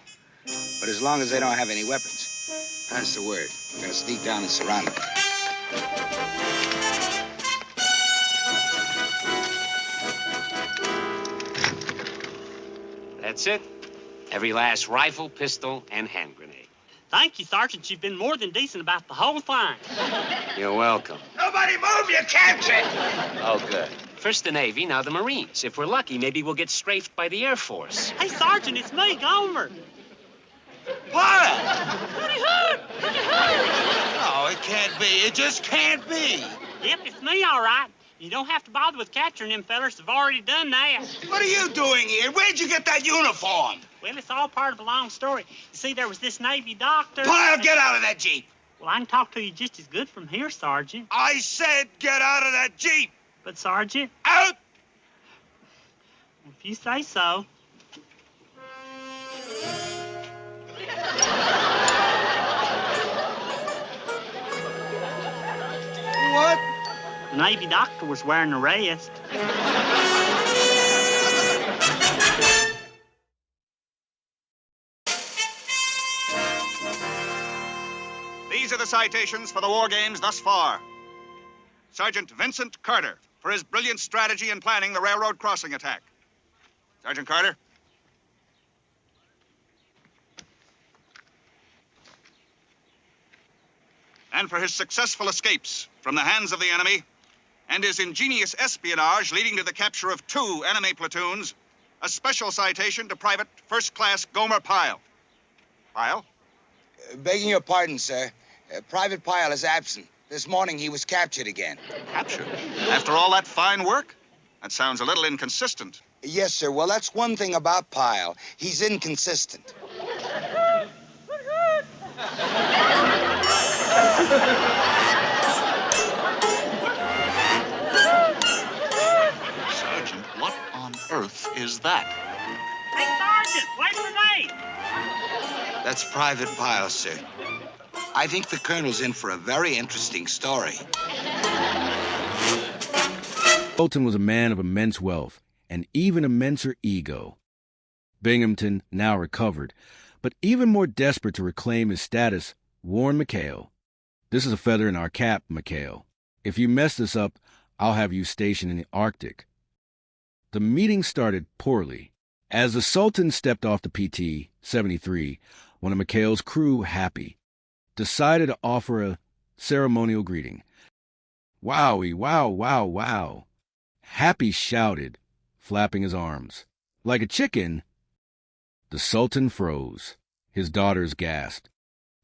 [SPEAKER 2] But as long as they don't have any weapons, that's the word. We're gonna sneak down and surround them.
[SPEAKER 10] That's it. Every last rifle, pistol, and hand grenade.
[SPEAKER 4] Thank you, Sergeant. You've been more than decent about the whole thing.
[SPEAKER 10] You're welcome.
[SPEAKER 2] Nobody move, you're captured!
[SPEAKER 10] Oh, good. First the Navy, now the Marines. If we're lucky, maybe we'll get strafed by the Air Force.
[SPEAKER 4] Hey, Sergeant, it's me, Gomer.
[SPEAKER 2] What?
[SPEAKER 4] Pretty hurt. Pretty hurt.
[SPEAKER 2] No, it can't be. It just can't be.
[SPEAKER 4] Yep, it's me, all right. You don't have to bother with capturing them fellers. They've already done that.
[SPEAKER 2] What are you doing here? Where'd you get that uniform?
[SPEAKER 4] Well, it's all part of a long story. You see, there was this Navy doctor...
[SPEAKER 2] Pyle, get out of that Jeep.
[SPEAKER 4] Well, I can talk to you just as good from here, Sergeant.
[SPEAKER 2] I said get out of that Jeep!
[SPEAKER 4] But, Sergeant...
[SPEAKER 2] Out!
[SPEAKER 4] If you say so.
[SPEAKER 2] What?
[SPEAKER 4] The Navy doctor was wearing a vest.
[SPEAKER 18] These are the citations for the war games thus far. Sergeant Vincent Carter for his brilliant strategy in planning the railroad crossing attack. Sergeant Carter. And for his successful escapes from the hands of the enemy and his ingenious espionage leading to the capture of 2 enemy platoons, a special citation to Private First Class Gomer Pyle. Pyle?
[SPEAKER 2] Begging your pardon, sir. Private Pyle is absent. This morning he was captured again.
[SPEAKER 18] Captured? After all that fine work? That sounds a little inconsistent.
[SPEAKER 2] Yes, sir. Well, that's one thing about Pyle. He's inconsistent.
[SPEAKER 18] Sergeant, what on earth is that?
[SPEAKER 4] Hey, Sergeant, wait for me!
[SPEAKER 2] That's Private Pyle, sir. I think the Colonel's in for a very interesting story.
[SPEAKER 19] Sultan was a man of immense wealth and even immenser ego. Binghamton, now recovered, but even more desperate to reclaim his status, warned McHale. This is a feather in our cap, McHale. If you mess this up, I'll have you stationed in the Arctic. The meeting started poorly. As the Sultan stepped off the PT-73, one of McHale's crew, Happy, decided to offer a ceremonial greeting. Wowie, wow, wow, wow. Happy shouted, flapping his arms. Like a chicken. The Sultan froze. His daughters gasped.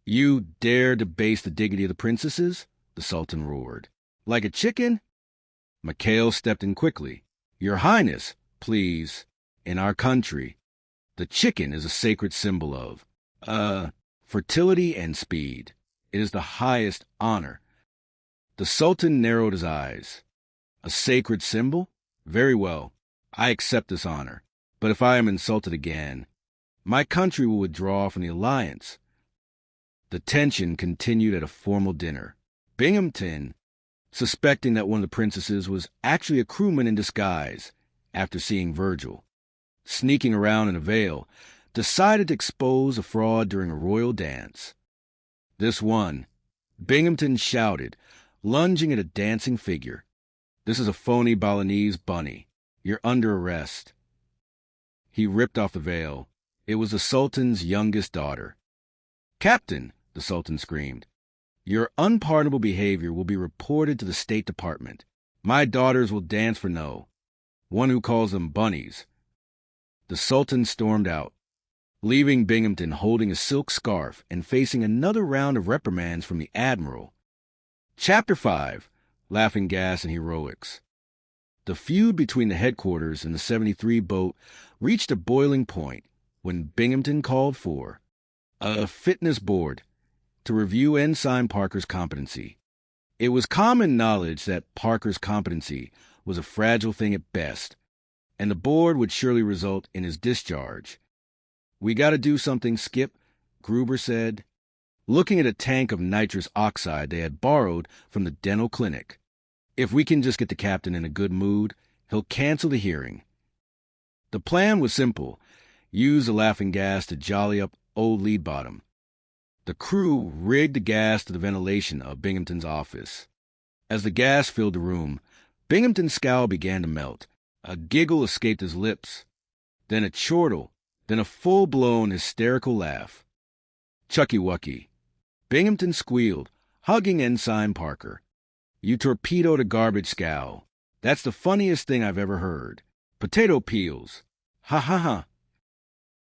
[SPEAKER 19] You dare debase the dignity of the princesses? The Sultan roared. Like a chicken? McHale stepped in quickly. Your Highness, please. In our country, the chicken is a sacred symbol of, fertility and speed. It is the highest honor. The Sultan narrowed his eyes. A sacred symbol? Very well. I accept this honor. But if I am insulted again, my country will withdraw from the alliance. The tension continued at a formal dinner. Binghamton, suspecting that one of the princesses was actually a crewman in disguise after seeing Virgil, sneaking around in a veil, decided to expose a fraud during a royal dance. This one, Binghamton shouted, lunging at a dancing figure. This is a phony Balinese bunny. You're under arrest. He ripped off the veil. It was the Sultan's youngest daughter. Captain, the Sultan screamed, your unpardonable behavior will be reported to the State Department. My daughters will dance for no one who calls them bunnies. The Sultan stormed out, leaving Binghamton holding a silk scarf and facing another round of reprimands from the Admiral. Chapter 5, Laughing Gas and Heroics. The feud between the headquarters and the 73 boat reached a boiling point when Binghamton called for a fitness board to review Ensign Parker's competency. It was common knowledge that Parker's competency was a fragile thing at best, and the board would surely result in his discharge. We got to do something, Skip, Gruber said, looking at a tank of nitrous oxide they had borrowed from the dental clinic. If we can just get the captain in a good mood, he'll cancel the hearing. The plan was simple. Use the laughing gas to jolly up old Leadbottom. The crew rigged the gas to the ventilation of Binghamton's office. As the gas filled the room, Binghamton's scowl began to melt. A giggle escaped his lips, then a chortle, then a full-blown hysterical laugh. Chucky-wucky. Binghamton squealed, hugging Ensign Parker. You torpedoed a garbage scowl. That's the funniest thing I've ever heard. Potato peels. Ha ha ha.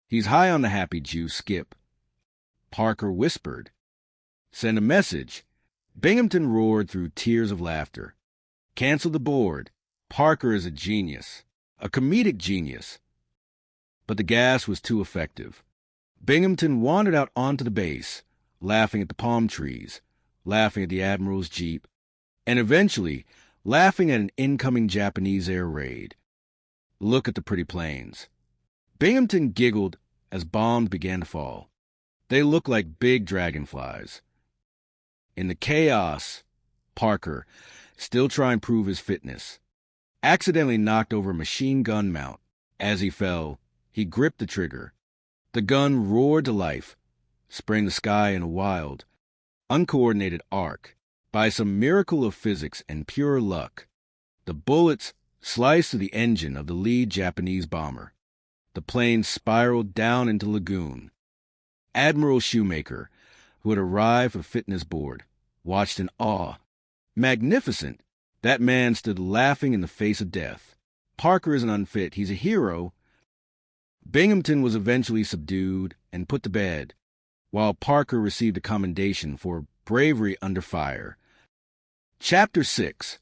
[SPEAKER 19] He's high on the happy juice, Skip. Parker whispered. Send a message. Binghamton roared through tears of laughter. Cancel the board. Parker is a genius. A comedic genius. But the gas was too effective. Binghamton wandered out onto the base, laughing at the palm trees, laughing at the Admiral's jeep, and eventually laughing at an incoming Japanese air raid. Look at the pretty planes. Binghamton giggled as bombs began to fall. They looked like big dragonflies. In the chaos, Parker, still trying to prove his fitness, accidentally knocked over a machine gun mount. As he fell, he gripped the trigger. The gun roared to life, spraying the sky in a wild, uncoordinated arc. By some miracle of physics and pure luck, the bullets sliced through the engine of the lead Japanese bomber. The plane spiraled down into the lagoon. Admiral Shoemaker, who had arrived for the fitness board, watched in awe. Magnificent! That man stood laughing in the face of death. Parker isn't unfit. He's a hero. Binghamton was eventually subdued and put to bed, while Parker received a commendation for bravery under fire. Chapter 6,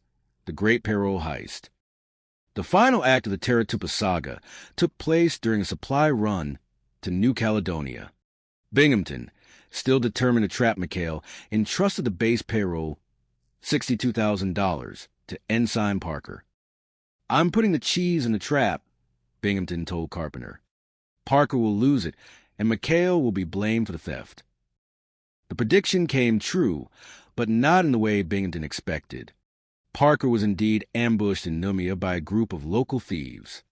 [SPEAKER 19] The Great Peril Heist. The final act of the Taratupa saga took place during a supply run to New Caledonia. Binghamton, still determined to trap McHale, entrusted the base payroll, $62,000, to Ensign Parker. "I'm putting the cheese in the trap," Binghamton told Carpenter. "Parker will lose it, and McHale will be blamed for the theft." The prediction came true, but not in the way Binghamton expected. Parker was indeed ambushed in Numia by a group of local thieves.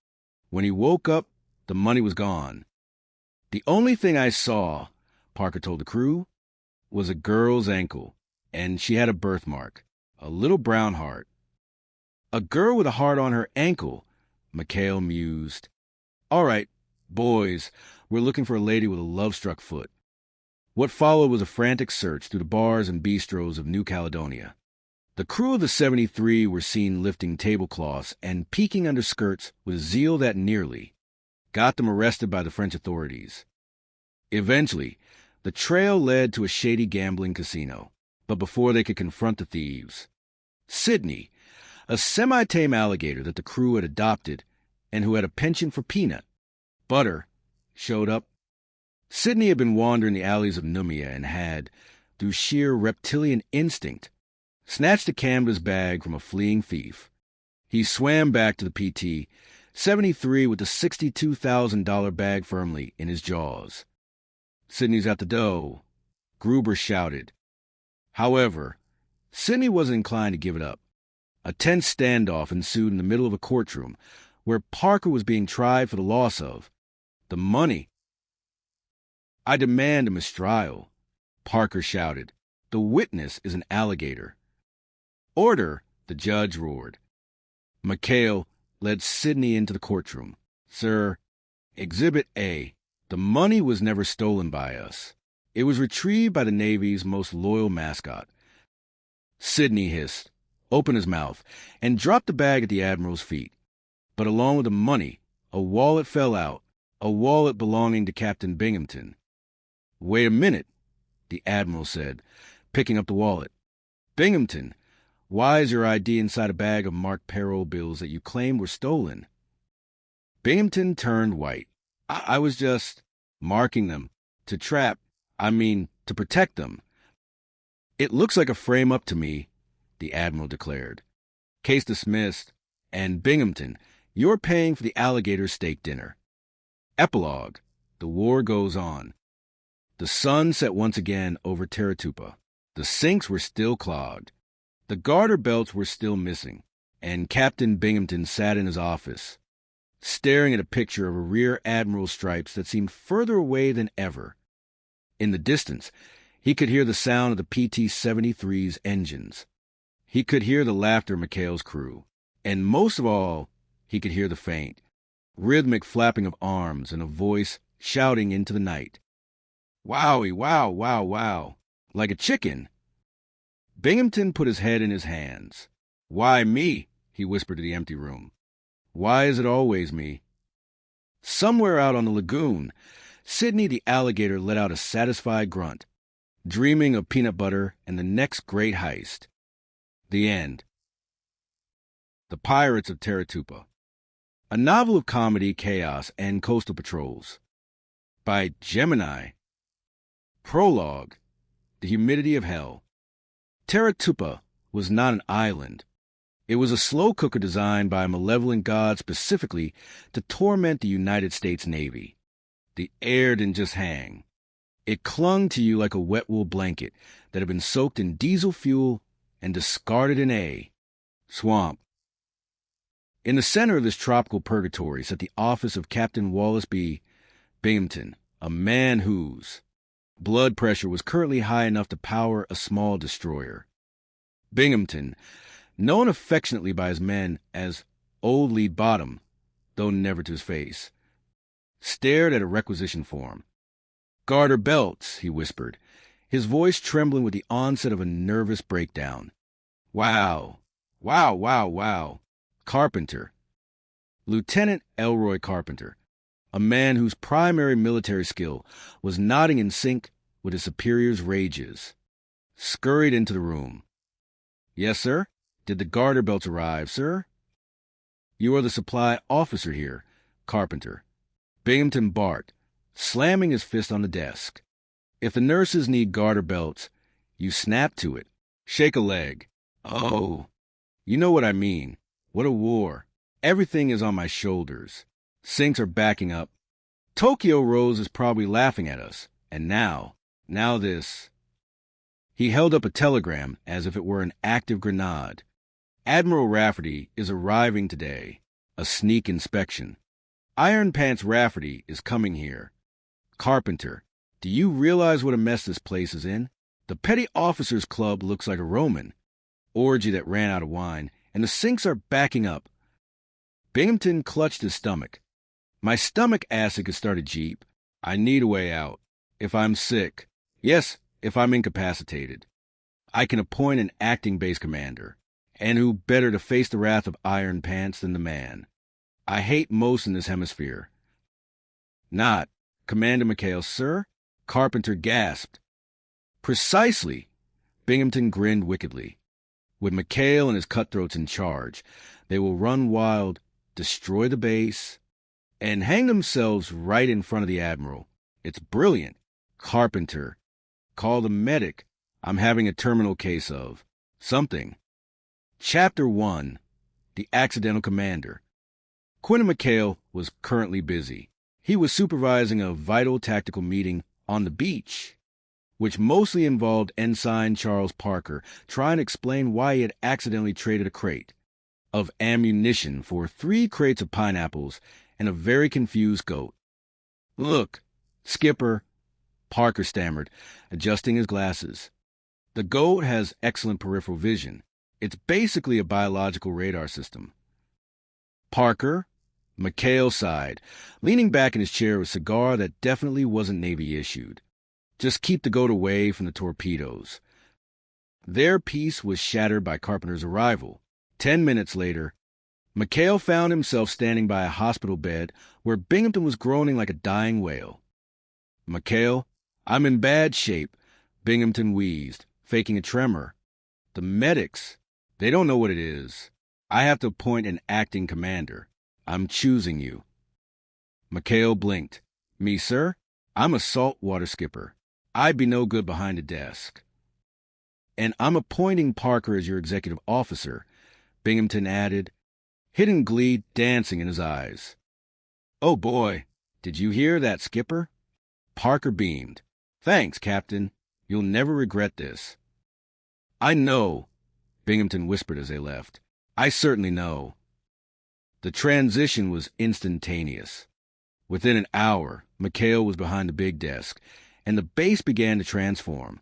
[SPEAKER 19] When he woke up, the money was gone. "The only thing I saw," Parker told the crew, "was a girl's ankle, and she had a birthmark, a little brown heart." "A girl with a heart on her ankle," McHale mused. "All right, boys, we're looking for a lady with a love-struck foot." What followed was a frantic search through the bars and bistros of New Caledonia. The crew of the 73 were seen lifting tablecloths and peeking under skirts with zeal that nearly got them arrested by the French authorities. Eventually, the trail led to a shady gambling casino, but before they could confront the thieves, Sidney, a semi-tame alligator that the crew had adopted and who had a penchant for peanut butter, showed up. Sidney had been wandering the alleys of Numia and had, through sheer reptilian instinct, snatched a canvas bag from a fleeing thief. He swam back to the PT, 73 with the $62,000 bag firmly in his jaws. "Sidney's at the dough," Gruber shouted. However, Sidney wasn't inclined to give it up. A tense standoff ensued in the middle of a courtroom where Parker was being tried for the loss of the money. "I demand a mistrial," Parker shouted. "The witness is an alligator." "Order," the judge roared. McHale led Sidney into the courtroom. "Sir, Exhibit A. The money was never stolen by us. It was retrieved by the Navy's most loyal mascot." Sidney hissed, opened his mouth, and dropped the bag at the Admiral's feet. But along with the money, a wallet fell out, a wallet belonging to Captain Binghamton. "Wait a minute," the Admiral said, picking up the wallet. "Binghamton, why is your ID inside a bag of marked payroll bills that you claim were stolen?" Binghamton turned white. I was just marking them to to protect them." "It looks like a frame-up to me," the Admiral declared. "Case dismissed. And Binghamton, you're paying for the alligator steak dinner." Epilogue. The war goes on. The sun set once again over Taratupa. The sinks were still clogged. The garter belts were still missing, and Captain Binghamton sat in his office, staring at a picture of a rear admiral's stripes that seemed further away than ever. In the distance, he could hear the sound of the PT-73's engines. He could hear the laughter of McHale's crew. And most of all, he could hear the faint, rhythmic flapping of arms and a voice shouting into the night. "Wowie, wow, wow, wow," like a chicken. Binghamton put his head in his hands. "Why me?" he whispered to the empty room. "Why is it always me?" Somewhere out on the lagoon, Sidney the alligator let out a satisfied grunt, dreaming of peanut butter and the next great heist. The end. The Pirates of Taratupa. A novel of comedy, chaos, and coastal patrols. By Gemini. Prologue. The Humidity of Hell. Teratupa was not an island. It was a slow cooker designed by a malevolent god specifically to torment the United States Navy. The air didn't just hang. It clung to you like a wet wool blanket that had been soaked in diesel fuel and discarded in a swamp. In the center of this tropical purgatory sat the office of Captain Wallace B. Binghamton, a man whose blood pressure was currently high enough to power a small destroyer. Binghamton, known affectionately by his men as Old Lead Bottom, though never to his face, stared at a requisition form. "Garter belts," he whispered, his voice trembling with the onset of a nervous breakdown. "Wow. Wow, wow, wow. Carpenter." Lieutenant Elroy Carpenter, a man whose primary military skill was nodding in sync with his superior's rages, scurried into the room. "Yes, sir? Did the garter belts arrive, sir?" "You are the supply officer here, Carpenter." Binghamton barked, slamming his fist on the desk. "If the nurses need garter belts, you snap to it. Shake a leg. Oh, you know what I mean. What a war. Everything is on my shoulders. Sinks are backing up. Tokyo Rose is probably laughing at us. And now this." He held up a telegram as if it were an active grenade. "Admiral Rafferty is arriving today. A sneak inspection. Iron Pants Rafferty is coming here. Carpenter, do you realize what a mess this place is in? The Petty Officers Club looks like a Roman orgy that ran out of wine, and the sinks are backing up." Binghamton clutched his stomach. "My stomach acid could start a jeep. I need a way out. If I'm sick. Yes, if I'm incapacitated. I can appoint an acting base commander. And who better to face the wrath of Iron Pants than the man I hate most in this hemisphere?" "Not Commander McHale, sir?" Carpenter gasped. "Precisely." Binghamton grinned wickedly. "With McHale and his cutthroats in charge, they will run wild, destroy the base, and hang themselves right in front of the Admiral. It's brilliant. Carpenter, call the medic. I'm having a terminal case of something." Chapter 1, The Accidental Commander. Quentin McHale was currently busy. He was supervising a vital tactical meeting on the beach, which mostly involved Ensign Charles Parker trying to explain why he had accidentally traded a crate of ammunition for 3 crates of pineapples and a very confused goat. "Look, Skipper," Parker stammered, adjusting his glasses. "The goat has excellent peripheral vision. It's basically a biological radar system." "Parker," McHale sighed, leaning back in his chair with a cigar that definitely wasn't Navy issued. "Just keep the goat away from the torpedoes." Their peace was shattered by Carpenter's arrival. 10 minutes later, McHale found himself standing by a hospital bed where Binghamton was groaning like a dying whale. "McHale, I'm in bad shape," Binghamton wheezed, faking a tremor. "The medics, they don't know what it is. I have to appoint an acting commander. I'm choosing you." McHale blinked. "Me, sir? I'm a saltwater skipper. I'd be no good behind a desk." "And I'm appointing Parker as your executive officer," Binghamton added, hidden glee dancing in his eyes. "Oh, boy. Did you hear that, Skipper?" Parker beamed. "Thanks, Captain. You'll never regret this." "I know," Binghamton whispered as they left. "I certainly know." The transition was instantaneous. Within an hour, McHale was behind the big desk, and the base began to transform.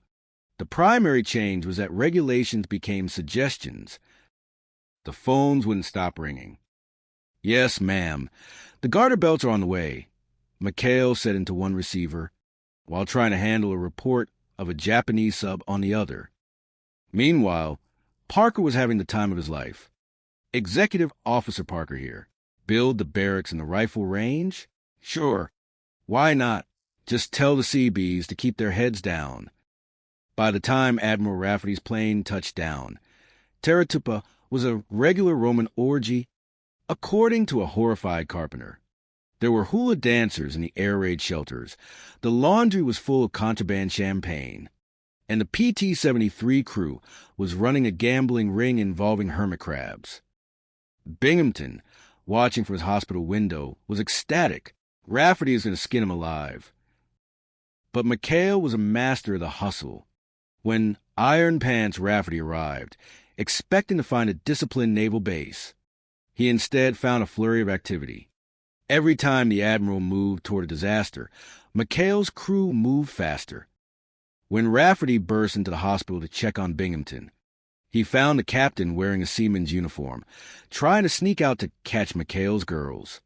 [SPEAKER 19] The primary change was that regulations became suggestions. The phones wouldn't stop ringing. "Yes, ma'am. The garter belts are on the way," McHale said into one receiver, while trying to handle a report of a Japanese sub on the other. Meanwhile, Parker was having the time of his life. "Executive Officer Parker here. Build the barracks and the rifle range? Sure. Why not? Just tell the Seabees to keep their heads down." By the time Admiral Rafferty's plane touched down, Teratupa was a regular Roman orgy, according to a horrified Carpenter. There were hula dancers in the air raid shelters. The laundry was full of contraband champagne. and the PT-73 crew was running a gambling ring involving hermit crabs. Binghamton, watching from his hospital window, was ecstatic. Rafferty is going to skin him alive. But McHale was a master of the hustle. When Iron Pants Rafferty arrived, expecting to find a disciplined naval base, he instead found a flurry of activity. Every time the Admiral moved toward a disaster, McHale's crew moved faster. When Rafferty burst into the hospital to check on Binghamton, he found the captain wearing a seaman's uniform, trying to sneak out to catch McHale's girls.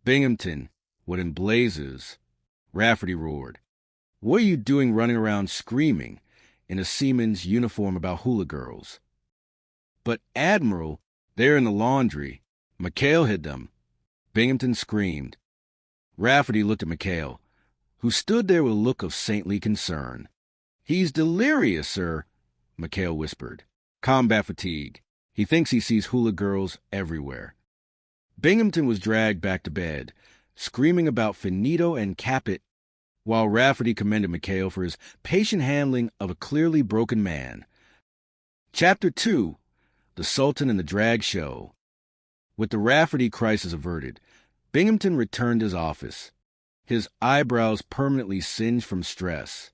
[SPEAKER 19] Binghamton, what in blazes? Rafferty roared. What are you doing running around screaming in a seaman's uniform about hula girls? But Admiral, they're in the laundry. McHale hid them. Binghamton screamed. Rafferty looked at McHale, who stood there with a look of saintly concern. He's delirious, sir, McHale whispered. Combat fatigue. He thinks he sees hula girls everywhere. Binghamton was dragged back to bed, screaming about finito and capit, while Rafferty commended McHale for his patient handling of a clearly broken man. Chapter 2, The Sultan and the Drag Show. With the Rafferty crisis averted, Binghamton returned to his office, his eyebrows permanently singed from stress.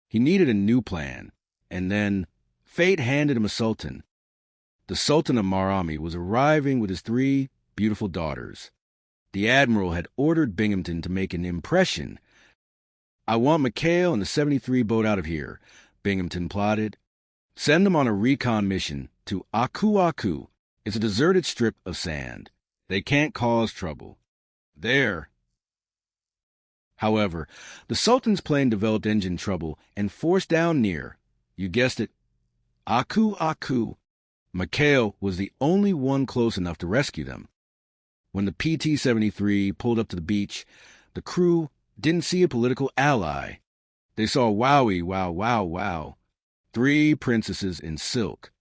[SPEAKER 19] He needed a new plan, and then fate handed him a sultan. The Sultan of Marami was arriving with his 3 beautiful daughters. The Admiral had ordered Binghamton to make an impression. I want McHale and the 73 boat out of here, Binghamton plotted. Send them on a recon mission to Aku Aku. It's a deserted strip of sand. They can't cause trouble. There. However, the Sultan's plane developed engine trouble and forced down near, you guessed it, Aku Aku. McHale was the only one close enough to rescue them. When the PT-73 pulled up to the beach, the crew didn't see a political ally. They saw wowie, wow, wow, wow. 3 princesses in silk.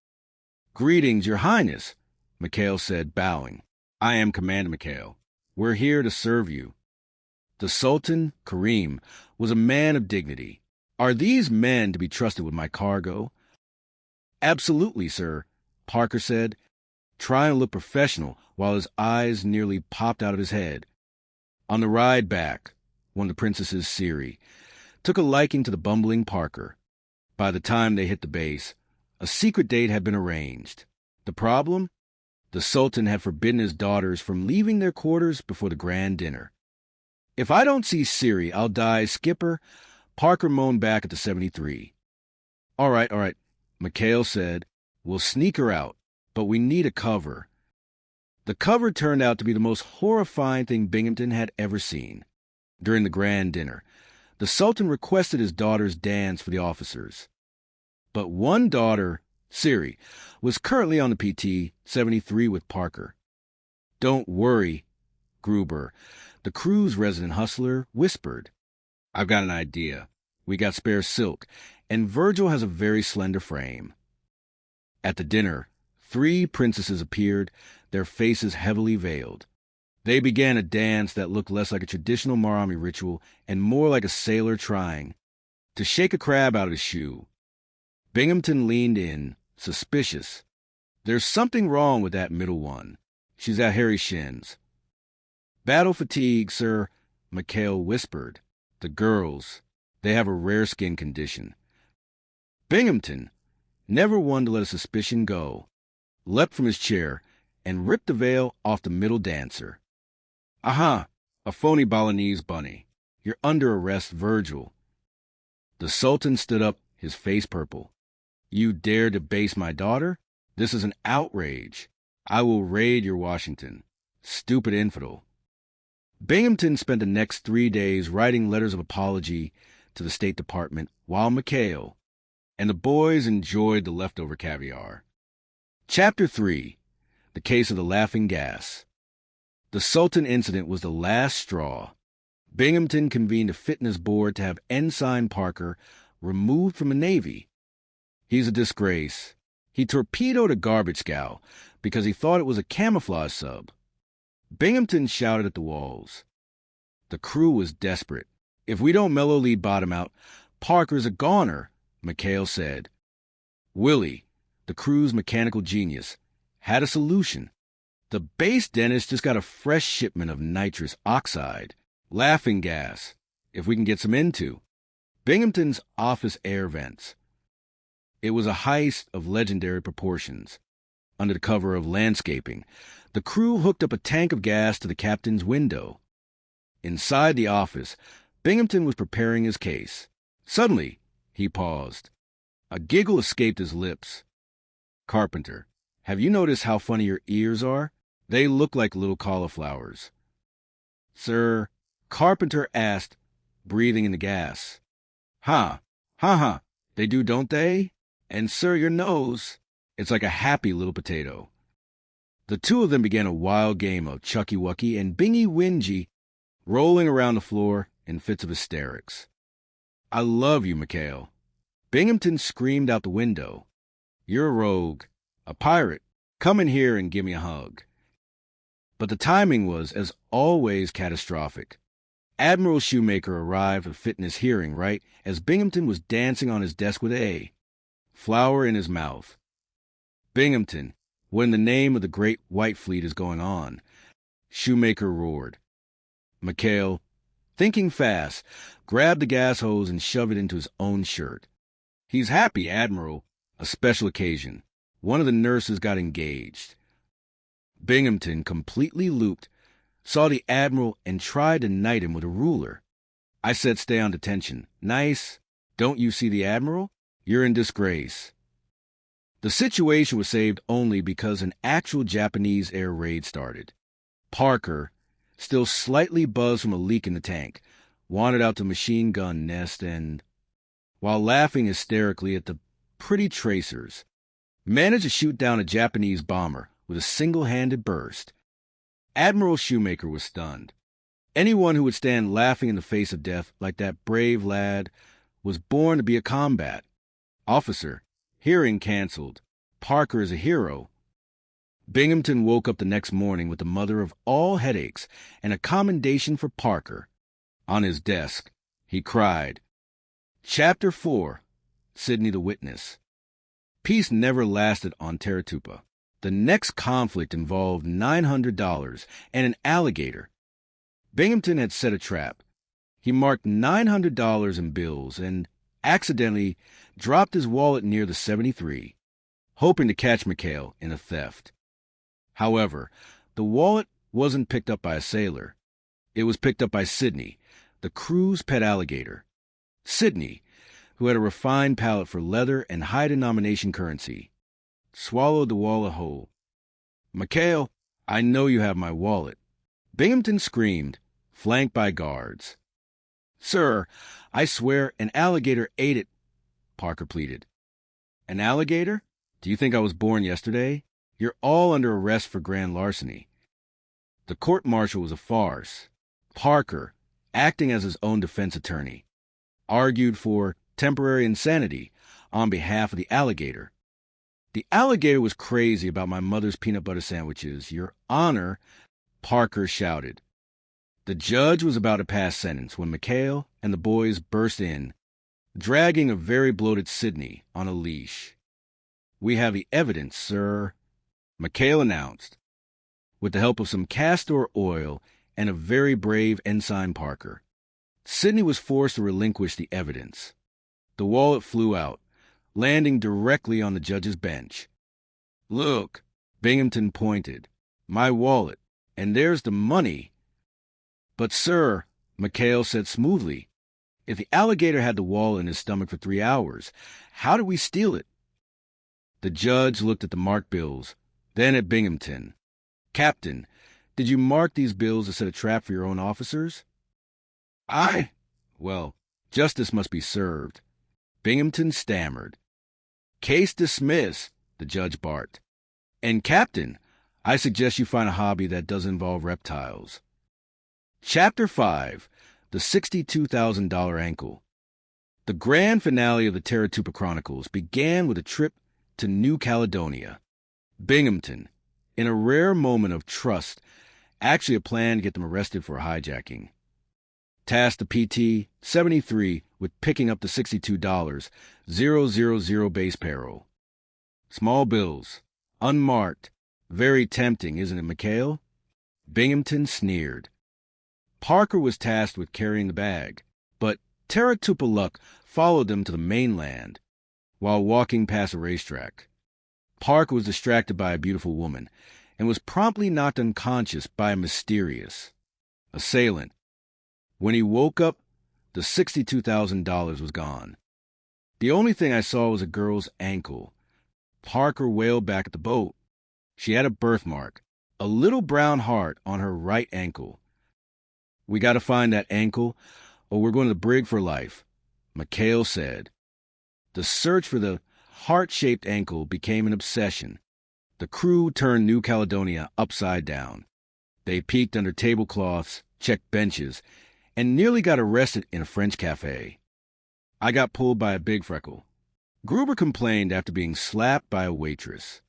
[SPEAKER 19] Greetings, Your Highness, McHale said, bowing. I am Commander McHale. We're here to serve you. The Sultan, Kareem, was a man of dignity. Are these men to be trusted with my cargo? Absolutely, sir, Parker said, trying to look professional while his eyes nearly popped out of his head. On the ride back, one of the princesses, Siri, took a liking to the bumbling Parker. By the time they hit the base, a secret date had been arranged. The problem? The Sultan had forbidden his daughters from leaving their quarters before the grand dinner. If I don't see Siri, I'll die, Skipper, Parker moaned back at the 73. All right, McHale said. We'll sneak her out, but we need a cover. The cover turned out to be the most horrifying thing Binghamton had ever seen. During the grand dinner, the Sultan requested his daughters dance for the officers. But one daughter, Siri, was currently on the PT-73 with Parker. Don't worry, Gruber, the crew's resident hustler, whispered. I've got an idea. We got spare silk, and Virgil has a very slender frame. At the dinner, 3 princesses appeared, their faces heavily veiled. They began a dance that looked less like a traditional Marami ritual and more like a sailor trying to shake a crab out of his shoe. Binghamton leaned in, suspicious. There's something wrong with that middle one. She's at Harry Shin's. Battle fatigue, sir, McHale whispered. The girls, they have a rare skin condition. Binghamton, never one to let a suspicion go, leapt from his chair and ripped the veil off the middle dancer. Aha, a phony Balinese bunny. You're under arrest, Virgil. The Sultan stood up, his face purple. You dare debase my daughter? This is an outrage. I will raid your Washington. Stupid infidel. Binghamton spent the next 3 days writing letters of apology to the State Department while McHale and the boys enjoyed the leftover caviar. Chapter 3, The Case of the Laughing Gas. The Sultan incident was the last straw. Binghamton convened a fitness board to have Ensign Parker removed from the Navy. He's a disgrace. He torpedoed a garbage scow because he thought it was a camouflage sub. Binghamton shouted at the walls. The crew was desperate. If we don't mellow lead bottom out, Parker's a goner, McHale said. Willie, the crew's mechanical genius, had a solution. The base dentist just got a fresh shipment of nitrous oxide, laughing gas, if we can get some into Binghamton's office air vents. It was a heist of legendary proportions. Under the cover of landscaping, the crew hooked up a tank of gas to the captain's window. Inside the office, Binghamton was preparing his case. Suddenly, he paused. A giggle escaped his lips. Carpenter, have you noticed how funny your ears are? They look like little cauliflowers. Sir, Carpenter asked, breathing in the gas. Ha, ha, ha, they do, don't they? And, sir, your nose, it's like a happy little potato. The two of them began a wild game of chucky-wucky and bingy-wingy, rolling around the floor in fits of hysterics. I love you, McHale. Binghamton screamed out the window. You're a rogue, a pirate. Come in here and give me a hug. But the timing was, as always, catastrophic. Admiral Shoemaker arrived at fitness hearing right as Binghamton was dancing on his desk with A, flower in his mouth. Binghamton, when the name of the great white fleet is going on, Shoemaker roared. McHale, thinking fast, grabbed the gas hose and shoved it into his own shirt. He's happy, Admiral. A special occasion. One of the nurses got engaged. Binghamton, completely looped, saw the Admiral and tried to knight him with a ruler. I said stay on detention. Nice. Don't you see the Admiral? You're in disgrace. The situation was saved only because an actual Japanese air raid started. Parker, still slightly buzzed from a leak in the tank, wandered out to machine gun nest and, while laughing hysterically at the pretty tracers, managed to shoot down a Japanese bomber with a single-handed burst. Admiral Shoemaker was stunned. Anyone who would stand laughing in the face of death like that brave lad was born to be a combat. Officer, hearing canceled. Parker is a hero. Binghamton woke up the next morning with the mother of all headaches and a commendation for Parker. On his desk, he cried, Chapter 4, Sidney the Witness. Peace never lasted on Taratupa. The next conflict involved $900 and an alligator. Binghamton had set a trap. He marked $900 in bills and accidentally dropped his wallet near the 73, hoping to catch McHale in a theft. However, the wallet wasn't picked up by a sailor. It was picked up by Sidney, the crew's pet alligator. Sidney, who had a refined palate for leather and high-denomination currency, swallowed the wallet whole. McHale, I know you have my wallet. Binghamton screamed, flanked by guards. Sir, I swear an alligator ate it, Parker pleaded. An alligator? Do you think I was born yesterday? You're all under arrest for grand larceny. The court-martial was a farce. Parker, acting as his own defense attorney, argued for temporary insanity on behalf of the alligator. The alligator was crazy about my mother's peanut butter sandwiches. Your Honor, Parker shouted. The judge was about to pass sentence when McHale and the boys burst in, dragging a very bloated Sidney on a leash. We have the evidence, sir, McHale announced, with the help of some castor oil and a very brave Ensign Parker. Sidney was forced to relinquish the evidence. The wallet flew out, landing directly on the judge's bench. Look, Binghamton pointed. My wallet, and there's the money. But, sir, McHale said smoothly, if the alligator had the wallet in his stomach for 3 hours, how did we steal it? The judge looked at the marked bills, then at Binghamton. Captain, did you mark these bills to set a trap for your own officers? Well, justice must be served. Binghamton stammered. Case dismissed, the judge barked. And, Captain, I suggest you find a hobby that doesn't involve reptiles. Chapter 5, The $62,000 Ankle. The grand finale of the Taratupa Chronicles began with a trip to New Caledonia. Binghamton, in a rare moment of trust, actually had planned to get them arrested for hijacking. Tasked the PT-73 with picking up the $62,000 base payroll. Small bills, unmarked, very tempting, isn't it, McHale? Binghamton sneered. Parker was tasked with carrying the bag, but Taratupa luck followed them to the mainland while walking past a racetrack. Parker was distracted by a beautiful woman and was promptly knocked unconscious by a mysterious assailant. When he woke up, the $62,000 was gone. The only thing I saw was a girl's ankle. Parker wailed back at the boat. She had a birthmark, a little brown heart on her right ankle. We got to find that ankle, or we're going to the brig for life, McHale said. The search for the heart-shaped ankle became an obsession. The crew turned New Caledonia upside down. They peeked under tablecloths, checked benches, and nearly got arrested in a French cafe. I got pulled by a big freckle. Gruber complained after being slapped by a waitress.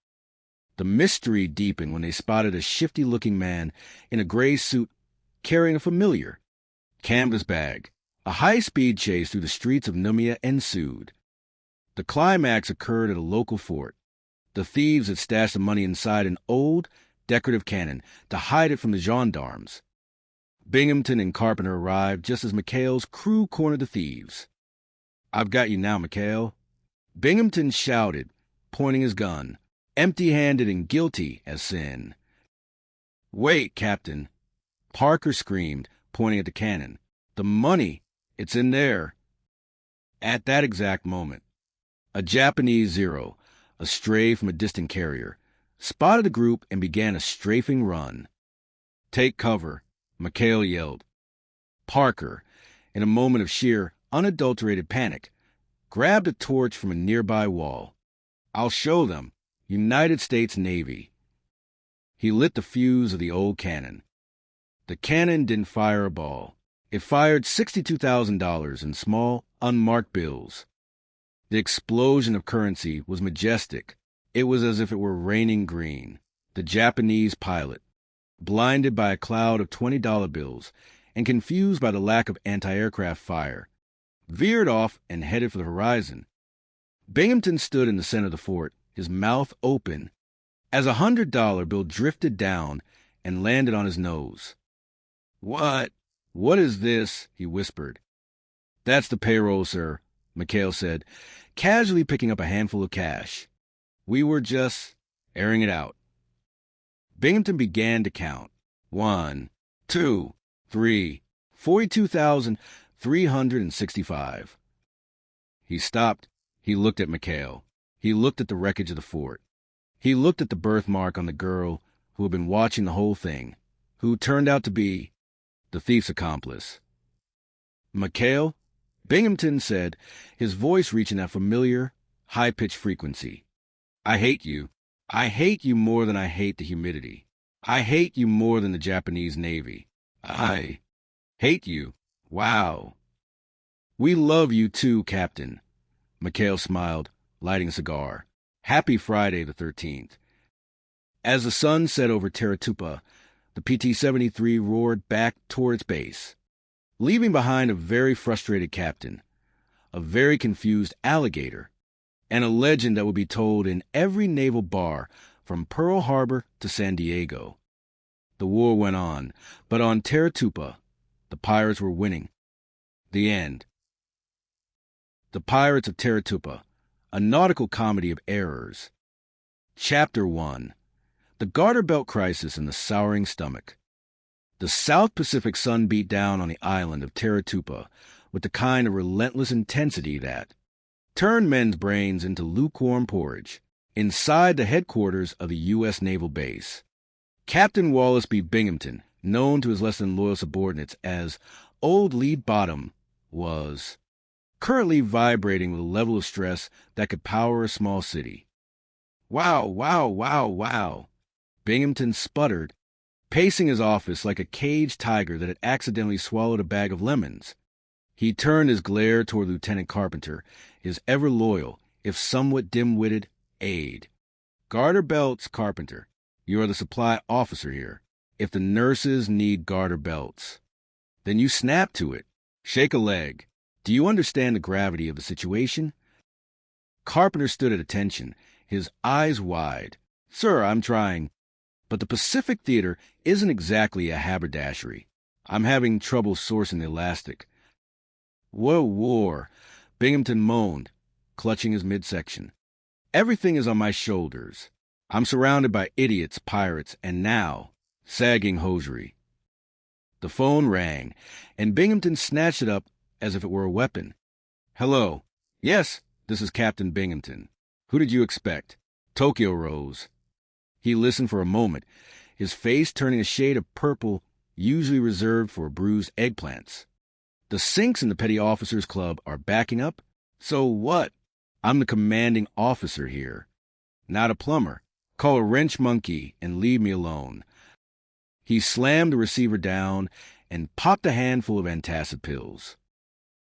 [SPEAKER 19] The mystery deepened when they spotted a shifty-looking man in a gray suit carrying a familiar canvas bag. A high-speed chase through the streets of Numia ensued. The climax occurred at a local fort. The thieves had stashed the money inside an old, decorative cannon to hide it from the gendarmes. Binghamton and Carpenter arrived just as McHale's crew cornered the thieves. "I've got you now, McHale," Binghamton shouted, pointing his gun, empty-handed and guilty as sin. "Wait, Captain," Parker screamed, pointing at the cannon. "The money, it's in there." At that exact moment, a Japanese Zero, a stray from a distant carrier, spotted the group and began a strafing run. "Take cover," McHale yelled. Parker, in a moment of sheer, unadulterated panic, grabbed a torch from a nearby wall. "I'll show them. United States Navy." He lit the fuse of the old cannon. The cannon didn't fire a ball. It fired $62,000 in small, unmarked bills. The explosion of currency was majestic. It was as if it were raining green. The Japanese pilot, blinded by a cloud of $20 bills and confused by the lack of anti-aircraft fire, veered off and headed for the horizon. Binghamton stood in the center of the fort, his mouth open, as a $100 bill drifted down and landed on his nose. What is this?" he whispered. "That's the payroll, sir," McHale said, casually picking up a handful of cash. "We were just airing it out." Binghamton began to count. 1, 2, 3, 42,365. He stopped. He looked at McHale. He looked at the wreckage of the fort. He looked at the birthmark on the girl who had been watching the whole thing, who turned out to be the thief's accomplice. "McHale," Binghamton said, his voice reaching that familiar, high-pitched frequency. "I hate you. I hate you more than I hate the humidity. I hate you more than the Japanese Navy. I hate you. Wow." "We love you too, Captain." McHale smiled, lighting a cigar. "Happy Friday the 13th. As the sun set over Taratupa, the PT-73 roared back toward its base, leaving behind a very frustrated captain, a very confused alligator, and a legend that would be told in every naval bar from Pearl Harbor to San Diego. The war went on, but on Taratupa, the pirates were winning. The end. The Pirates of Taratupa, a nautical comedy of errors. Chapter 1. The Garter Belt Crisis and the Souring Stomach. The South Pacific sun beat down on the island of Taratupa with the kind of relentless intensity that turned men's brains into lukewarm porridge inside the headquarters of the U.S. Naval Base. Captain Wallace B. Binghamton, known to his less than loyal subordinates as Old Lead Bottom, was currently vibrating with a level of stress that could power a small city. "Wow, wow, wow, wow." Binghamton sputtered, pacing his office like a caged tiger that had accidentally swallowed a bag of lemons. He turned his glare toward Lieutenant Carpenter, his ever-loyal, if somewhat dim-witted, aide. "Garter belts, Carpenter. You are the supply officer here. If the nurses need garter belts, then you snap to it. Shake a leg. Do you understand the gravity of the situation? Carpenter stood at attention, his eyes wide. Sir, I'm trying. But the Pacific Theater isn't exactly a haberdashery. I'm having trouble sourcing the elastic. Whoa, war, Binghamton moaned, clutching his midsection. Everything is on my shoulders. I'm surrounded by idiots, pirates, and now, sagging hosiery. The phone rang, and Binghamton snatched it up as if it were a weapon. Hello. Yes, this is Captain Binghamton. Who did you expect? Tokyo rose. He listened for a moment, his face turning a shade of purple usually reserved for bruised eggplants. The sinks in the Petty Officers Club are backing up? So what? I'm the commanding officer here. Not a plumber. Call a wrench monkey and leave me alone. He slammed the receiver down and popped a handful of antacid pills.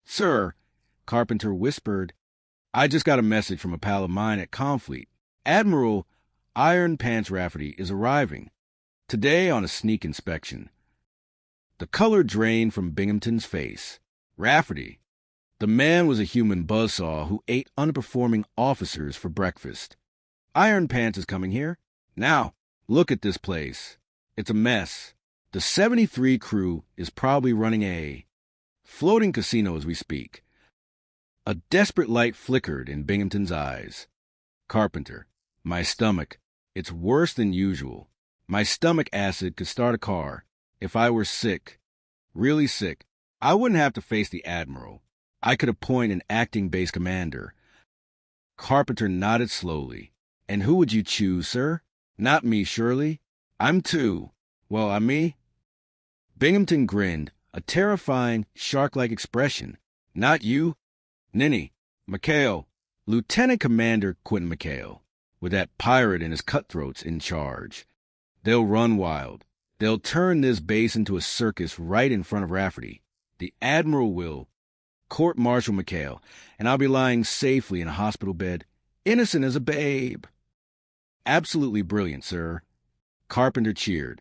[SPEAKER 19] Sir, Carpenter whispered, I just got a message from a pal of mine at Confleet. Admiral Iron Pants Rafferty is arriving today on a sneak inspection. The color drained from Binghamton's face. Rafferty. The man was a human buzzsaw who ate underperforming officers for breakfast. Iron Pants is coming here. Now, look at this place. It's a mess. The 73 crew is probably running a floating casino as we speak. A desperate light flickered in Binghamton's eyes. Carpenter. My stomach. It's worse than usual. My stomach acid could start a car. If I were sick, really sick, I wouldn't have to face the Admiral. I could appoint an acting base commander. Carpenter nodded slowly. And who would you choose, sir? Not me, surely. I'm two. Well, I'm me. Binghamton grinned, a terrifying, shark-like expression. Not you. Ninny. McHale. Lieutenant Commander Quentin McHale, with that pirate and his cutthroats in charge. They'll run wild. They'll turn this base into a circus right in front of Rafferty. The Admiral will. Court-Martial McHale, and I'll be lying safely in a hospital bed, innocent as a babe. Absolutely brilliant, sir. Carpenter cheered.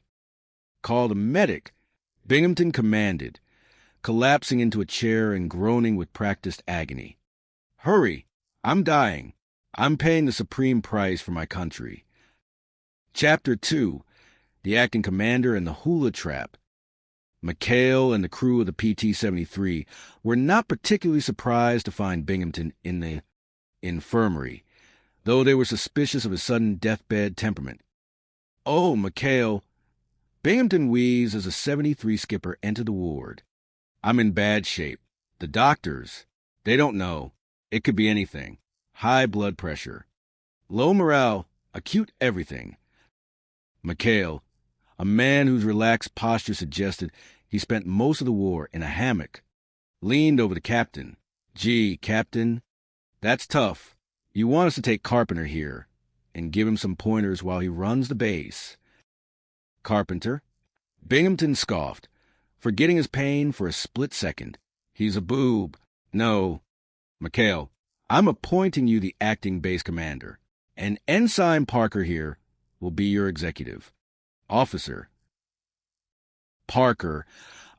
[SPEAKER 19] Called a medic. Binghamton commanded, collapsing into a chair and groaning with practiced agony. Hurry! I'm dying. I'm paying the supreme price for my country. Chapter 2. The acting commander and the hula trap. McHale and the crew of the PT-73 were not particularly surprised to find Binghamton in the infirmary, though they were suspicious of his sudden deathbed temperament. Oh, McHale. Binghamton wheezed as a 73 skipper entered the ward. I'm in bad shape. The doctors, they don't know. It could be anything. High blood pressure. Low morale, acute everything. McHale, a man whose relaxed posture suggested he spent most of the war in a hammock, leaned over the captain. Gee, Captain, that's tough. You want us to take Carpenter here and give him some pointers while he runs the base. Carpenter. Binghamton scoffed, forgetting his pain for a split second. He's a boob. No. McHale, I'm appointing you the acting base commander, and Ensign Parker here will be your executive. Officer. Parker,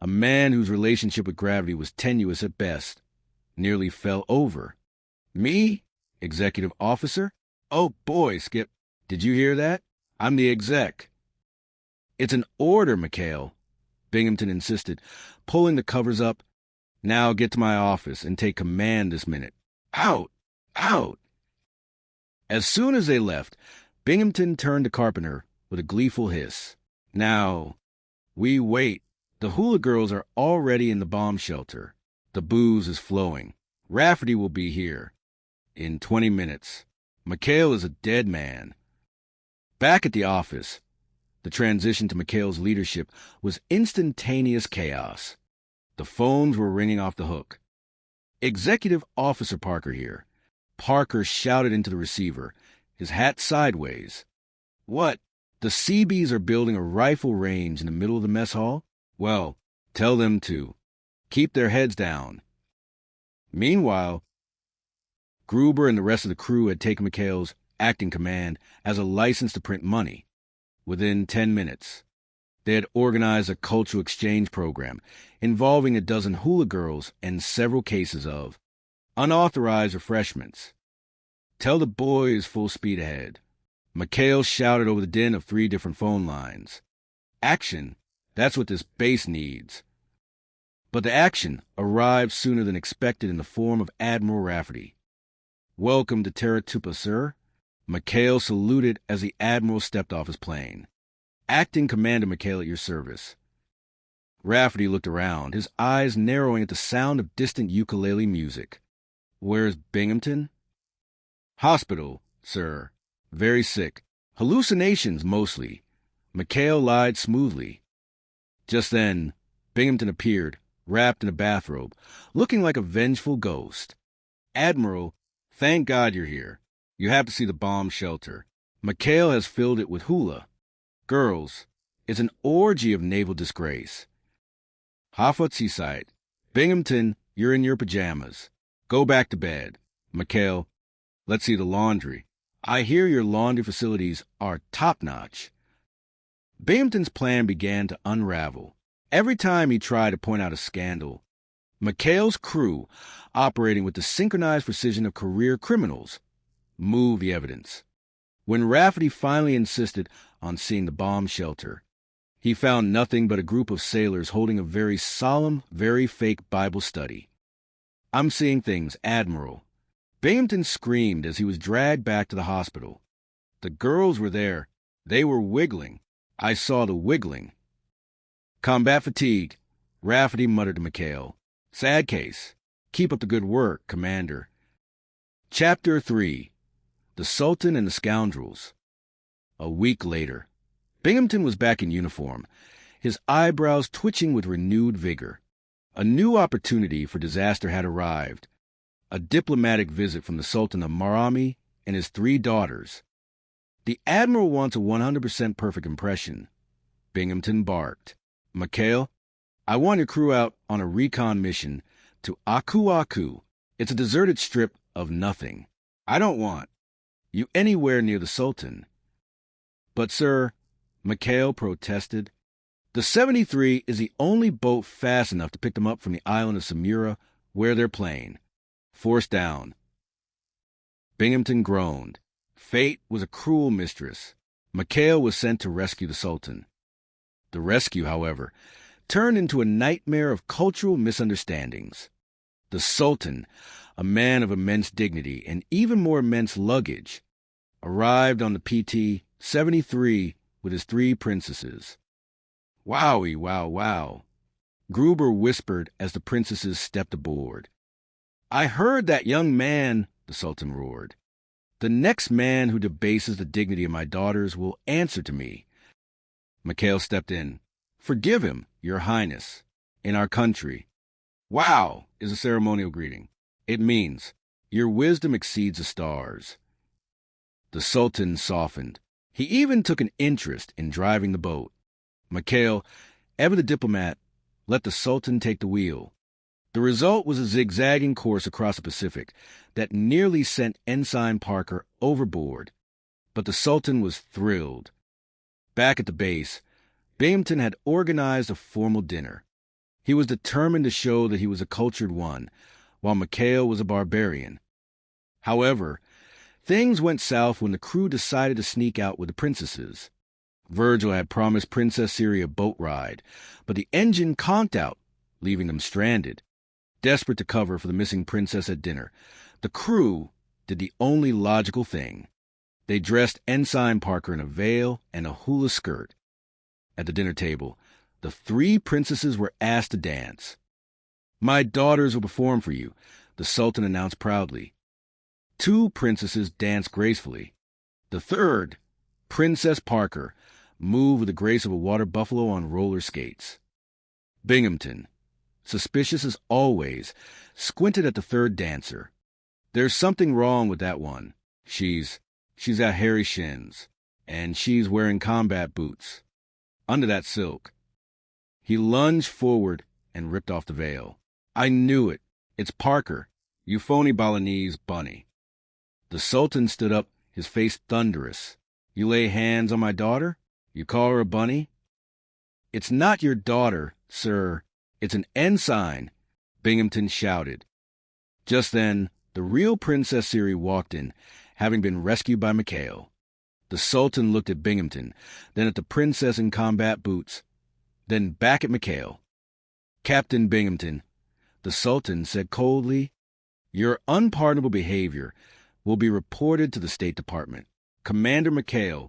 [SPEAKER 19] a man whose relationship with gravity was tenuous at best, nearly fell over. Me? Executive officer? Oh, boy, Skip. Did you hear that? I'm the exec. It's an order, McHale, Binghamton insisted, pulling the covers up. Now get to my office and take command this minute. Out! Out! As soon as they left, Binghamton turned to Carpenter with a gleeful hiss. Now, we wait. The hula girls are already in the bomb shelter. The booze is flowing. Rafferty will be here in 20 minutes. McHale is a dead man. Back at the office, the transition to McHale's leadership was instantaneous chaos. The phones were ringing off the hook. Executive Officer Parker here. Parker shouted into the receiver, his hat sideways. What? The Seabees are building a rifle range in the middle of the mess hall? Well, tell them to. Keep their heads down. Meanwhile, Gruber and the rest of the crew had taken McHale's acting command as a license to print money. Within 10 minutes. They had organized a cultural exchange program involving a dozen hula girls and several cases of unauthorized refreshments. Tell the boys full speed ahead. McHale shouted over the din of 3 different phone lines. Action, that's what this base needs. But the action arrived sooner than expected in the form of Admiral Rafferty. Welcome to Teratupa, sir. McHale saluted as the Admiral stepped off his plane. Acting Commander McHale at your service. Rafferty looked around, his eyes narrowing at the sound of distant ukulele music. Where's Binghamton? Hospital, sir. Very sick. Hallucinations, mostly. McHale lied smoothly. Just then, Binghamton appeared, wrapped in a bathrobe, looking like a vengeful ghost. Admiral, thank God you're here. You have to see the bomb shelter. McHale has filled it with hula. Girls, it's an orgy of naval disgrace. Hafut Seaside. Binghamton, you're in your pajamas. Go back to bed. McHale, let's see the laundry. I hear your laundry facilities are top-notch. Binghamton's plan began to unravel. Every time he tried to point out a scandal, McHale's crew, operating with the synchronized precision of career criminals, moved the evidence. When Rafferty finally insisted on seeing the bomb shelter, he found nothing but a group of sailors holding a very solemn, very fake Bible study. I'm seeing things, Admiral. Binghamton screamed as he was dragged back to the hospital. The girls were there. They were wiggling. I saw the wiggling. Combat fatigue, Rafferty muttered to McHale. Sad case. Keep up the good work, Commander. Chapter 3. The Sultan and the Scoundrels. A week later, Binghamton was back in uniform, his eyebrows twitching with renewed vigor. A new opportunity for disaster had arrived. A diplomatic visit from the Sultan of Marami and his 3 daughters. The Admiral wants a 100% perfect impression. Binghamton barked. McHale, I want your crew out on a recon mission to Aku Aku. It's a deserted strip of nothing. I don't want you anywhere near the Sultan. But, sir, McHale protested, the 73 is the only boat fast enough to pick them up from the island of Samura, where they're playing. Forced down. Binghamton groaned. Fate was a cruel mistress. McHale was sent to rescue the Sultan. The rescue, however, turned into a nightmare of cultural misunderstandings. The Sultan, a man of immense dignity and even more immense luggage, arrived on the PT-73 with his 3 princesses. Wowie, wow, wow, Gruber whispered as the princesses stepped aboard. I heard that young man, the Sultan roared. The next man who debases the dignity of my daughters will answer to me. McHale stepped in. Forgive him, Your Highness. In our country, wow is a ceremonial greeting. It means, your wisdom exceeds the stars. The Sultan softened. He even took an interest in driving the boat. McHale, ever the diplomat, let the Sultan take the wheel. The result was a zigzagging course across the Pacific that nearly sent Ensign Parker overboard. But the Sultan was thrilled. Back at the base, Binghamton had organized a formal dinner. He was determined to show that he was a cultured one, while McHale was a barbarian. However, things went south when the crew decided to sneak out with the princesses. Virgil had promised Princess Siri a boat ride, but the engine conked out, leaving them stranded. Desperate to cover for the missing princess at dinner, the crew did the only logical thing. They dressed Ensign Parker in a veil and a hula skirt. At the dinner table, the 3 princesses were asked to dance. My daughters will perform for you, the Sultan announced proudly. 2 princesses danced gracefully. The 3rd, Princess Parker, moved with the grace of a water buffalo on roller skates. Binghamton, suspicious as always, squinted at the 3rd dancer. There's something wrong with that one. She's got hairy shins, and she's wearing combat boots. Under that silk. He lunged forward and ripped off the veil. I knew it. It's Parker, you phony Balinese bunny. The Sultan stood up, his face thunderous. You lay hands on my daughter? You call her a bunny? "It's not your daughter, sir. It's an ensign," Binghamton shouted. Just then, the real Princess Siri walked in, having been rescued by McHale. The Sultan looked at Binghamton, then at the princess in combat boots, then back at McHale. "Captain Binghamton," the Sultan said coldly, "your unpardonable behavior will be reported to the State Department. Commander McHale,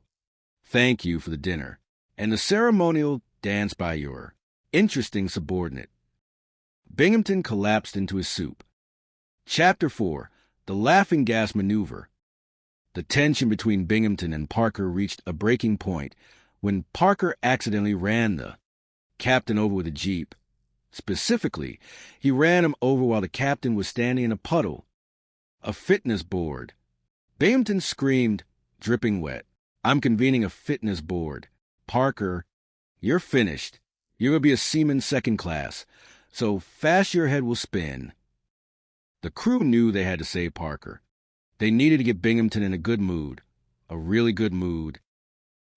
[SPEAKER 19] thank you for the dinner and the ceremonial dance by your interesting subordinate." Binghamton collapsed into his soup. Chapter 4, The Laughing Gas Maneuver. The tension between Binghamton and Parker reached a breaking point when Parker accidentally ran the captain over with a Jeep. Specifically, he ran him over while the captain was standing in a puddle, a fitness board. Binghamton screamed, dripping wet, "I'm convening a fitness board. Parker, you're finished. You're going to be a seaman second class, so fast your head will spin." The crew knew they had to save Parker. They needed to get Binghamton in a good mood, a really good mood.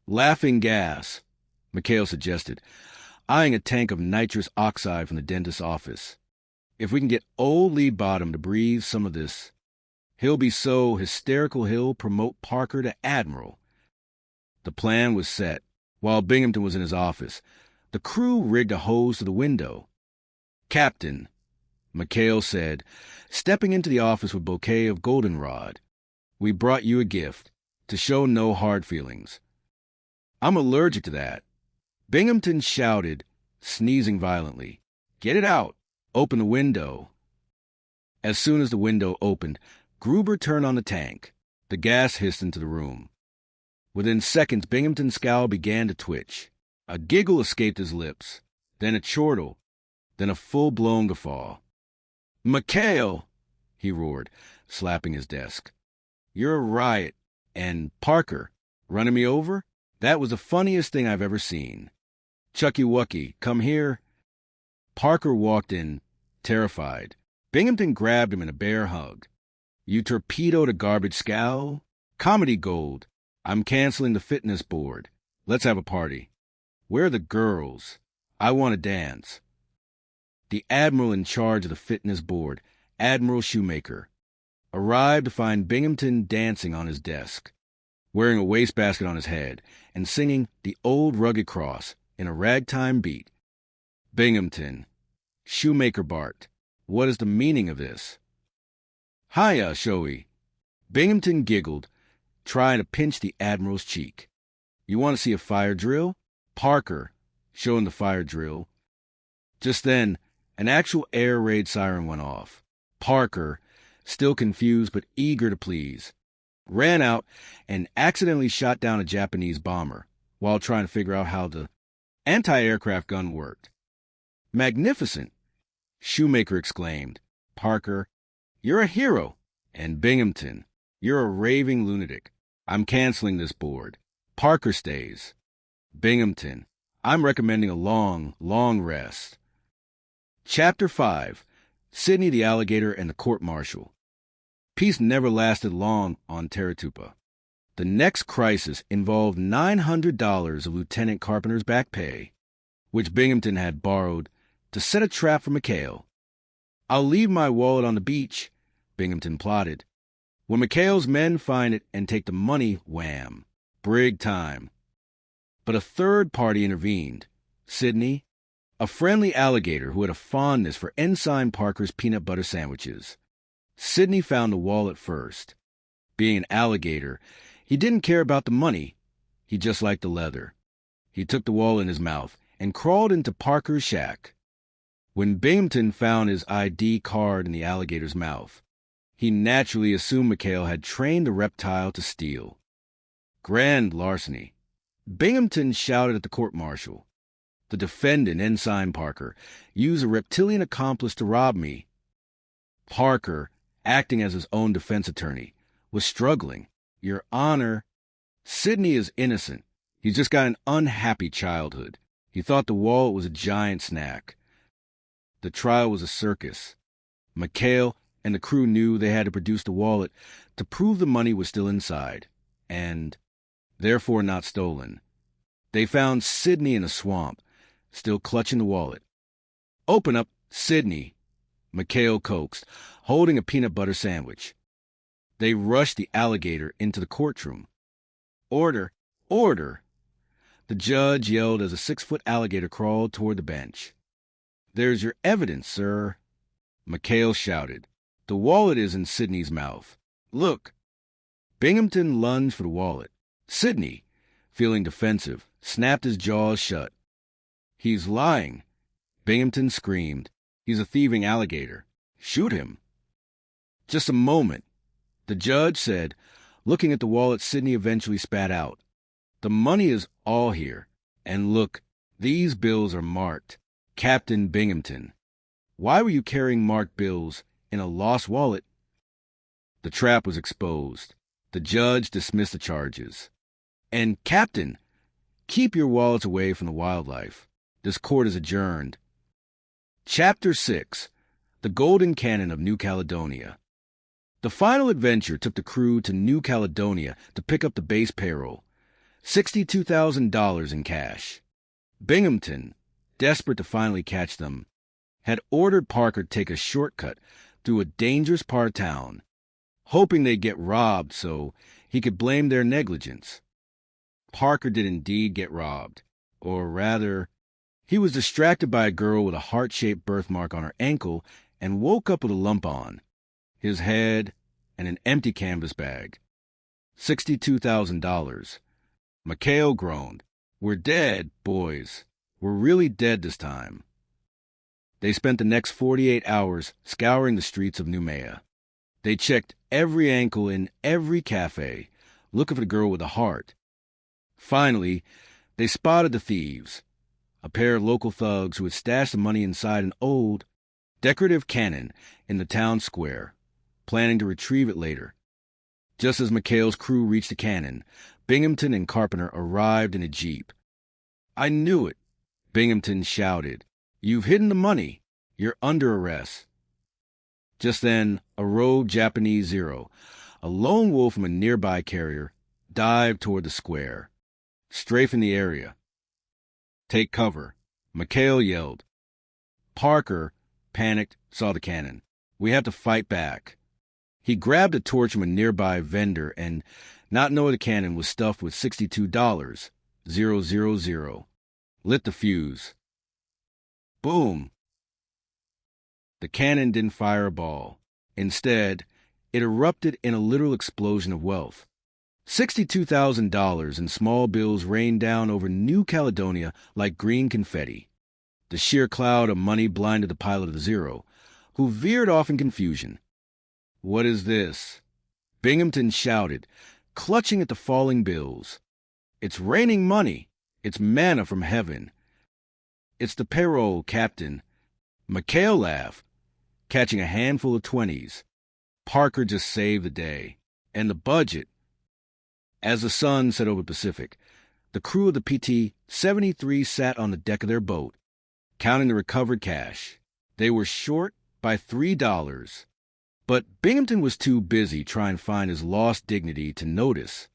[SPEAKER 19] "Laughing gas," McHale suggested, eyeing a tank of nitrous oxide from the dentist's office. "If we can get old Lee Bottom to breathe some of this, he'll be so hysterical he'll promote Parker to admiral." The plan was set. While Binghamton was in his office, the crew rigged a hose to the window. "Captain," McHale said, stepping into the office with a bouquet of goldenrod, "we brought you a gift, to show no hard feelings." "I'm allergic to that." Binghamton shouted, sneezing violently, "Get it out! Open the window." As soon as the window opened, Gruber turned on the tank. The gas hissed into the room. Within seconds, Binghamton's scowl began to twitch. A giggle escaped his lips, then a chortle, then a full-blown guffaw. "McHale!" he roared, slapping his desk. "You're a riot. And Parker, running me over? That was the funniest thing I've ever seen. Chucky Wucky, come here." Parker walked in, terrified. Binghamton grabbed him in a bear hug. "You torpedoed a garbage scowl? Comedy gold. I'm canceling the fitness board. Let's have a party. Where are the girls? I want to dance." The admiral in charge of the fitness board, Admiral Shoemaker, arrived to find Binghamton dancing on his desk, wearing a wastebasket on his head, and singing "The Old Rugged Cross" in a ragtime beat. "Binghamton," Shoemaker barked, "what is the meaning of this?" "Hiya, Shoey." Binghamton giggled, trying to pinch the admiral's cheek. "You want to see a fire drill?" Parker, showing the fire drill. Just then, an actual air raid siren went off. Parker, still confused but eager to please, ran out and accidentally shot down a Japanese bomber while trying to figure out how the anti-aircraft gun worked. "Magnificent!" Shoemaker exclaimed. "Parker, you're a hero. And Binghamton, you're a raving lunatic. I'm canceling this board. Parker stays. Binghamton, I'm recommending a long, long rest." Chapter 5, Sidney the Alligator and the Court-Martial. Peace never lasted long on Teratupa. The next crisis involved $900 of Lieutenant Carpenter's back pay, which Binghamton had borrowed to set a trap for McHale. "I'll leave my wallet on the beach," Binghamton plotted. "When McHale's men find it and take the money, wham, brig time." But a third party intervened, Sidney, a friendly alligator who had a fondness for Ensign Parker's peanut butter sandwiches. Sidney found the wallet first. Being an alligator, he didn't care about the money. He just liked the leather. He took the wallet in his mouth and crawled into Parker's shack. When Binghamton found his ID card in the alligator's mouth, he naturally assumed McHale had trained the reptile to steal. Grand larceny. Binghamton shouted at the court-martial. "The defendant, Ensign Parker, used a reptilian accomplice to rob me." Parker, acting as his own defense attorney, was struggling. "Your Honor, Sidney is innocent. He's just got an unhappy childhood. He thought the wallet was a giant snack." The trial was a circus. McHale and the crew knew they had to produce the wallet to prove the money was still inside, and therefore not stolen. They found Sidney in a swamp, still clutching the wallet. "Open up, Sidney," McHale coaxed, holding a peanut butter sandwich. They rushed the alligator into the courtroom. "Order! Order!" The judge yelled as a 6-foot alligator crawled toward the bench. "There's your evidence, sir," McHale shouted. "The wallet is in Sidney's mouth. Look." Binghamton lunged for the wallet. Sidney, feeling defensive, snapped his jaws shut. "He's lying," Binghamton screamed. "He's a thieving alligator. Shoot him." "Just a moment," the judge said, looking at the wallet Sidney eventually spat out. "The money is all here. And look, these bills are marked. Captain Binghamton. Why were you carrying marked bills in a lost wallet?" The trap was exposed. The judge dismissed the charges. "And, Captain, keep your wallets away from the wildlife. This court is adjourned." Chapter 6. The Golden Cannon of New Caledonia. The final adventure took the crew to New Caledonia to pick up the base payroll, $62,000 in cash. Binghamton, desperate to finally catch them, had ordered Parker take a shortcut through a dangerous part of town, hoping they'd get robbed so he could blame their negligence. Parker did indeed get robbed, or rather, he was distracted by a girl with a heart-shaped birthmark on her ankle and woke up with a lump on his head and an empty canvas bag. $62,000. McHale groaned. "We're dead, boys. We're really dead this time." They spent the next 48 hours scouring the streets of Noumea. They checked every ankle in every cafe, looking for the girl with the heart. Finally, they spotted the thieves, a pair of local thugs who had stashed the money inside an old, decorative cannon in the town square, planning to retrieve it later. Just as McHale's crew reached the cannon, Binghamton and Carpenter arrived in a jeep. "I knew it," Binghamton shouted. "You've hidden the money. You're under arrest." Just then, a rogue Japanese Zero, a lone wolf from a nearby carrier, dived toward the square, strafing the area. "Take cover," McHale yelled. Parker, panicked, saw the cannon. "We have to fight back." He grabbed a torch from a nearby vendor and, not knowing the cannon was stuffed with $62,000, lit the fuse. Boom! The cannon didn't fire a ball. Instead, it erupted in a literal explosion of wealth. $62,000 in small bills rained down over New Caledonia like green confetti. The sheer cloud of money blinded the pilot of the Zero, who veered off in confusion. "What is this?" Binghamton shouted, clutching at the falling bills. "It's raining money. It's manna from heaven. It's the payroll, Captain." McHale laughed, catching a handful of 20s. Parker just saved the day. And the budget. As the sun set over the Pacific, the crew of the PT-73 sat on the deck of their boat, counting the recovered cash. They were short by $3. But Binghamton was too busy trying to find his lost dignity to notice.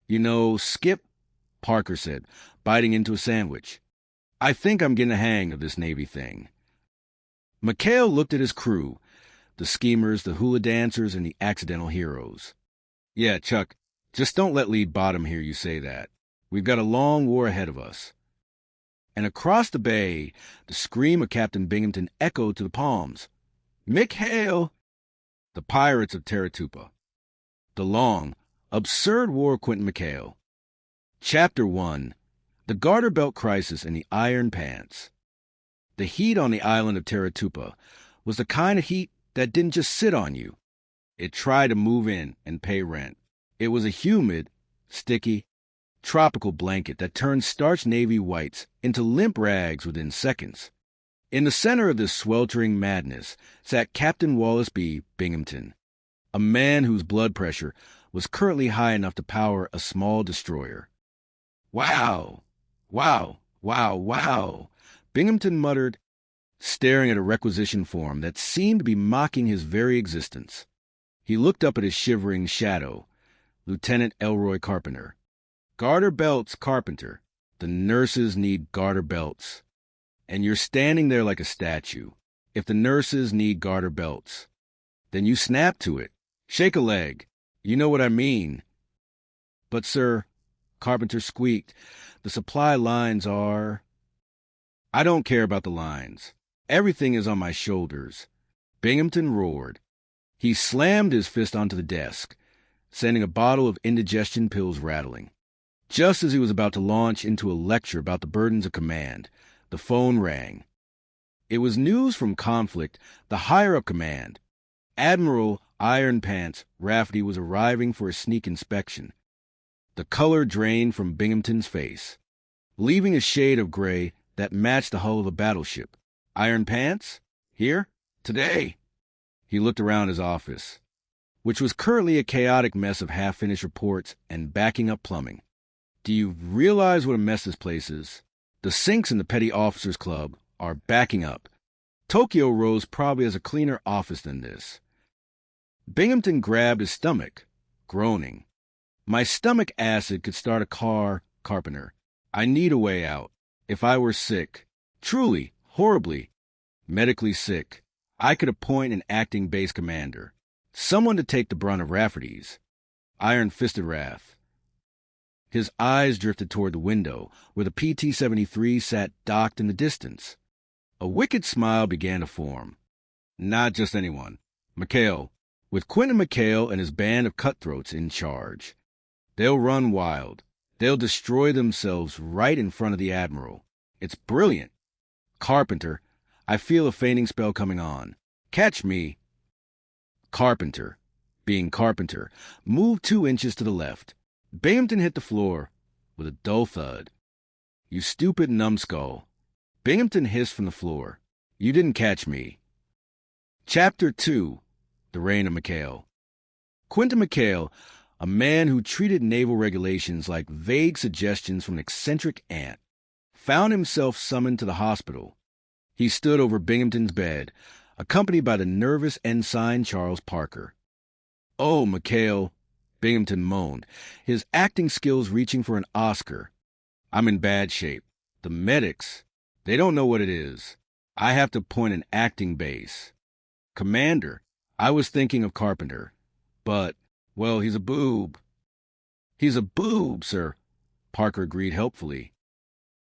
[SPEAKER 19] "You know, Skip," Parker said, biting into a sandwich, "I think I'm getting the hang of this Navy thing." McHale looked at his crew, the schemers, the hula dancers, and the accidental heroes. "Yeah, Chuck, just don't let Lead Bottom hear you say that. We've got a long war ahead of us." And across the bay, the scream of Captain Binghamton echoed to the palms. "McHale!" The Pirates of Taratupa. The long, absurd war of Quentin McHale. Chapter 1. The Garter Belt Crisis and the Iron Pants. The heat on the island of Taratupa was the kind of heat that didn't just sit on you. It tried to move in and pay rent. It was a humid, sticky, tropical blanket that turned starched navy whites into limp rags within seconds. In the center of this sweltering madness sat Captain Wallace B. Binghamton, a man whose blood pressure was currently high enough to power a small destroyer. "Wow! Wow! Wow! Wow!" Binghamton muttered, staring at a requisition form that seemed to be mocking his very existence. He looked up at his shivering shadow, Lieutenant Elroy Carpenter. "Garter belts, Carpenter. The nurses need garter belts." and you're standing there like a statue. If the nurses need garter belts, then you snap to it. Shake a leg. You know what I mean. But, sir, Carpenter squeaked, the supply lines are... I don't care about the lines. Everything is on my shoulders. Binghamton roared. He slammed his fist onto the desk, sending a bottle of indigestion pills rattling. Just as he was about to launch into a lecture about the burdens of command, the phone rang. It was news from conflict, the higher-up command. Admiral Iron Pants Rafferty was arriving for a sneak inspection. The color drained from Binghamton's face, leaving a shade of gray that matched the hull of a battleship. Iron Pants? Here? Today? He looked around his office, which was currently a chaotic mess of half-finished reports and backing up plumbing. Do you realize what a mess this place is? The sinks in the Petty Officers Club are backing up. Tokyo Rose probably has a cleaner office than this. Binghamton grabbed his stomach, groaning. My stomach acid could start a car, Carpenter. I need a way out. If I were sick, truly, horribly, medically sick, I could appoint an acting base commander, someone to take the brunt of Rafferty's iron-fisted wrath. His eyes drifted toward the window, where the PT-73 sat docked in the distance. A wicked smile began to form. Not just anyone. McHale, with Quentin McHale and his band of cutthroats in charge. They'll run wild. They'll destroy themselves right in front of the Admiral. It's brilliant. Carpenter, I feel a fainting spell coming on. Catch me. Carpenter, being Carpenter, moved 2 inches to the left. Binghamton hit the floor with a dull thud. You stupid numbskull. Binghamton hissed from the floor. You didn't catch me. Chapter 2, The Reign of McHale. Quentin McHale, a man who treated naval regulations like vague suggestions from an eccentric ant, found himself summoned to the hospital. He stood over Binghamton's bed, accompanied by the nervous Ensign Charles Parker. Oh, McHale, Binghamton moaned, his acting skills reaching for an Oscar. I'm in bad shape. The medics, they don't know what it is. I have to point an acting base. Commander, I was thinking of Carpenter, but, well, he's a boob. He's a boob, sir, Parker agreed helpfully.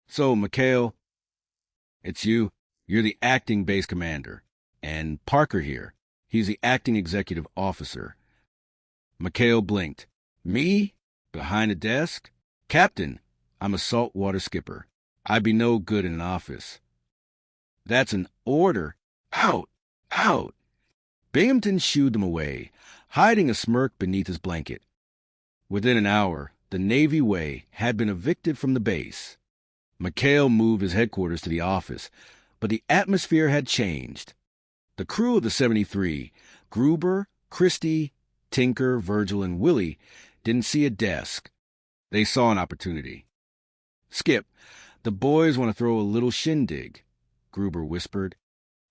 [SPEAKER 19] So, McHale, it's you. You're the acting base commander. And Parker here, he's the acting executive officer. McHale blinked. Me? Behind a desk? Captain, I'm a saltwater skipper. I'd be no good in an office. That's an order. Out! Out! Binghamton shooed them away, hiding a smirk beneath his blanket. Within an hour, the Navy Way had been evicted from the base. McHale moved his headquarters to the office, but the atmosphere had changed. The crew of the 73, Gruber, Christie, Tinker, Virgil, and Willie, didn't see a desk. They saw an opportunity. Skip, the boys want to throw a little shindig, Gruber whispered,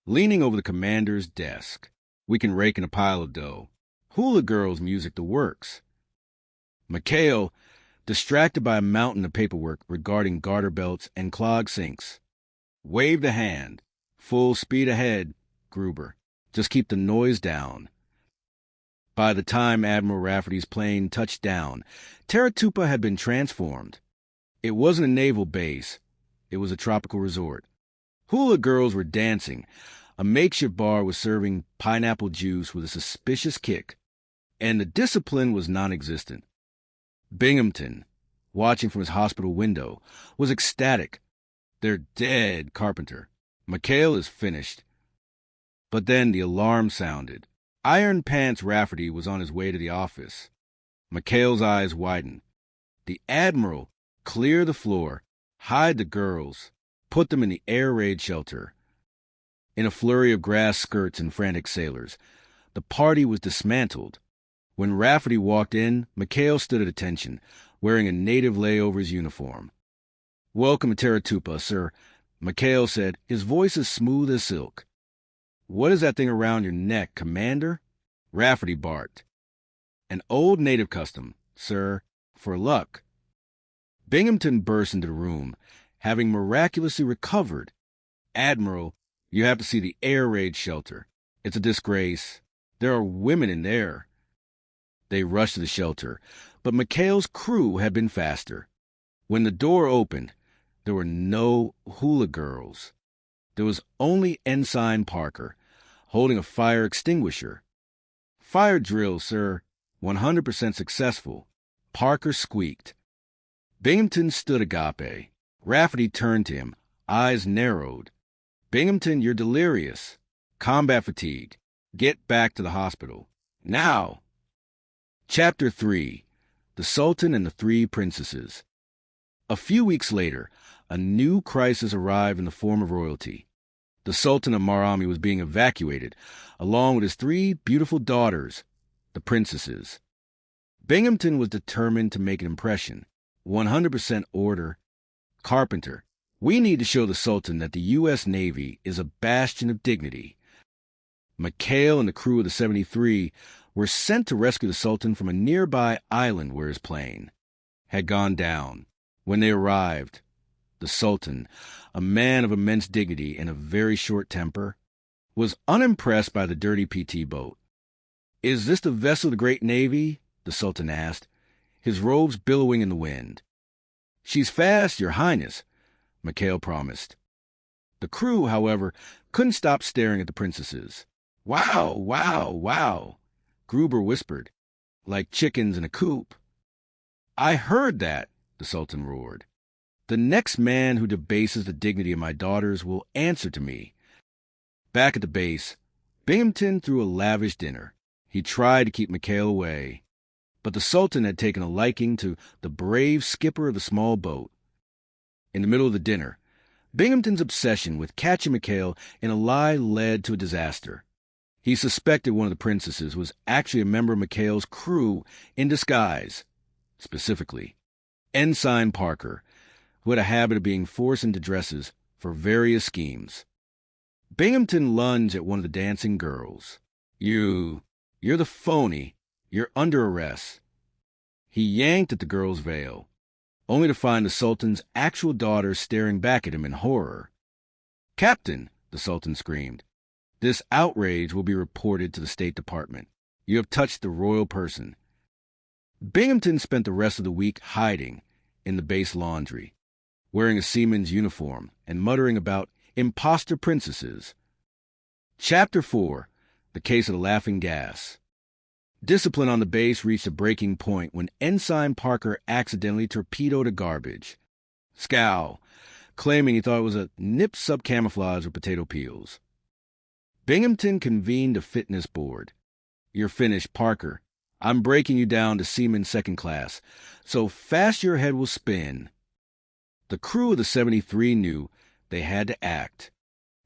[SPEAKER 19] leaning over the commander's desk. We can rake in a pile of dough. Hula Girls music the works. McHale, distracted by a mountain of paperwork regarding garter belts and clogged sinks, waved a hand. Full speed ahead, Gruber. Just keep the noise down. By the time Admiral Rafferty's plane touched down, Taratupa had been transformed. It wasn't a naval base. It was a tropical resort. Hula Girls were dancing. A makeshift bar was serving pineapple juice with a suspicious kick, and the discipline was non-existent. Binghamton, watching from his hospital window, was ecstatic. They're dead, Carpenter. McHale is finished. But then the alarm sounded. Iron Pants Rafferty was on his way to the office. McHale's eyes widened. The Admiral, clear the floor, hide the girls, put them in the air raid shelter. In a flurry of grass skirts and frantic sailors, the party was dismantled. When Rafferty walked in, McHale stood at attention, wearing a native layover's uniform. Welcome to Taratupa, sir, McHale said, his voice as smooth as silk. What is that thing around your neck, Commander? Rafferty barked. An old native custom, sir, for luck. Binghamton burst into the room, having miraculously recovered. Admiral, you have to see the air raid shelter. It's a disgrace. There are women in there. They rushed to the shelter, but McHale's crew had been faster. When the door opened, there were no hula girls. There was only Ensign Parker, holding a fire extinguisher. Fire drill, sir. 100% successful. Parker squeaked. Binghamton stood agape. Rafferty turned to him, eyes narrowed. Binghamton, you're delirious. Combat fatigue. Get back to the hospital. Now! Chapter 3. The Sultan and the Three Princesses. A few weeks later, a new crisis arrived in the form of royalty. The Sultan of Marami was being evacuated, along with his 3 beautiful daughters, the princesses. Binghamton was determined to make an impression. 100% order. Carpenter, we need to show the Sultan that the U.S. Navy is a bastion of dignity. McHale and the crew of the 73 were sent to rescue the Sultan from a nearby island where his plane had gone down. When they arrived, the Sultan, a man of immense dignity and a very short temper, was unimpressed by the dirty PT boat. "Is this the vessel of the great Navy?" the Sultan asked, his robes billowing in the wind. "She's fast, Your Highness," McHale promised. The crew, however, couldn't stop staring at the princesses. "Wow, wow, wow," Gruber whispered, "like chickens in a coop." "I heard that," the Sultan roared. "The next man who debases the dignity of my daughters will answer to me." Back at the base, Binghamton threw a lavish dinner. He tried to keep McHale away, but the Sultan had taken a liking to the brave skipper of the small boat. In the middle of the dinner, Binghamton's obsession with catching McHale in a lie led to a disaster. He suspected one of the princesses was actually a member of McHale's crew in disguise, specifically Ensign Parker, who had a habit of being forced into dresses for various schemes. Binghamton lunged at one of the dancing girls. You're the phony. You're under arrest." He yanked at the girl's veil, only to find the Sultan's actual daughter staring back at him in horror. "Captain," the Sultan screamed, "this outrage will be reported to the State Department. You have touched the royal person." Binghamton spent the rest of the week hiding in the base laundry, wearing a seaman's uniform and muttering about imposter princesses. Chapter 4. The Case of the Laughing Gas. Discipline on the base reached a breaking point when Ensign Parker accidentally torpedoed a garbage. Scowl, claiming he thought it was a nip sub-camouflage of potato peels. Binghamton convened a fitness board. "You're finished, Parker. I'm breaking you down to Seaman Second Class, so fast your head will spin." The crew of the 73 knew they had to act.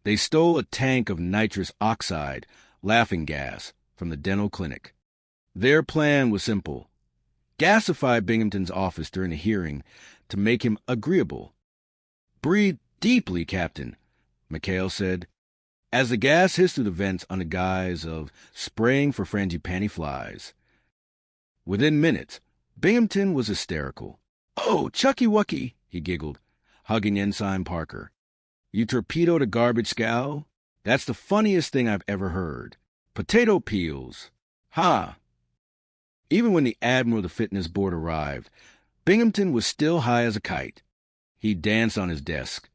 [SPEAKER 19] They stole a tank of nitrous oxide, laughing gas, from the dental clinic. Their plan was simple: gasify Binghamton's office during the hearing to make him agreeable. "Breathe deeply, Captain," McHale said, as the gas hissed through the vents on the guise of spraying for frangipani flies. Within minutes, Binghamton was hysterical. "Oh, Chucky Wucky," he giggled, hugging Ensign Parker. "You torpedoed a garbage scow? That's the funniest thing I've ever heard. Potato peels. Ha!" Even when the admiral of the fitness board arrived, Binghamton was still high as a kite. He danced on his desk,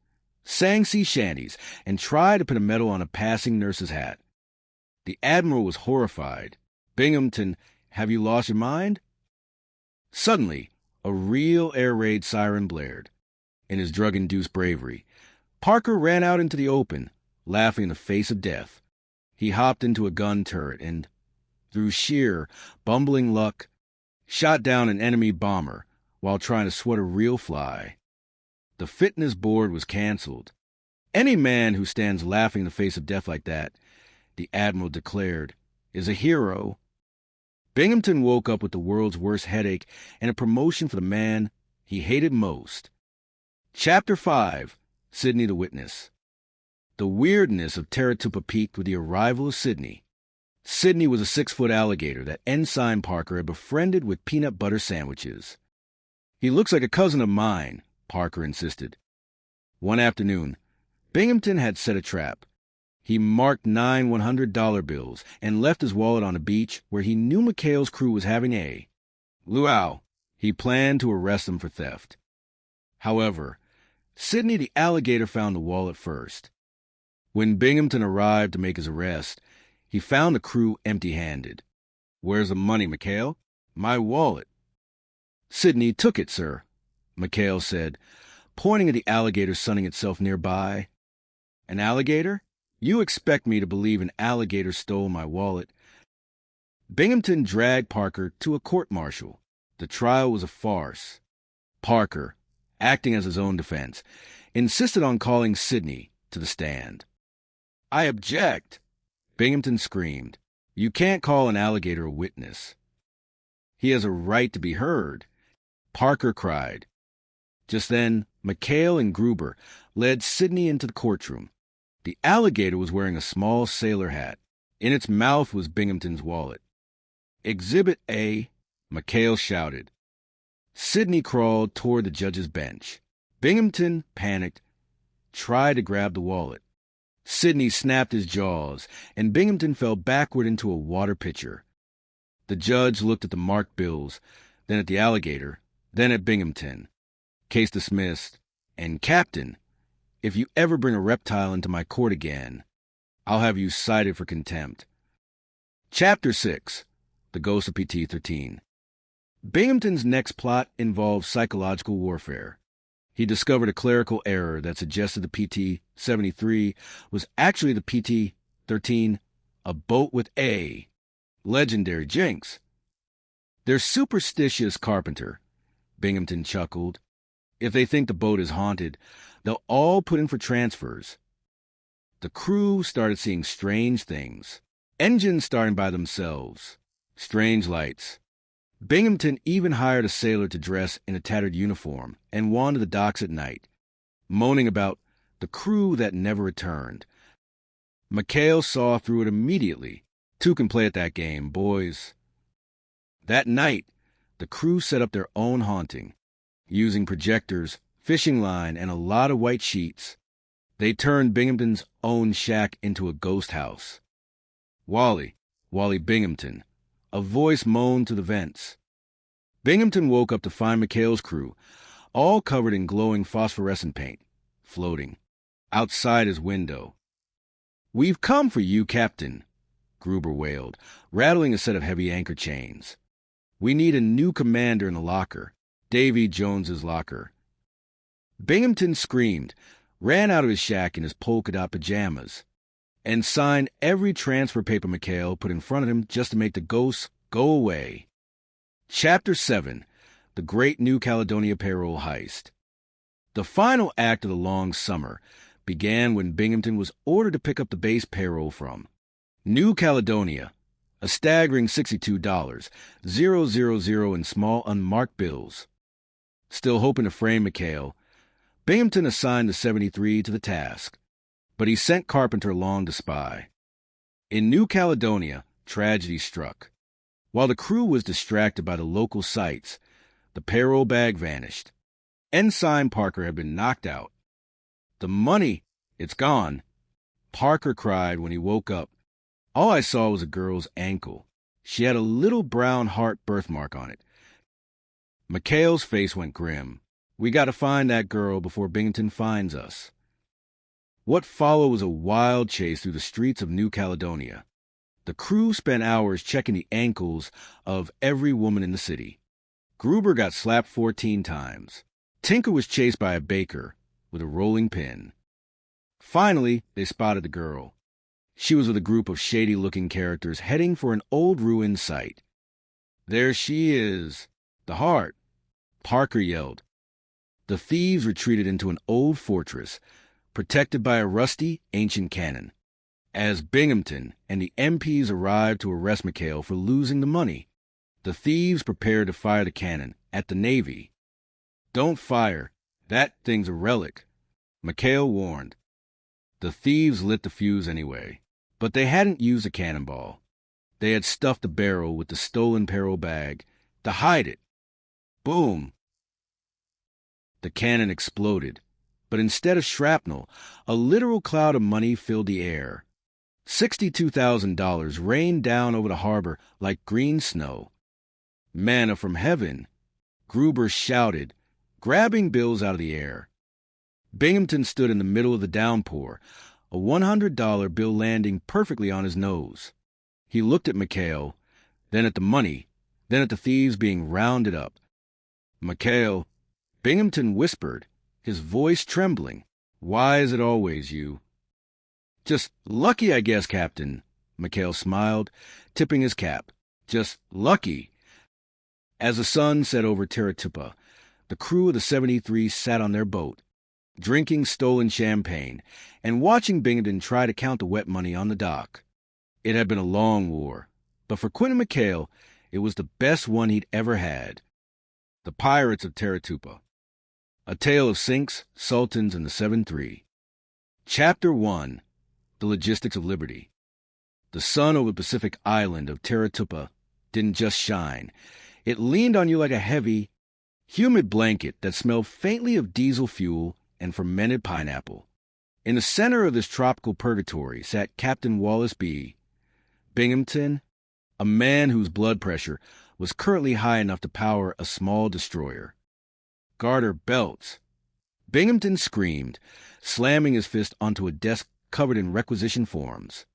[SPEAKER 19] sang sea shanties, and tried to put a medal on a passing nurse's hat. The admiral was horrified. "Binghamton, have you lost your mind?" Suddenly, a real air raid siren blared. In his drug-induced bravery, Parker ran out into the open, laughing in the face of death. He hopped into a gun turret and, through sheer, bumbling luck, shot down an enemy bomber while trying to swat a real fly. The fitness board was canceled. "Any man who stands laughing in the face of death like that," the admiral declared, "is a hero." Binghamton woke up with the world's worst headache and a promotion for the man he hated most. Chapter 5. Sidney the Witness. The weirdness of Terratupa peaked with the arrival of Sidney. Sidney was a 6-foot alligator that Ensign Parker had befriended with peanut butter sandwiches. "He looks like a cousin of mine," Parker insisted. One afternoon, Binghamton had set a trap. He marked 9 $100 bills and left his wallet on a beach where he knew McHale's crew was having a luau. He planned to arrest them for theft. However, Sidney the alligator found the wallet first. When Binghamton arrived to make his arrest, he found the crew empty-handed. "Where's the money, McHale?" "My wallet." "Sidney took it, sir," McHale said, pointing at the alligator sunning itself nearby. "An alligator? You expect me to believe an alligator stole my wallet?" Binghamton dragged Parker to a court-martial. The trial was a farce. Parker, acting as his own defense, insisted on calling Sidney to the stand. "I object," Binghamton screamed. "You can't call an alligator a witness." "He has a right to be heard," Parker cried. Just then, McHale and Gruber led Sidney into the courtroom. The alligator was wearing a small sailor hat. In its mouth was Binghamton's wallet. "Exhibit A," McHale shouted. Sidney crawled toward the judge's bench. Binghamton, panicked, tried to grab the wallet. Sidney snapped his jaws, and Binghamton fell backward into a water pitcher. The judge looked at the marked bills, then at the alligator, then at Binghamton. "Case dismissed. And, Captain, if you ever bring a reptile into my court again, I'll have you cited for contempt." Chapter 6. The Ghost of PT-13. Binghamton's next plot involved psychological warfare. He discovered a clerical error that suggested the PT-73 was actually the PT-13, a boat with a legendary jinx. "They're superstitious, Carpenter," Binghamton chuckled. "If they think the boat is haunted, they'll all put in for transfers." The crew started seeing strange things. Engines starting by themselves. Strange lights. Binghamton even hired a sailor to dress in a tattered uniform and wander the docks at night, moaning about the crew that never returned. McHale saw through it immediately. "Two can play at that game, boys." That night, the crew set up their own haunting. Using projectors, fishing line, and a lot of white sheets, they turned Binghamton's own shack into a ghost house. "Wally Binghamton," a voice moaned through the vents. Binghamton woke up to find McHale's crew, all covered in glowing phosphorescent paint, floating outside his window. "We've come for you, Captain," Gruber wailed, rattling a set of heavy anchor chains. "We need a new commander in the locker, Davy Jones's locker." Binghamton screamed, ran out of his shack in his polka-dot pajamas, and signed every transfer paper McHale put in front of him just to make the ghosts go away. Chapter 7. The Great New Caledonia Payroll Heist. The final act of the long summer began when Binghamton was ordered to pick up the base payroll from New Caledonia, a staggering $62,000 in small unmarked bills. Still hoping to frame McHale, Binghamton assigned the 73 to the task, but he sent Carpenter along to spy. In New Caledonia, tragedy struck. While the crew was distracted by the local sights, the payroll bag vanished. Ensign Parker had been knocked out. "The money, it's gone," Parker cried when he woke up. "All I saw was a girl's ankle. She had a little brown heart birthmark on it." McHale's face went grim. "We got to find that girl before Binghamton finds us." What followed was a wild chase through the streets of New Caledonia. The crew spent hours checking the ankles of every woman in the city. Gruber got slapped 14 times. Tinker was chased by a baker with a rolling pin. Finally, they spotted the girl. She was with a group of shady-looking characters heading for an old ruined site. "There she is, the heart," Parker yelled. The thieves retreated into an old fortress, protected by a rusty, ancient cannon. As Binghamton and the MPs arrived to arrest McHale for losing the money, the thieves prepared to fire the cannon at the Navy. "Don't fire. That thing's a relic," McHale warned. The thieves lit the fuse anyway, but they hadn't used a cannonball. They had stuffed the barrel with the stolen payroll bag to hide it. Boom! The cannon exploded. but instead of shrapnel, a literal cloud of money filled the air. $62,000 rained down over the harbor like green snow. Manna from heaven, Gruber shouted, grabbing bills out of the air. Binghamton stood in the middle of the downpour, a $100 bill landing perfectly on his nose. He looked at McHale, then at the money, then at the thieves being rounded up. McHale, Binghamton whispered, his voice trembling, "Why is it always you?" "Just lucky, I guess, Captain," McHale smiled, tipping his cap. "Just lucky." As the sun set over Teratupa, the crew of the 73 sat on their boat, drinking stolen champagne and watching Binghamton try to count the wet money on the dock. It had been a long war, but for Quentin McHale, it was the best one he'd ever had. The Pirates of Teratupa. A Tale of Sinks, Sultans, and the 7-3. Chapter 1. The Logistics of Liberty. The sun over the Pacific island of Teratupa didn't just shine. It leaned on you like a heavy, humid blanket that smelled faintly of diesel fuel and fermented pineapple. In the center of this tropical purgatory sat Captain Wallace B. Binghamton, a man whose blood pressure was currently high enough to power a small destroyer. Garter belts. Binghamton screamed, slamming his fist onto a desk covered in requisition forms.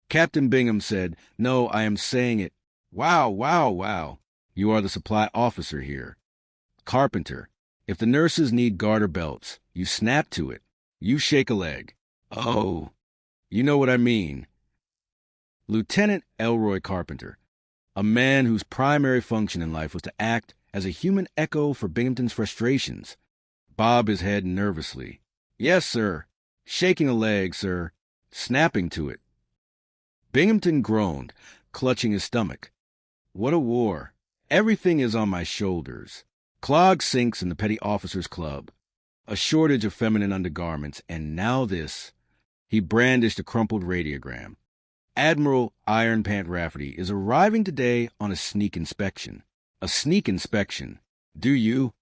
[SPEAKER 19] Captain Bingham said, "No, I am saying it. Wow, wow, wow. You are the supply officer here. Carpenter, if the nurses need garter belts, you snap to it. You shake a leg. Oh, you know what I mean." Lieutenant Elroy Carpenter, a man whose primary function in life was to act as a human echo for Binghamton's frustrations, bobbed his head nervously. "Yes, sir. Shaking a leg, sir. Snapping to it." Binghamton groaned, clutching his stomach. "What a war. Everything is on my shoulders. Clogged sinks in the Petty Officers Club. A shortage of feminine undergarments, and now this." He brandished a crumpled radiogram. "Admiral Iron Pant Rafferty is arriving today on a sneak inspection." A sneak inspection. Do you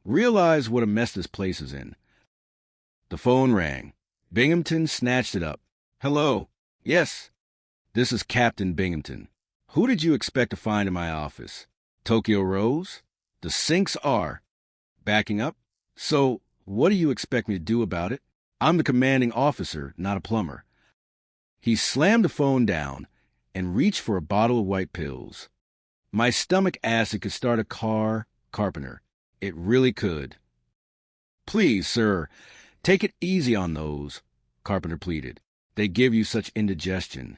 [SPEAKER 19] realize what a mess this place is in? The phone rang. Binghamton snatched it up. "Hello. Yes. This is Captain Binghamton. Who did you expect to find in my office? Tokyo Rose? The sinks are backing up. So what do you expect me to do about it? I'm the commanding officer, not a plumber." He slammed the phone down and reached for a bottle of white pills. "My stomach acid could start a car, Carpenter. It really could." "Please, sir, take it easy on those," Carpenter pleaded. "They give you such indigestion."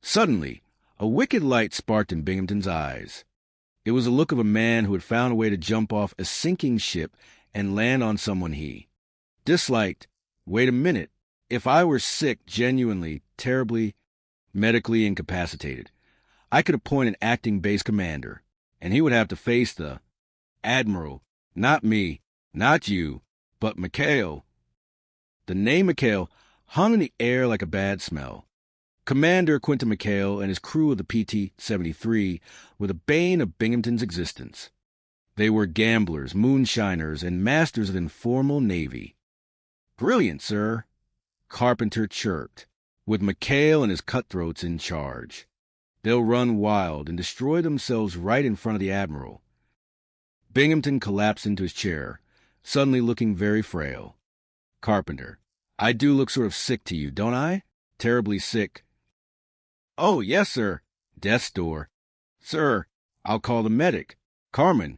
[SPEAKER 19] Suddenly, a wicked light sparked in Binghamton's eyes. It was the look of a man who had found a way to jump off a sinking ship and land on someone he disliked. Wait a minute. If I were sick, genuinely, terribly, medically incapacitated, I could appoint an acting base commander, and he would have to face the Admiral. Not me, not you, but McHale. The name McHale hung in the air like a bad smell. Commander Quentin McHale and his crew of the PT-73 were the bane of Binghamton's existence. They were gamblers, moonshiners, and masters of the informal navy. "Brilliant, sir," Carpenter chirped, "with McHale and his cutthroats in charge. They'll run wild and destroy themselves right in front of the Admiral." Binghamton collapsed into his chair, suddenly looking very frail. "Carpenter, I do look sort of sick to you, don't I? Terribly sick." "Oh, yes, sir." Death's door. "Sir, I'll call the medic. Carmen,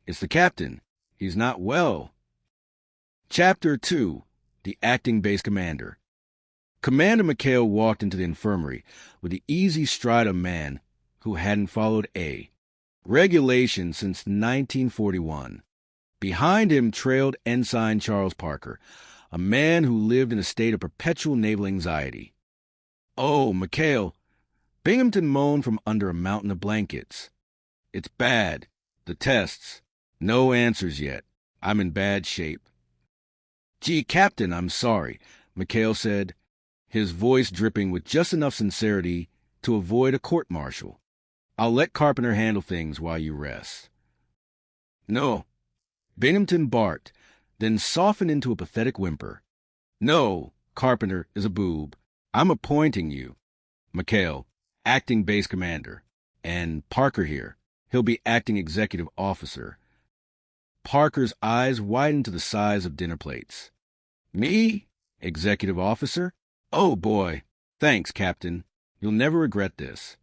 [SPEAKER 19] it's the captain. He's not well." Chapter 2. The Acting Base Commander. Commander McHale walked into the infirmary with the easy stride of a man who hadn't followed A. regulation since 1941. Behind him trailed Ensign Charles Parker, a man who lived in a state of perpetual naval anxiety. "Oh, McHale," Binghamton moaned from under a mountain of blankets. "It's bad. The tests. No answers yet. I'm in bad shape." "Gee, Captain, I'm sorry," McHale said, his voice dripping with just enough sincerity to avoid a court-martial. "I'll let Carpenter handle things while you rest." "No," Binghamton barked, then softened into a pathetic whimper. No, Carpenter is a boob. I'm appointing you. McHale, acting base commander. And Parker here. He'll be acting executive officer. Parker's eyes widened to the size of dinner plates. Me? Executive officer? Oh, boy. Thanks, Captain. You'll never regret this.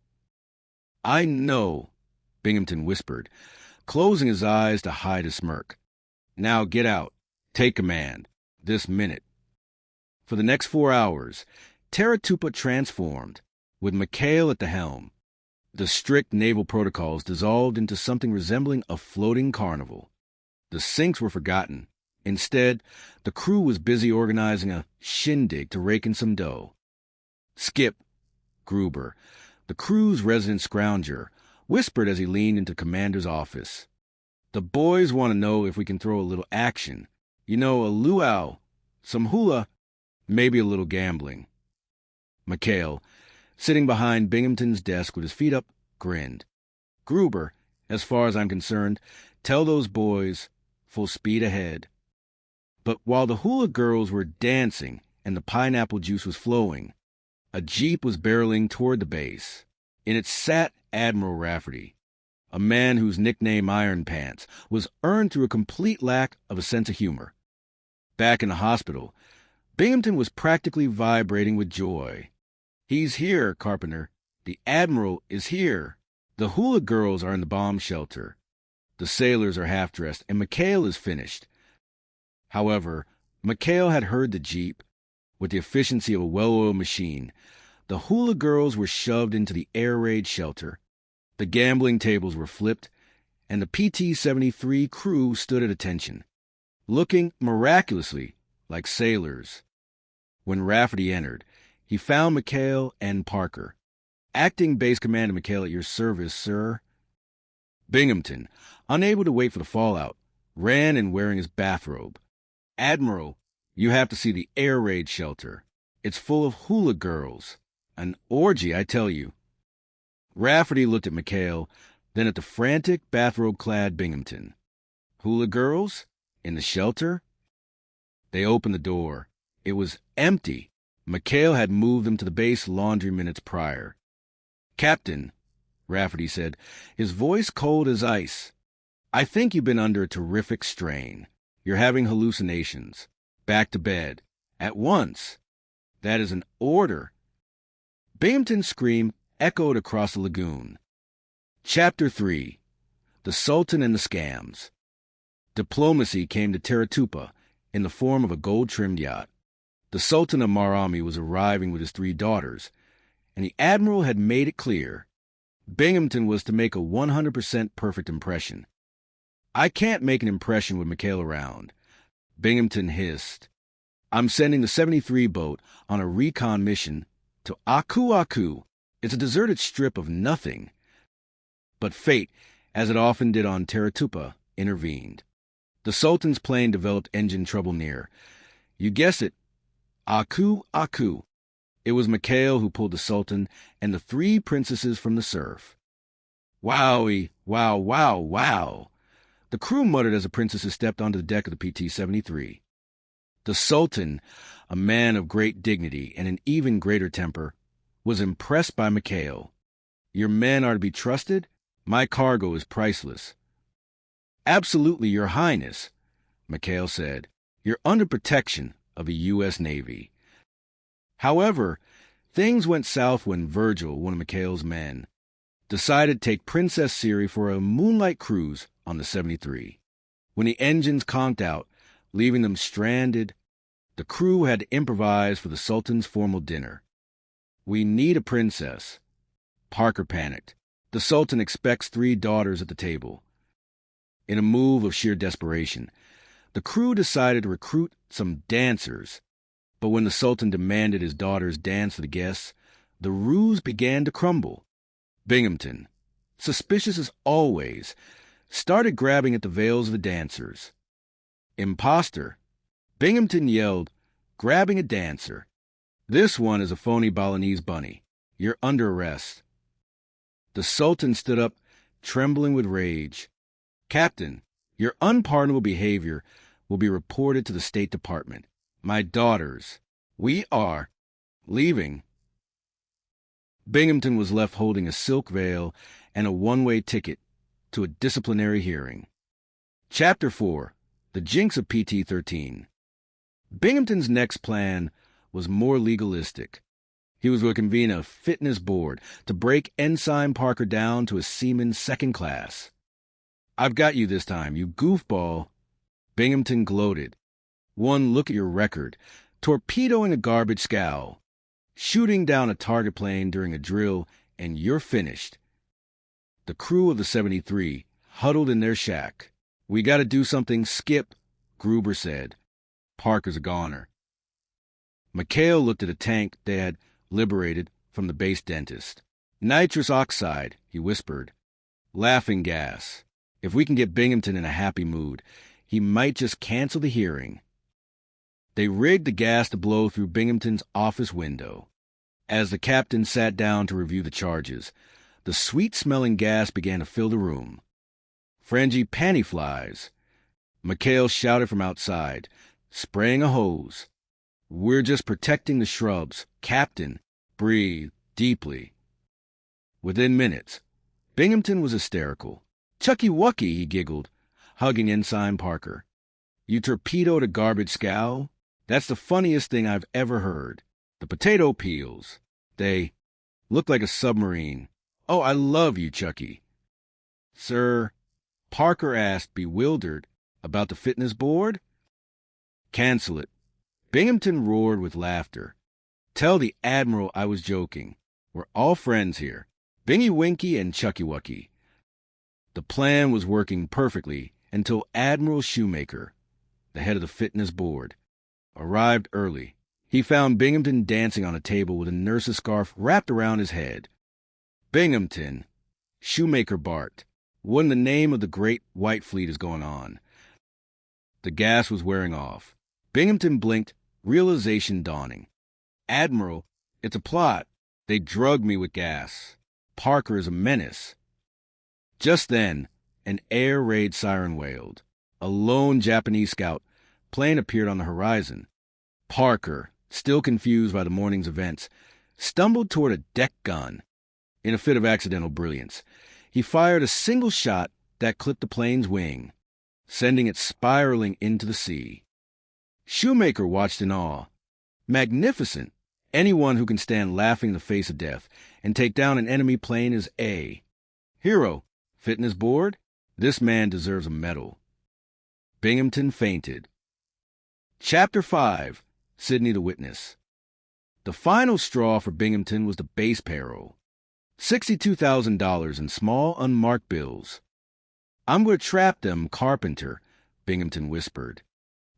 [SPEAKER 19] I know, Binghamton whispered, closing his eyes to hide a smirk. Now get out. Take command. This minute. For the next 4 hours, Taratupa transformed, with McHale at the helm. The strict naval protocols dissolved into something resembling a floating carnival. The sinks were forgotten. Instead, the crew was busy organizing a shindig to rake in some dough. Skip, Gruber, the crew's resident scrounger, whispered as he leaned into Commander's office. The boys want to know if we can throw a little action. You know, a luau, some hula, maybe a little gambling. McHale, sitting behind Binghamton's desk with his feet up, grinned. Gruber, as far as I'm concerned, tell those boys, full speed ahead. But while the hula girls were dancing and the pineapple juice was flowing, a jeep was barreling toward the base. In it sat Admiral Rafferty, a man whose nickname Iron Pants was earned through a complete lack of a sense of humor. Back in the hospital, Binghamton was practically vibrating with joy. He's here, Carpenter. The Admiral is here. The hula girls are in the bomb shelter. The sailors are half-dressed, and McHale is finished. However, McHale had heard the jeep. With the efficiency of a well-oiled machine, the hula girls were shoved into the air raid shelter. The gambling tables were flipped, and the PT-73 crew stood at attention, looking miraculously like sailors. When Rafferty entered, he found McHale and Parker. Acting Base Commander McHale at your service, sir. Binghamton, unable to wait for the fallout, ran in wearing his bathrobe. Admiral, you have to see the air raid shelter. It's full of hula girls. An orgy, I tell you. Rafferty looked at McHale, then at the frantic, bathrobe-clad Binghamton. Hula girls? In the shelter? They opened the door. It was empty. McHale had moved them to the base laundry minutes prior. Captain, Rafferty said, his voice cold as ice, I think you've been under a terrific strain. You're having hallucinations. Back to bed. At once. That is an order. Binghamton's scream echoed across the lagoon. Chapter 3. The Sultan and the Scams. Diplomacy came to Taratupa in the form of a gold-trimmed yacht. The Sultan of Marami was arriving with his 3 daughters, and the Admiral had made it clear Binghamton was to make a 100% perfect impression. I can't make an impression with McHale around. Binghamton hissed. I'm sending the 73 boat on a recon mission to Aku Aku. It's a deserted strip of nothing. But fate, as it often did on Taratupa, intervened. The Sultan's plane developed engine trouble near. You guessed it. Aku Aku. It was McHale who pulled the Sultan and the 3 princesses from the surf. Wowie, wow, wow, wow. The crew muttered as the princesses stepped onto the deck of the PT-73. The Sultan, a man of great dignity and an even greater temper, was impressed by McHale. Your men are to be trusted? My cargo is priceless. Absolutely, Your Highness, McHale said. You're under protection of the U.S. Navy. However, things went south when Virgil, one of McHale's men, decided to take Princess Siri for a moonlight cruise on the 73. When the engines conked out, leaving them stranded, the crew had to improvise for the Sultan's formal dinner. We need a princess. Parker panicked. The Sultan expects 3 daughters at the table. In a move of sheer desperation, the crew decided to recruit some dancers. But when the Sultan demanded his daughters dance for the guests, the ruse began to crumble. Binghamton, suspicious as always, started grabbing at the veils of the dancers. Imposter, Binghamton yelled, grabbing a dancer. This one is a phony Balinese bunny. You're under arrest. The Sultan stood up, trembling with rage. Captain, your unpardonable behavior will be reported to the State Department. My daughters, we are leaving. Binghamton was left holding a silk veil and a one-way ticket to a disciplinary hearing. Chapter 4. The Jinx of PT-13. Binghamton's next plan was more legalistic. He was going to convene a fitness board to break Ensign Parker down to a seaman's second class. I've got you this time, you goofball. Binghamton gloated. One look at your record, torpedoing a garbage scow, shooting down a target plane during a drill, and you're finished. The crew of the 73 huddled in their shack. We got to do something, Skip, Gruber said. Parker's a goner. McHale looked at a tank they had liberated from the base dentist. Nitrous oxide, he whispered. Laughing gas. If we can get Binghamton in a happy mood, he might just cancel the hearing. They rigged the gas to blow through Binghamton's office window. As the captain sat down to review the charges, the sweet-smelling gas began to fill the room. Frangie panty flies. McHale shouted from outside, spraying a hose. We're just protecting the shrubs. Captain, breathe deeply. Within minutes, Binghamton was hysterical. Chucky Wucky, he giggled, hugging Ensign Parker. You torpedoed a garbage scow? That's the funniest thing I've ever heard. The potato peels. They look like a submarine. Oh, I love you, Chucky. Sir, Parker asked, bewildered, about the fitness board? Cancel it. Binghamton roared with laughter. Tell the Admiral I was joking. We're all friends here. Bingy Winky and Chucky Wucky. The plan was working perfectly until Admiral Shoemaker, the head of the fitness board, arrived early. He found Binghamton dancing on a table with a nurse's scarf wrapped around his head. Binghamton, Shoemaker barked. What in the name of the great white fleet is going on? The gas was wearing off. Binghamton blinked, realization dawning. Admiral, it's a plot. They drugged me with gas. Parker is a menace. Just then, an air raid siren wailed. A lone Japanese scout plane appeared on the horizon. Parker, still confused by the morning's events, stumbled toward a deck gun. In a fit of accidental brilliance, he fired a single shot that clipped the plane's wing, sending it spiraling into the sea. Shoemaker watched in awe. Magnificent! Anyone who can stand laughing in the face of death and take down an enemy plane is A. Hero, fitness board, this man deserves a medal. Binghamton fainted. Chapter 5. Sidney the Witness. The final straw for Binghamton was the base payroll. $62,000 in small, unmarked bills. I'm going to trap them, Carpenter, Binghamton whispered.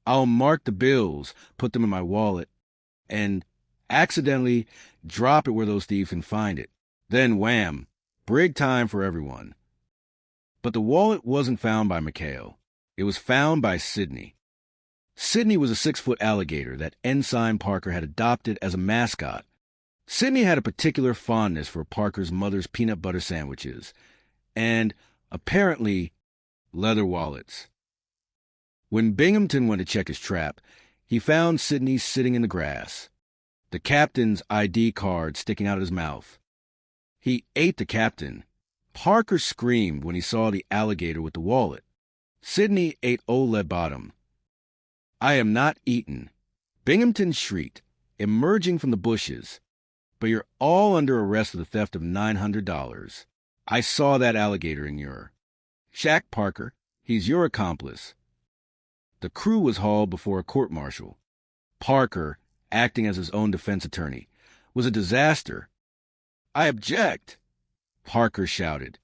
[SPEAKER 19] I'll mark the bills, put them in my wallet, and accidentally drop it where those thieves can find it. Then wham, brig time for everyone. But the wallet wasn't found by McHale. It was found by Sidney. Sidney was a 6-foot alligator that Ensign Parker had adopted as a mascot. Sidney had a particular fondness for Parker's mother's peanut butter sandwiches, and, apparently, leather wallets. When Binghamton went to check his trap, he found Sidney sitting in the grass, the captain's ID card sticking out of his mouth. He ate the captain. Parker screamed when he saw the alligator with the wallet. Sidney ate Old Lead Bottom. I am not eaten. Binghamton shrieked, emerging from the bushes. But you're all under arrest for the theft of $900. I saw that alligator in your... Shaq Parker, he's your accomplice. The crew was hauled before a court-martial. Parker, acting as his own defense attorney, was a disaster. I object, Parker shouted.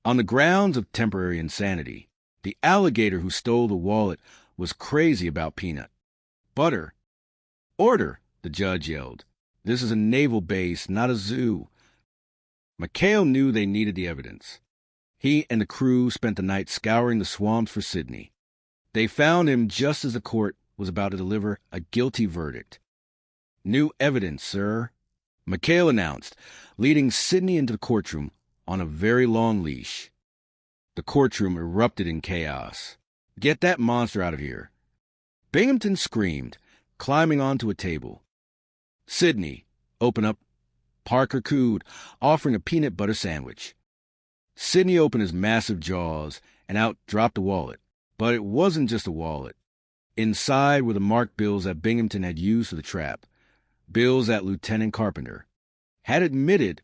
[SPEAKER 19] On the grounds of temporary insanity, the alligator who stole the wallet was crazy about peanut butter. Order, the judge yelled. This is a naval base, not a zoo. McHale knew they needed the evidence. He and the crew spent the night scouring the swamps for Sidney. They found him just as the court was about to deliver a guilty verdict. New evidence, sir, McHale announced, leading Sidney into the courtroom on a very long leash. The courtroom erupted in chaos. Get that monster out of here. Binghamton screamed, climbing onto a table. Sidney, open up. Parker cooed, offering a peanut butter sandwich. Sidney opened his massive jaws, and out dropped a wallet. But it wasn't just a wallet. Inside were the marked bills that Binghamton had used for the trap. Bills that Lieutenant Carpenter had admitted,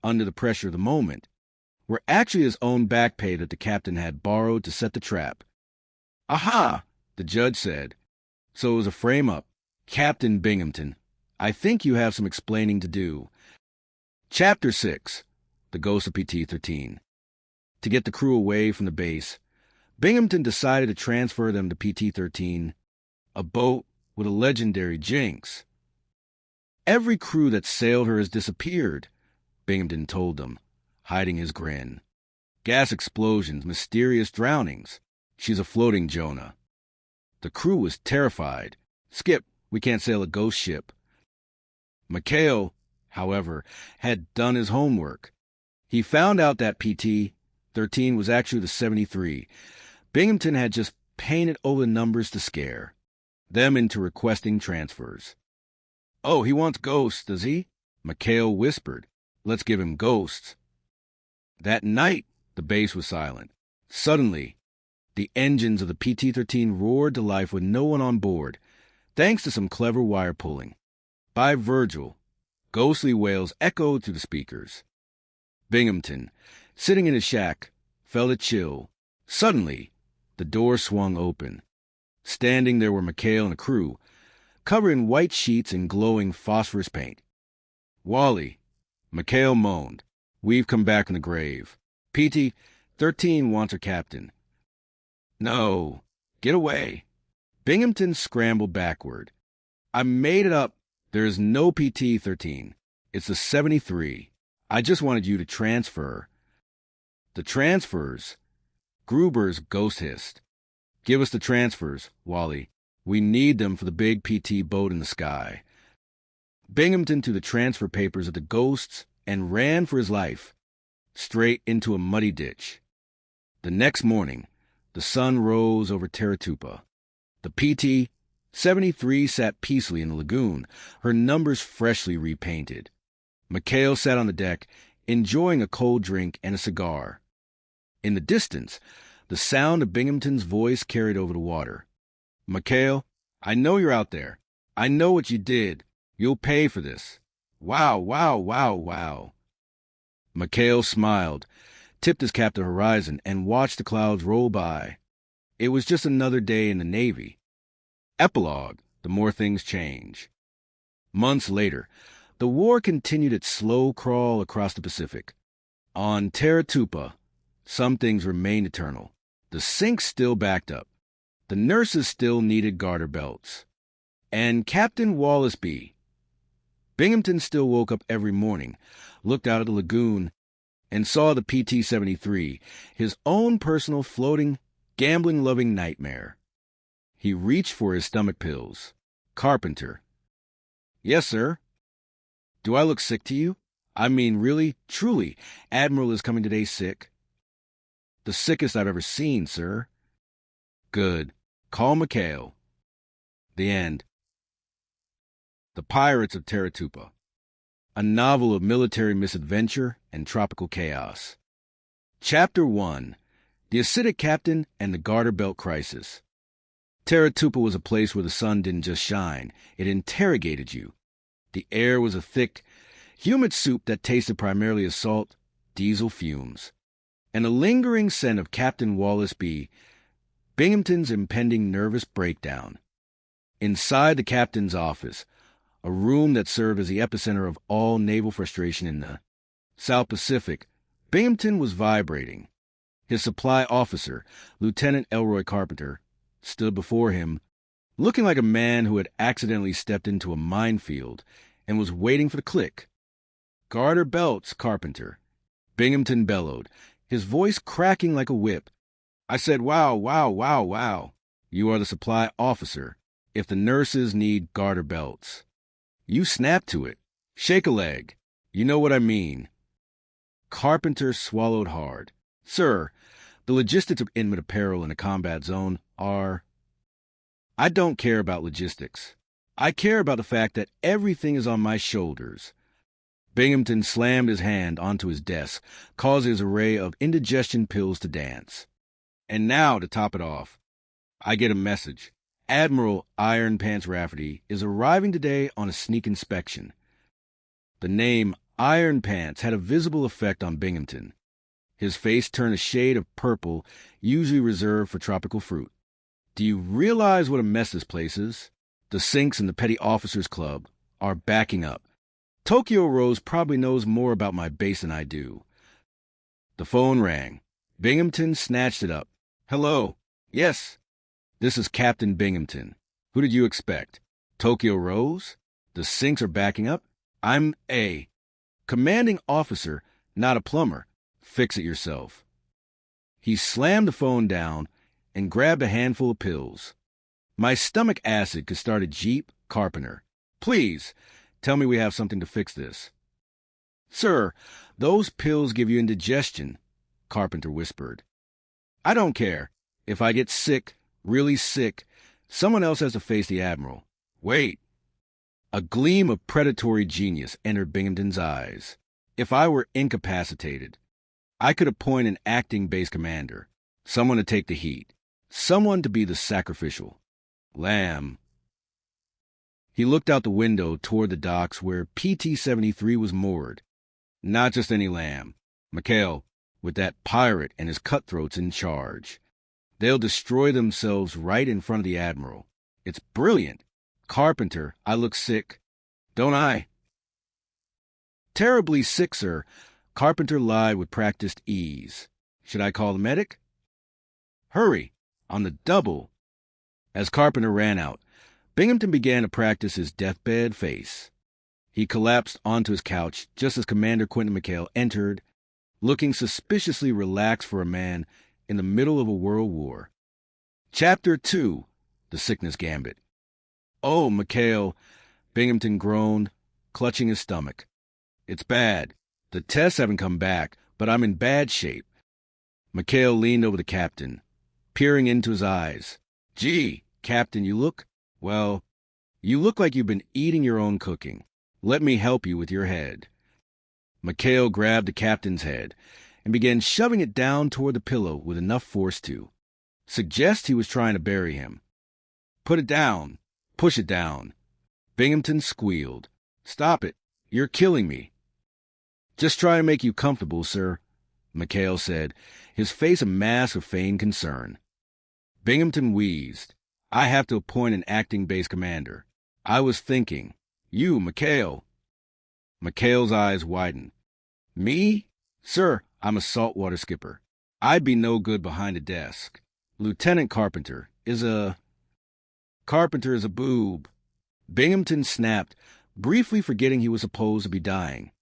[SPEAKER 19] under the pressure of the moment, were actually his own back pay that the captain had borrowed to set the trap. Aha, the judge said. So it was a frame-up. Captain Binghamton, I think you have some explaining to do. Chapter 6, The Ghost of PT-13. To get the crew away from the base, Binghamton decided to transfer them to PT-13, a boat with a legendary jinx. Every crew that sailed her has disappeared, Binghamton told them, hiding his grin. Gas explosions, mysterious drownings. She's a floating Jonah. The crew was terrified. Skip, we can't sail a ghost ship. McHale, however, had done his homework. He found out that PT-13 was actually the 73. Binghamton had just painted over the numbers to scare them into requesting transfers. Oh, he wants ghosts, does he? McHale whispered. Let's give him ghosts. That night, the base was silent. Suddenly, the engines of the PT-13 roared to life with no one on board, thanks to some clever wire pulling. By Virgil, ghostly wails echoed through the speakers. Binghamton, sitting in his shack, felt a chill. Suddenly, the door swung open. Standing there were McHale and a crew, covered in white sheets and glowing phosphorus paint. Wally, McHale moaned. We've come back from the grave. PT-13 wants her captain. No, get away. Binghamton scrambled backward. I made it up. There is no PT-13. It's the 73. I just wanted you to transfer. The transfers? Gruber's ghost hissed. Give us the transfers, Wally. We need them for the big PT boat in the sky. Binghamton threw the transfer papers at the ghosts and ran for his life, straight into a muddy ditch. The next morning, the sun rose over Teratupa. The PT-73 sat peacefully in the lagoon, her numbers freshly repainted. McHale sat on the deck, enjoying a cold drink and a cigar. In the distance, the sound of Binghamton's voice carried over the water. McHale, I know you're out there. I know what you did. You'll pay for this. Wow, wow, wow, wow. McHale smiled, tipped his cap to the horizon, and watched the clouds roll by. It was just another day in the Navy. Epilogue, the more things change. Months later, the war continued its slow crawl across the Pacific. On Teratupa, some things remained eternal. The sinks still backed up. The nurses still needed garter belts. And Captain Wallace-B. Binghamton still woke up every morning, looked out at the lagoon, and saw the PT-73, his own personal floating, gambling-loving nightmare. He reached for his stomach pills. Carpenter. Yes, sir. Do I look sick to you? I mean, really, truly, Admiral is coming today sick. The sickest I've ever seen, sir. Good. Call McHale. The end. The Pirates of Teratupa. A novel of military misadventure and tropical chaos. Chapter 1. The Acidic Captain and the Garter Belt Crisis. Teratupa was a place where the sun didn't just shine, it interrogated you. The air was a thick, humid soup that tasted primarily of salt, diesel fumes, and a lingering scent of Captain Wallace-B, Binghamton's impending nervous breakdown. Inside the captain's office, a room that served as the epicenter of all naval frustration in the South Pacific, Binghamton was vibrating. His supply officer, Lieutenant Elroy Carpenter, stood before him, looking like a man who had accidentally stepped into a minefield and was waiting for the click. Garter belts, Carpenter. Binghamton bellowed, his voice cracking like a whip. I said, wow, wow, wow, wow. You are the supply officer. If the nurses need garter belts. You snap to it. Shake a leg. You know what I mean. Carpenter swallowed hard. Sir, the logistics of intimate apparel in a combat zone are... I don't care about logistics. I care about the fact that everything is on my shoulders. Binghamton slammed his hand onto his desk, causing his array of indigestion pills to dance. And now, to top it off, I get a message. Admiral Iron Pants Rafferty is arriving today on a sneak inspection. The name Iron Pants had a visible effect on Binghamton. His face turned a shade of purple, usually reserved for tropical fruit. Do you realize what a mess this place is? The Sinks and the Petty Officers Club are backing up. Tokyo Rose probably knows more about my base than I do. The phone rang. Binghamton snatched it up. Hello. Yes. This is Captain Binghamton. Who did you expect? Tokyo Rose? The Sinks are backing up? I'm A. Commanding officer, not a plumber. Fix it yourself. He slammed the phone down and grabbed a handful of pills. My stomach acid could start a Jeep Carpenter. Please, tell me we have something to fix this. Sir, those pills give you indigestion, Carpenter whispered. I don't care. If I get sick, really sick, someone else has to face the Admiral. Wait. A gleam of predatory genius entered Binghamton's eyes. If I were incapacitated, I could appoint an acting base commander, someone to take the heat, someone to be the sacrificial. Lamb. He looked out the window toward the docks where PT-73 was moored. Not just any lamb. McHale, with that pirate and his cutthroats in charge. They'll destroy themselves right in front of the Admiral. It's brilliant. Carpenter, I look sick. Don't I? Terribly sick, sir. Carpenter lied with practiced ease. Should I call the medic? Hurry. On the double. As Carpenter ran out, Binghamton began to practice his deathbed face. He collapsed onto his couch just as Commander Quentin McHale entered, looking suspiciously relaxed for a man in the middle of a world war. Chapter 2, The Sickness Gambit. Oh, McHale, Binghamton groaned, clutching his stomach. It's bad. The tests haven't come back, but I'm in bad shape. McHale leaned over the captain, peering into his eyes. Gee, Captain, you look like you've been eating your own cooking. Let me help you with your head. McHale grabbed the captain's head and began shoving it down toward the pillow with enough force to suggest he was trying to bury him. Put it down. Push it down. Binghamton squealed. Stop it. You're killing me. Just try to make you comfortable, sir, McHale said, his face a mask of feigned concern. Binghamton wheezed. I have to appoint an acting base commander. I was thinking. You, McHale. McHale's eyes widened. Me? Sir, I'm a saltwater skipper. I'd be no good behind a desk. Lieutenant Carpenter is a boob. Binghamton snapped, briefly forgetting he was supposed to be dying.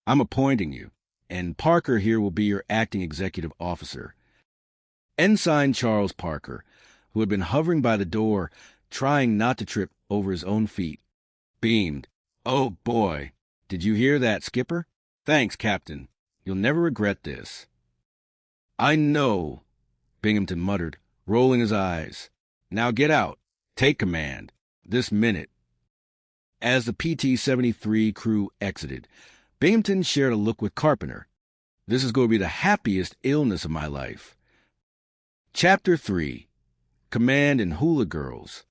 [SPEAKER 19] I'm appointing you, and Parker here will be your acting executive officer. Ensign Charles Parker, who had been hovering by the door, trying not to trip over his own feet, beamed. Oh, boy. Did you hear that, Skipper? Thanks, Captain. You'll never regret this. I know, Binghamton muttered, rolling his eyes. Now get out. Take command. This minute. As the PT-73 crew exited, Binghamton shared a look with Carpenter. This is going to be the happiest illness of my life. Chapter 3. Command and Hula Girls.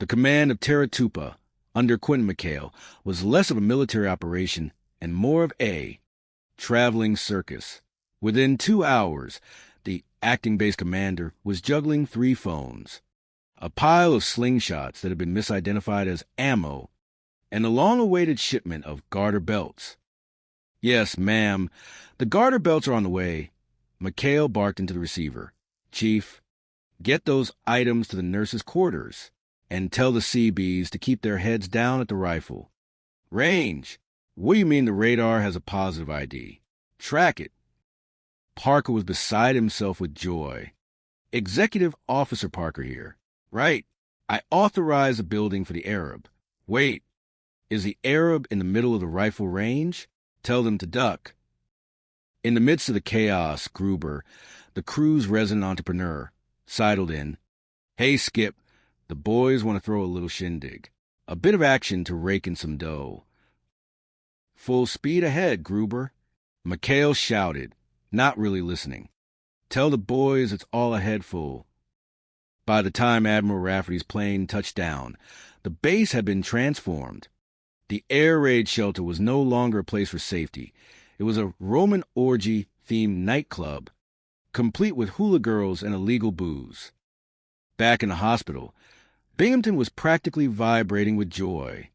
[SPEAKER 19] The command of Teratupa, under Quentin McHale, was less of a military operation and more of a traveling circus. Within 2 hours, the acting base commander was juggling 3 phones, a pile of slingshots that had been misidentified as ammo, and a long-awaited shipment of garter belts. Yes, ma'am, the garter belts are on the way. McHale barked into the receiver. Chief, get those items to the nurses' quarters, and tell the CBs to keep their heads down at the rifle. Range. What do you mean the radar has a positive ID? Track it. Parker was beside himself with joy. Executive Officer Parker here. Right. I authorize a building for the Arab. Wait. Is the Arab in the middle of the rifle range? Tell them to duck. In the midst of the chaos, Gruber, the crew's resident entrepreneur, sidled in. Hey, Skip, The boys want to throw a little shindig. A bit of action to rake in some dough. Full speed ahead, Gruber. McHale shouted, not really listening. Tell the boys it's all ahead full. By the time Admiral Rafferty's plane touched down, the base had been transformed. The air raid shelter was no longer a place for safety. It was a Roman orgy-themed nightclub, complete with hula girls and illegal booze. Back in the hospital, Binghamton was practically vibrating with joy.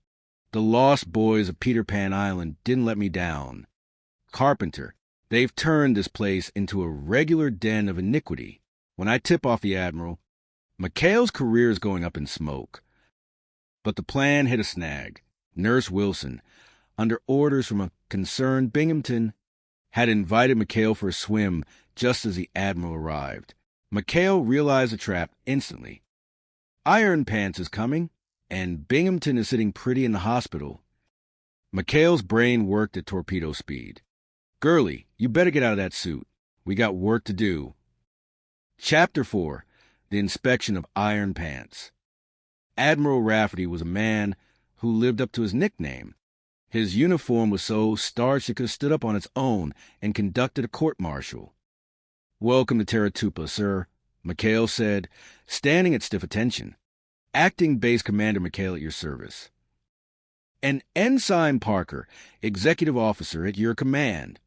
[SPEAKER 19] The lost boys of Peter Pan Island didn't let me down. Carpenter, they've turned this place into a regular den of iniquity. When I tip off the Admiral, McHale's career is going up in smoke. But the plan hit a snag. Nurse Wilson, under orders from a concerned Binghamton, had invited McHale for a swim just as the Admiral arrived. McHale realized the trap instantly. Iron Pants is coming, and Binghamton is sitting pretty in the hospital. McHale's brain worked at torpedo speed. Gurley, you better get out of that suit. We got work to do. Chapter 4, The Inspection of Iron Pants. Admiral Rafferty was a man who lived up to his nickname. His uniform was so starched it could have stood up on its own and conducted a court-martial. "Welcome to Terratupa, sir," McHale said, standing at stiff attention. "Acting Base Commander McHale at your service." "And Ensign Parker, Executive Officer at your command,"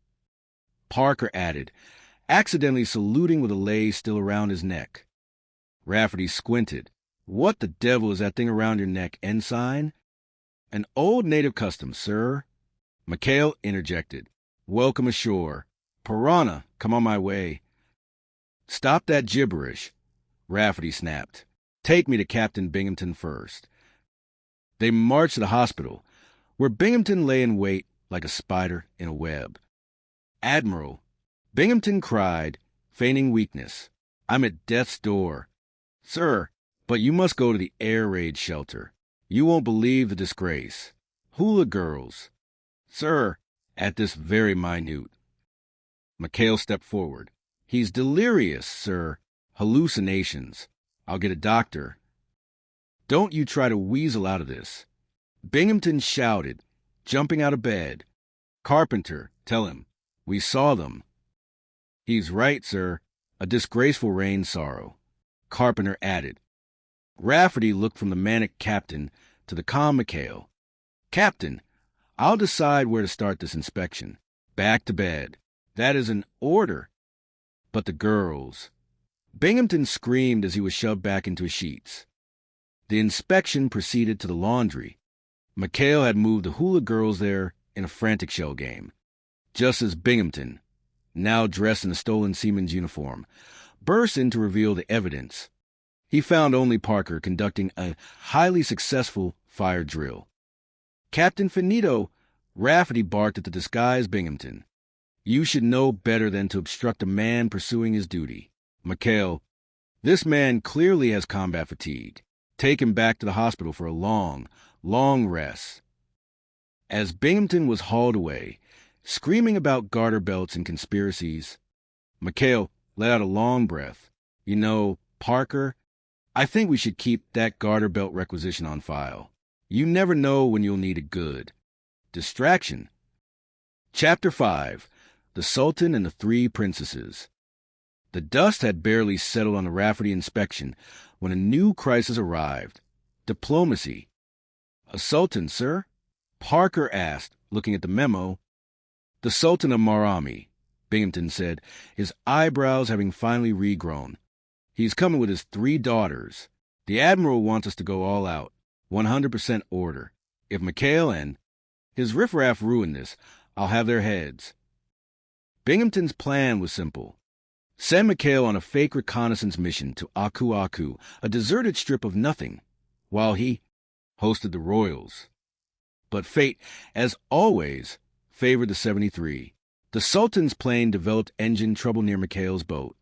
[SPEAKER 19] Parker added, accidentally saluting with a lei still around his neck. Rafferty squinted. "What the devil is that thing around your neck, Ensign?" "An old native custom, sir." McHale interjected. "Welcome ashore. Piranha, come on my way." "Stop that gibberish," Rafferty snapped. "Take me to Captain Binghamton first." They marched to the hospital, where Binghamton lay in wait like a spider in a web. "Admiral," Binghamton cried, feigning weakness, "I'm at death's door." "Sir, but you must go to the air raid shelter. You won't believe the disgrace. Hula girls." "Sir," at this very minute. McHale stepped forward. "He's delirious, sir. Hallucinations. I'll get a doctor." "Don't you try to weasel out of this." Binghamton shouted, jumping out of bed. "Carpenter, tell him. We saw them." "He's right, sir. A disgraceful rain sorrow," Carpenter added. Rafferty looked from the manic captain to the calm McHale. "Captain, I'll decide where to start this inspection. Back to bed. That is an order." "But the girls." Binghamton screamed as he was shoved back into his sheets. The inspection proceeded to the laundry. McHale had moved the hula girls there in a frantic shell game, just as Binghamton, now dressed in a stolen seaman's uniform, burst in to reveal the evidence. He found only Parker conducting a highly successful fire drill. "Captain Finito," Rafferty barked at the disguised Binghamton. "You should know better than to obstruct a man pursuing his duty." McHale, "This man clearly has combat fatigue. Take him back to the hospital for a long, long rest." As Binghamton was hauled away, screaming about garter belts and conspiracies, McHale let out a long breath. "You know, Parker, I think we should keep that garter belt requisition on file. You never know when you'll need it good. Distraction." Chapter 5, The Sultan and the Three Princesses. The dust had barely settled on the Rafferty inspection when a new crisis arrived. Diplomacy. "A sultan, sir?" Parker asked, looking at the memo. "The Sultan of Marami," Binghamton said, his eyebrows having finally regrown. "He's coming with his 3 daughters. The Admiral wants us to go all out. 100% order. If McHale and his riffraff ruin this, I'll have their heads." Binghamton's plan was simple. Send McHale on a fake reconnaissance mission to Aku Aku, a deserted strip of nothing, while he hosted the royals. But fate, as always, favored the 73. The Sultan's plane developed engine trouble near McHale's boat.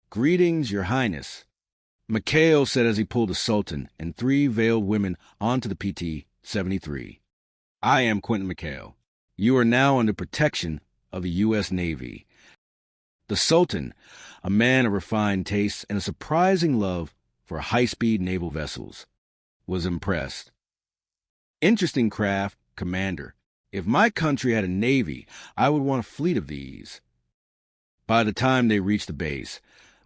[SPEAKER 19] "Greetings, Your Highness," McHale said as he pulled the Sultan and 3 veiled women onto the PT-73. "I am Quentin McHale. You are now under protection of the U.S. Navy." The Sultan, a man of refined tastes and a surprising love for high-speed naval vessels. Was impressed. Interesting craft, Commander. If my country had a navy, I would want a fleet of these. By the time they reached the base,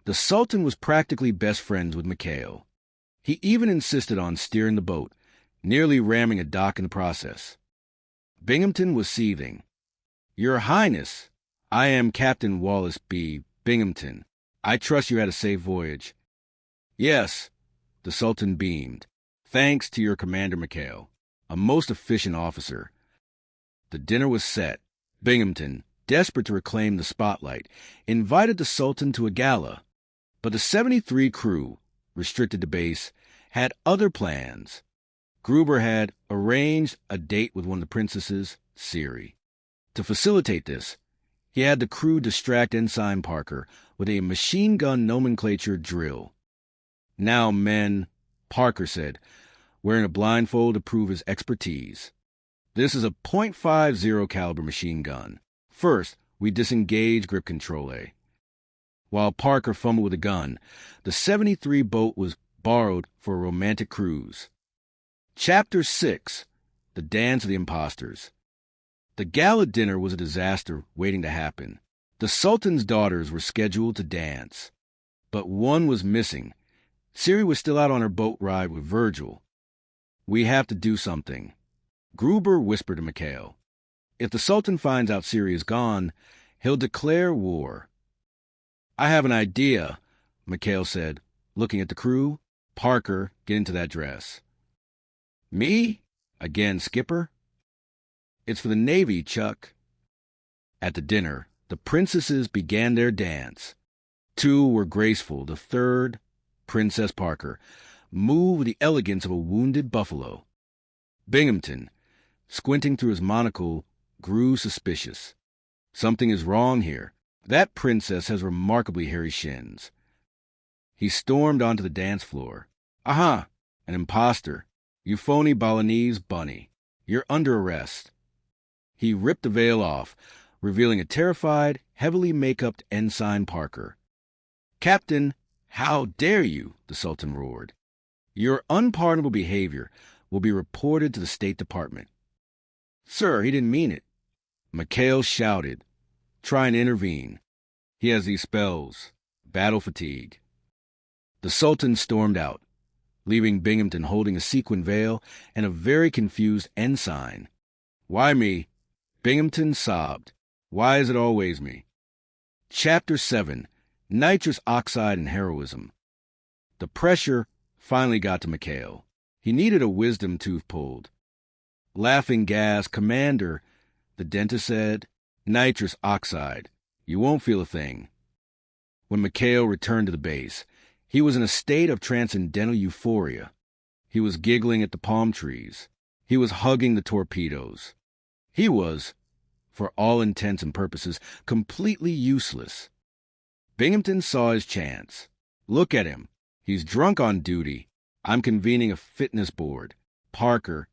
[SPEAKER 19] the Sultan was practically best friends with McHale. He even insisted on steering the boat, nearly ramming a dock in the process. Binghamton was seething. Your Highness, I am Captain Wallace B. Binghamton. I trust you had a safe voyage. Yes, the Sultan beamed. Thanks to your Commander McHale, a most efficient officer. The dinner was set. Binghamton, desperate to reclaim the spotlight, invited the Sultan to a gala. But the 73 crew, restricted to base, had other plans. Gruber had arranged a date with one of the princesses, Siri. To facilitate this, he had the crew distract Ensign Parker with a machine gun nomenclature drill. Now, men, Parker said, wearing a blindfold to prove his expertise. This is a .50 caliber machine gun. First, we disengage grip control A. While Parker fumbled with the gun, the 73 boat was borrowed for a romantic cruise. Chapter 6, The Dance of the Impostors. The gala dinner was a disaster waiting to happen. The Sultan's daughters were scheduled to dance, but one was missing. Siri was still out on her boat ride with Virgil. We have to do something. Gruber whispered to McHale. If the Sultan finds out Siri is gone, he'll declare war. I have an idea, McHale said, looking at the crew. Parker, get into that dress. Me? Again, Skipper? It's for the Navy, Chuck. At the dinner, the princesses began their dance. Two were graceful. The third, Princess Parker, moved with the elegance of a wounded buffalo. Binghamton, squinting through his monocle, grew suspicious. Something is wrong here. That princess has remarkably hairy shins. He stormed onto the dance floor. Aha! An imposter. You phony Balinese bunny. You're under arrest. He ripped the veil off, revealing a terrified, heavily make-upped Ensign Parker. Captain, how dare you? The Sultan roared. Your unpardonable behavior will be reported to the State Department. Sir, he didn't mean it. McHale shouted, trying to intervene. He has these spells. Battle fatigue. The Sultan stormed out, leaving Binghamton holding a sequin veil and a very confused ensign. Why me? Binghamton sobbed. Why is it always me? Chapter 7, Nitrous Oxide and Heroism. The pressure finally got to McHale. He needed a wisdom tooth pulled. Laughing gas, Commander, the dentist said. Nitrous oxide. You won't feel a thing. When McHale returned to the base, he was in a state of transcendental euphoria. He was giggling at the palm trees. He was hugging the torpedoes. He was, for all intents and purposes, completely useless. Binghamton saw his chance. Look at him. He's drunk on duty. I'm convening a fitness board. Parker,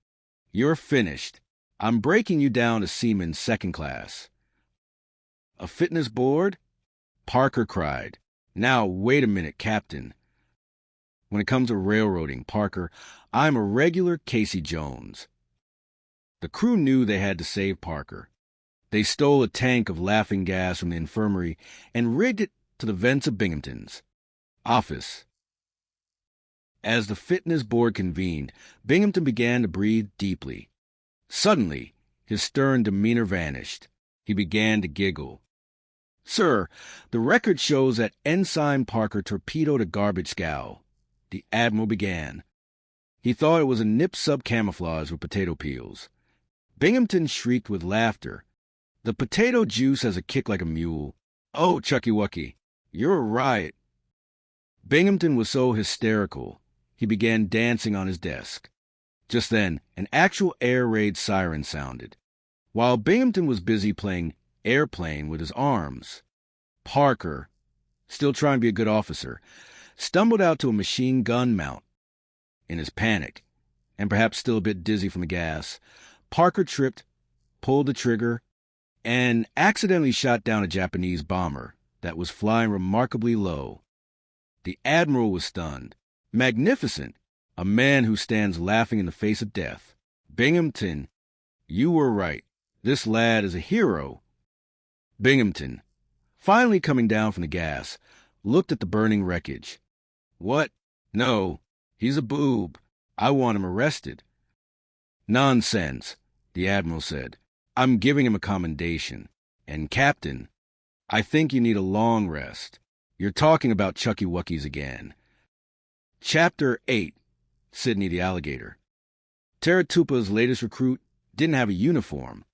[SPEAKER 19] you're finished. I'm breaking you down to seaman second class. A fitness board? Parker cried. Now, wait a minute, Captain. When it comes to railroading, Parker, I'm a regular Casey Jones. The crew knew they had to save Parker. They stole a tank of laughing gas from the infirmary and rigged it to the vents of Binghamton's office. As the fitness board convened, Binghamton began to breathe deeply. Suddenly, his stern demeanor vanished. He began to giggle. Sir, the record shows that Ensign Parker torpedoed a garbage scow. The Admiral began. He thought it was a nip sub camouflage with potato peels. Binghamton shrieked with laughter. The potato juice has a kick like a mule. Oh, Chucky Wucky, you're a riot. Binghamton was so hysterical, he began dancing on his desk. Just then, an actual air raid siren sounded. While Binghamton was busy playing airplane with his arms, Parker, still trying to be a good officer, stumbled out to a machine gun mount. In his panic, and perhaps still a bit dizzy from the gas, Parker tripped, pulled the trigger, and accidentally shot down a Japanese bomber that was flying remarkably low. The Admiral was stunned. Magnificent, a man who stands laughing in the face of death. Binghamton, you were right. This lad is a hero. Binghamton, finally coming down from the gas, looked at the burning wreckage. What? No, he's a boob. I want him arrested. Nonsense, the Admiral said. I'm giving him a commendation. And, Captain, I think you need a long rest. You're talking about Chucky Wuckies again. Chapter 8, Sidney the Alligator. Taratupa's latest recruit didn't have a uniform.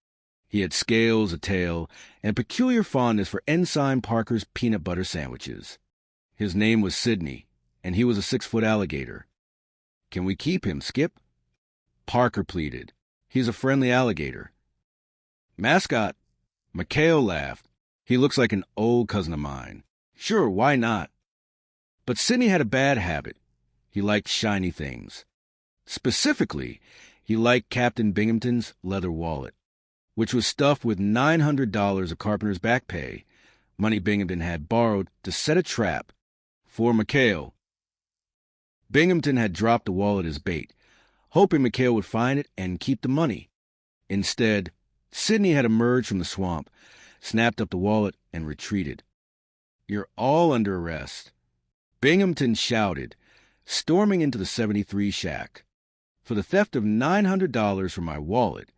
[SPEAKER 19] He had scales, a tail, and a peculiar fondness for Ensign Parker's peanut butter sandwiches. His name was Sidney, and he was a 6-foot alligator. Can we keep him, Skip? Parker pleaded. He's a friendly alligator. Mascot. McHale laughed. He looks like an old cousin of mine. Sure, why not? But Sidney had a bad habit. He liked shiny things. Specifically, he liked Captain Binghamton's leather wallet, which was stuffed with $900 of carpenter's back pay, money Binghamton had borrowed to set a trap for McHale. Binghamton had dropped the wallet as bait, hoping McHale would find it and keep the money. Instead, Sidney had emerged from the swamp, snapped up the wallet, and retreated. You're all under arrest. Binghamton shouted, storming into the 73 shack, for the theft of $900 from my wallet.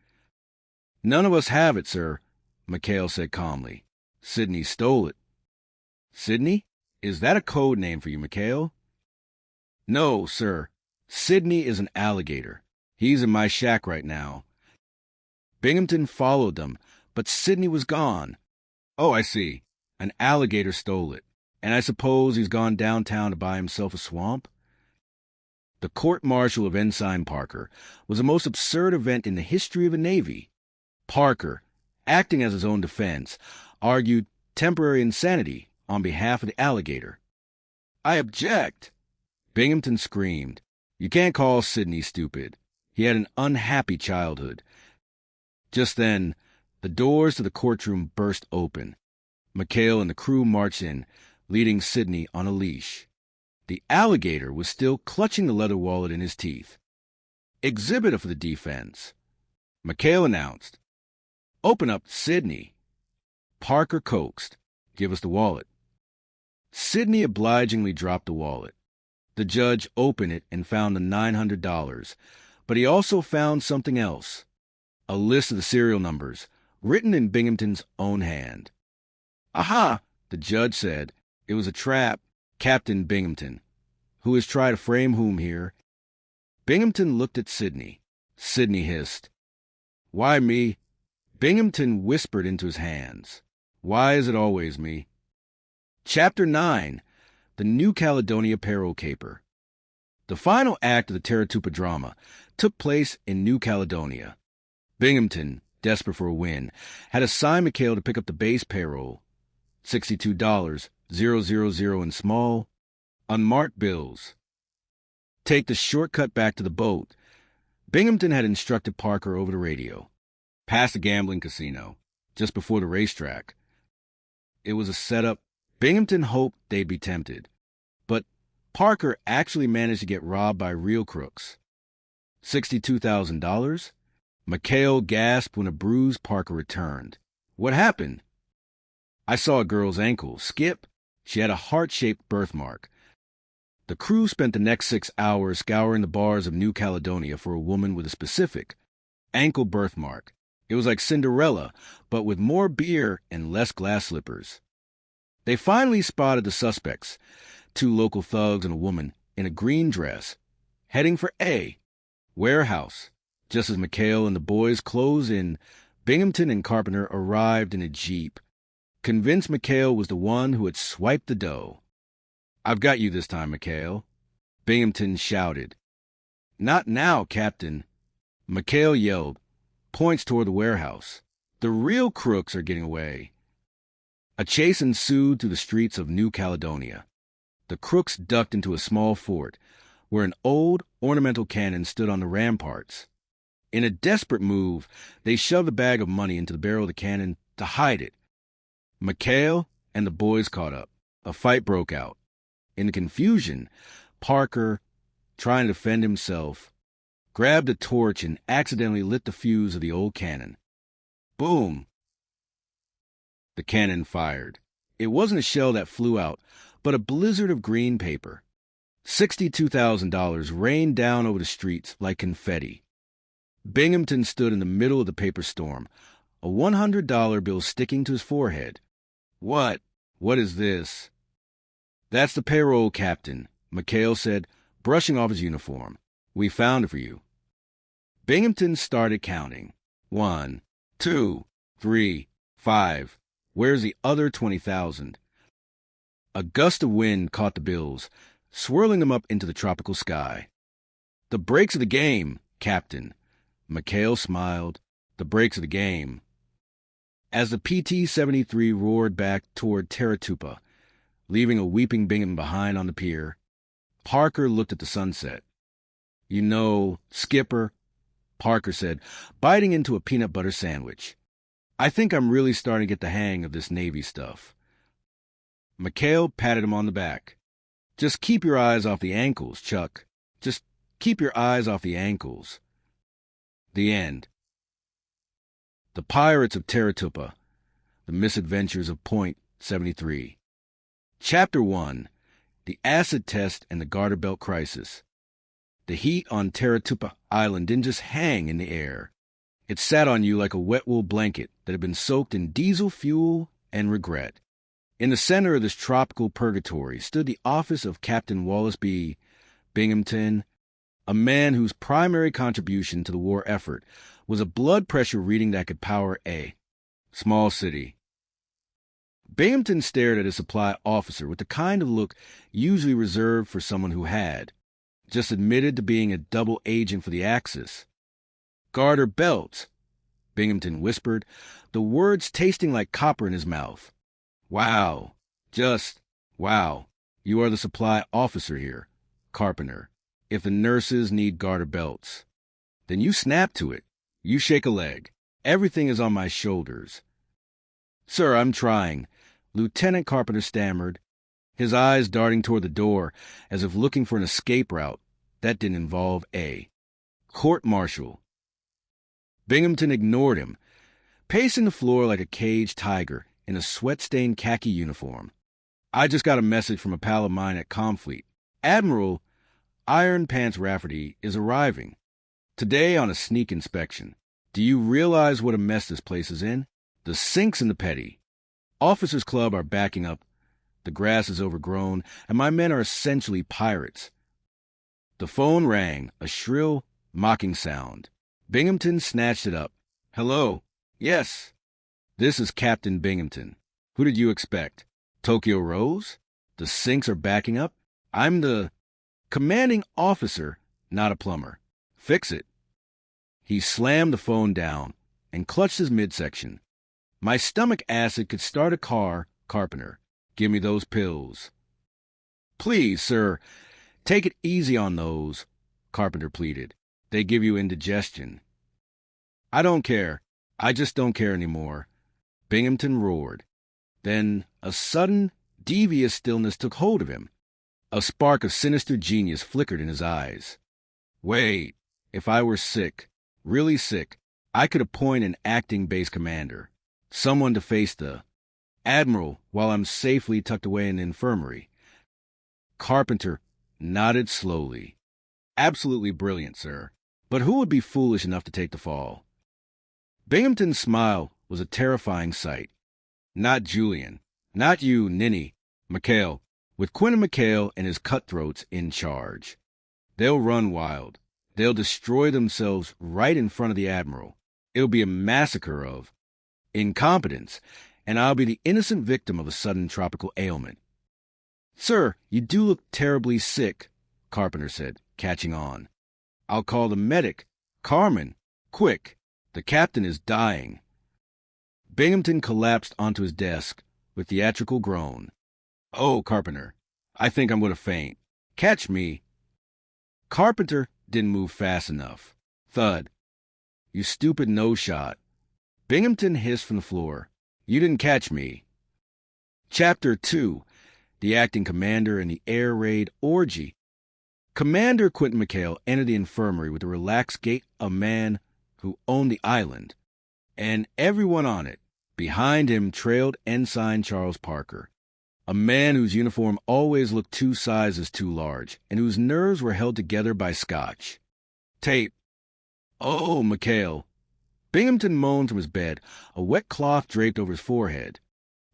[SPEAKER 19] None of us have it, sir, McHale said calmly. Sidney stole it. Sidney? Is that a code name for you, McHale? No, sir. Sidney is an alligator. He's in my shack right now. Binghamton followed them, but Sidney was gone. Oh, I see. An alligator stole it. And I suppose he's gone downtown to buy himself a swamp? The court-martial of Ensign Parker was the most absurd event in the history of the Navy. Parker, acting as his own defense, argued temporary insanity on behalf of the alligator. I object! Binghamton screamed. You can't call Sidney stupid. He had an unhappy childhood. Just then, the doors to the courtroom burst open. McHale and the crew marched in, leading Sidney on a leash. The alligator was still clutching the leather wallet in his teeth. Exhibitor for the defense. McHale announced, Open up, Sidney. Parker coaxed, Give us the wallet. Sidney obligingly dropped the wallet. The judge opened it and found the $900, but he also found something else. A list of the serial numbers, written in Binghamton's own hand. Aha, the judge said. It was a trap. Captain Binghamton. Who has tried to frame whom here? Binghamton looked at Sidney. Sidney hissed. Why me? Binghamton whispered into his hands. Why is it always me? Chapter 9. The New Caledonia Payroll Caper. The final act of the Taratupa drama took place in New Caledonia. Binghamton, desperate for a win, had assigned McHale to pick up the base payroll, $62,000 in small, unmarked bills. Take the shortcut back to the boat. Binghamton had instructed Parker over the radio. Past the gambling casino, just before the racetrack. It was a setup. Binghamton hoped they'd be tempted. But Parker actually managed to get robbed by real crooks. $62,000? McHale gasped when a bruised Parker returned. What happened? I saw a girl's ankle. Skip. She had a heart-shaped birthmark. The crew spent the next 6 hours scouring the bars of New Caledonia for a woman with a specific ankle birthmark. It was like Cinderella, but with more beer and less glass slippers. They finally spotted the suspects, 2 local thugs and a woman in a green dress, heading for A, warehouse. Just as McHale and the boys closed in, Binghamton and Carpenter arrived in a jeep, convinced McHale was the one who had swiped the dough. I've got you this time, McHale. Binghamton shouted. Not now, Captain. McHale yelled, points toward the warehouse. The real crooks are getting away. A chase ensued through the streets of New Caledonia. The crooks ducked into a small fort, where an old ornamental cannon stood on the ramparts. In a desperate move, they shoved a bag of money into the barrel of the cannon to hide it. McHale and the boys caught up. A fight broke out. In the confusion, Parker, trying to defend himself, grabbed a torch and accidentally lit the fuse of the old cannon. Boom! The cannon fired. It wasn't a shell that flew out, but a blizzard of green paper. $62,000 rained down over the streets like confetti. Binghamton stood in the middle of the paper storm, a $100 bill sticking to his forehead. What? What is this? That's the payroll, Captain, McHale said, brushing off his uniform. We found it for you. Binghamton started counting. 1, 2, 3, 5. Where's the other 20,000? A gust of wind caught the bills, swirling them up into the tropical sky. The breaks of the game, Captain. McHale smiled. The breaks of the game. As the PT-73 roared back toward Taratupa, leaving a weeping Bingham behind on the pier, Parker looked at the sunset. You know, Skipper, Parker said, biting into a peanut butter sandwich. I think I'm really starting to get the hang of this Navy stuff. McHale patted him on the back. Just keep your eyes off the ankles, Chuck. Just keep your eyes off the ankles. The end. The Pirates of Taratupa, The Misadventures of Point 73. Chapter 1, The Acid Test and the Garter Belt Crisis. The heat on Taratupa Island didn't just hang in the air. It sat on you like a wet wool blanket that had been soaked in diesel fuel and regret. In the center of this tropical purgatory stood the office of Captain Wallace B. Binghamton, a man whose primary contribution to the war effort was a blood pressure reading that could power a small city. Binghamton stared at his supply officer with the kind of look usually reserved for someone who had just admitted to being a double agent for the Axis. Garter belts, Binghamton whispered, the words tasting like copper in his mouth. Wow, just wow. You are the supply officer here, Carpenter. If the nurses need garter belts, then you snap to it. You shake a leg. Everything is on my shoulders. Sir, I'm trying, Lieutenant Carpenter stammered, his eyes darting toward the door as if looking for an escape route that didn't involve a court-martial. Binghamton ignored him, pacing the floor like a caged tiger in a sweat-stained khaki uniform. I just got a message from a pal of mine at Comfleet. Admiral Iron Pants Rafferty is arriving today on a sneak inspection. Do you realize what a mess this place is in? The sinks in the petty. Officers' Club are backing up. The grass is overgrown, and my men are essentially pirates. The phone rang, a shrill, mocking sound. Binghamton snatched it up. Hello. Yes. This is Captain Binghamton. Who did you expect? Tokyo Rose? The sinks are backing up? I'm the commanding officer, not a plumber. Fix it. He slammed the phone down and clutched his midsection. My stomach acid could start a car, Carpenter. Give me those pills. Please, sir, take it easy on those, Carpenter pleaded. They give you indigestion. I don't care. I just don't care anymore. Binghamton roared. Then a sudden, devious stillness took hold of him. A spark of sinister genius flickered in his eyes. Wait, if I were sick, really sick, I could appoint an acting base commander, someone to face the admiral while I'm safely tucked away in the infirmary. Carpenter nodded slowly. Absolutely brilliant, sir. But who would be foolish enough to take the fall? Binghamton's smile was a terrifying sight. Not Julian. Not you, Ninny. McHale. With Quinn and McHale and his cutthroats in charge. They'll run wild. They'll destroy themselves right in front of the admiral. It'll be a massacre of incompetence, and I'll be the innocent victim of a sudden tropical ailment. Sir, you do look terribly sick, Carpenter said, catching on. I'll call the medic. Carmen, quick. The captain is dying. Binghamton collapsed onto his desk with theatrical groan. Oh, Carpenter, I think I'm going to faint. Catch me. Carpenter didn't move fast enough. Thud. You stupid no-shot. Binghamton hissed from the floor. You didn't catch me. Chapter 2, The Acting Commander and the Air Raid Orgy. Commander Quentin McHale entered the infirmary with the relaxed gait of a man who owned the island, and everyone on it. Behind him trailed Ensign Charles Parker, a man whose uniform always looked 2 sizes too large, and whose nerves were held together by scotch. Tape. Oh, McHale. Binghamton moaned from his bed, a wet cloth draped over his forehead.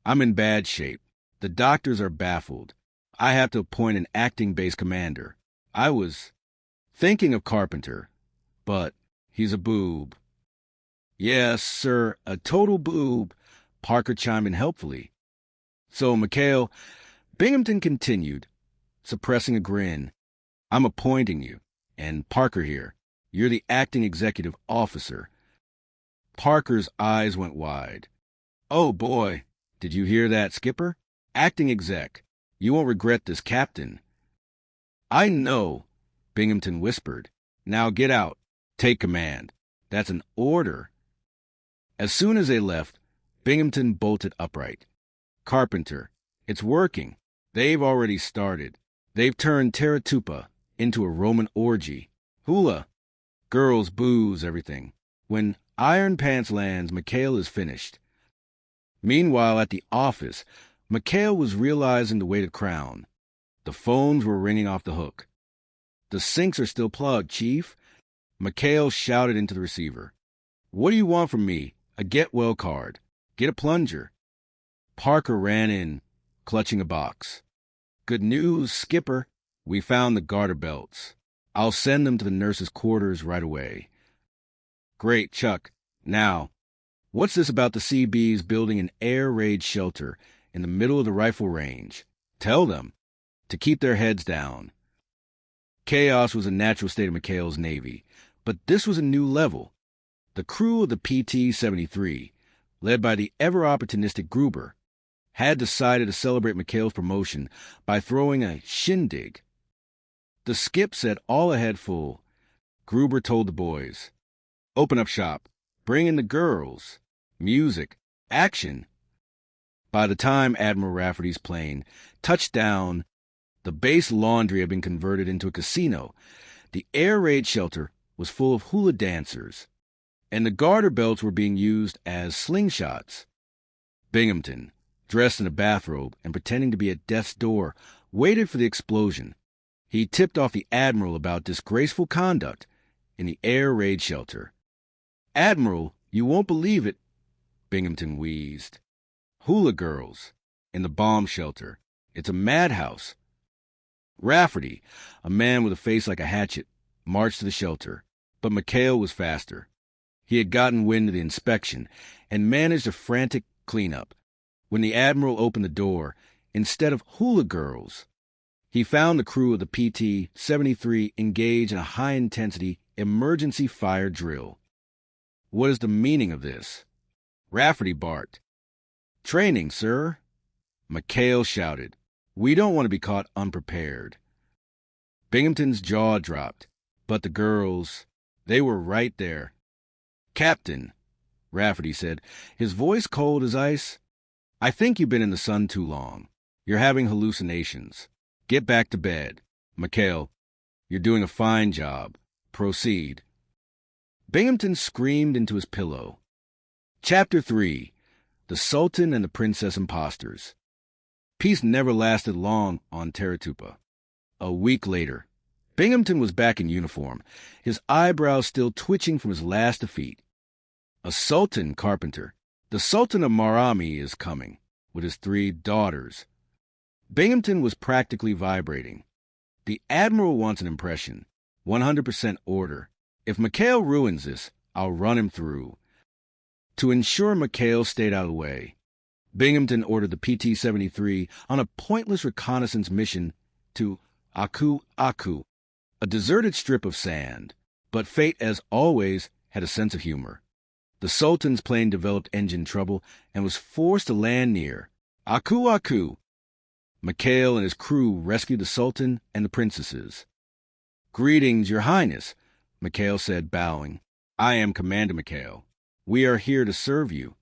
[SPEAKER 19] I'm in bad shape. The doctors are baffled. I have to appoint an acting base commander. I was thinking of Carpenter, but he's a boob. Yes, sir, a total boob, Parker chimed in helpfully. So, McHale, Binghamton continued, suppressing a grin. I'm appointing you, and Parker here. You're the acting executive officer. Parker's eyes went wide. Oh, boy, did you hear that, Skipper? Acting exec. You won't regret this, Captain. I know, Binghamton whispered. Now get out. Take command. That's an order. As soon as they left, Binghamton bolted upright. Carpenter, it's working. They've already started. They've turned Taratupa into a Roman orgy. Hula. Girls, booze, everything. When Iron Pants lands, McHale is finished. Meanwhile, at the office, McHale was realizing the weight of Crown. The phones were ringing off the hook. The sinks are still plugged, Chief. McHale shouted into the receiver. What do you want from me? A get-well card. Get a plunger. Parker ran in, clutching a box. Good news, Skipper. We found the garter belts. I'll send them to the nurses' quarters right away. Great, Chuck. Now, what's this about the CBs building an air raid shelter in the middle of the rifle range? Tell them to keep their heads down. Chaos was a natural state of McHale's Navy, but this was a new level. The crew of the PT-73, led by the ever-opportunistic Gruber, had decided to celebrate McHale's promotion by throwing a shindig. The skip said all ahead full. Gruber told the boys, open up shop, bring in the girls, music, action. By the time Admiral Rafferty's plane touched down, the base laundry had been converted into a casino. The air raid shelter was full of hula dancers, and the garter belts were being used as slingshots. Binghamton, dressed in a bathrobe and pretending to be at death's door, waited for the explosion. He tipped off the Admiral about disgraceful conduct in the air raid shelter. Admiral, you won't believe it, Binghamton wheezed. Hula girls in the bomb shelter. It's a madhouse. Rafferty, a man with a face like a hatchet, marched to the shelter, but McHale was faster. He had gotten wind of the inspection and managed a frantic cleanup. When the Admiral opened the door, instead of hula girls, he found the crew of the PT-73 engaged in a high-intensity emergency fire drill. What is the meaning of this? Rafferty barked. Training, sir. McHale shouted. We don't want to be caught unprepared. Binghamton's jaw dropped, but the girls, they were right there. Captain, Rafferty said, his voice cold as ice, I think you've been in the sun too long. You're having hallucinations. Get back to bed. McHale, you're doing a fine job. Proceed. Binghamton screamed into his pillow. Chapter 3. The Sultan and the Princess Impostors. Peace never lasted long on Taratupa. A week later, Binghamton was back in uniform, his eyebrows still twitching from his last defeat. A sultan, Carpenter. The Sultan of Marami is coming, with his 3 daughters. Binghamton was practically vibrating. The Admiral wants an impression. 100% order. If McHale ruins this, I'll run him through. To ensure McHale stayed out of the way, Binghamton ordered the PT-73 on a pointless reconnaissance mission to Aku Aku, a deserted strip of sand. But fate, as always, had a sense of humor. The Sultan's plane developed engine trouble and was forced to land near Aku Aku. McHale and his crew rescued the Sultan and the princesses. Greetings, Your Highness, McHale said, bowing. I am Commander McHale. We are here to serve you.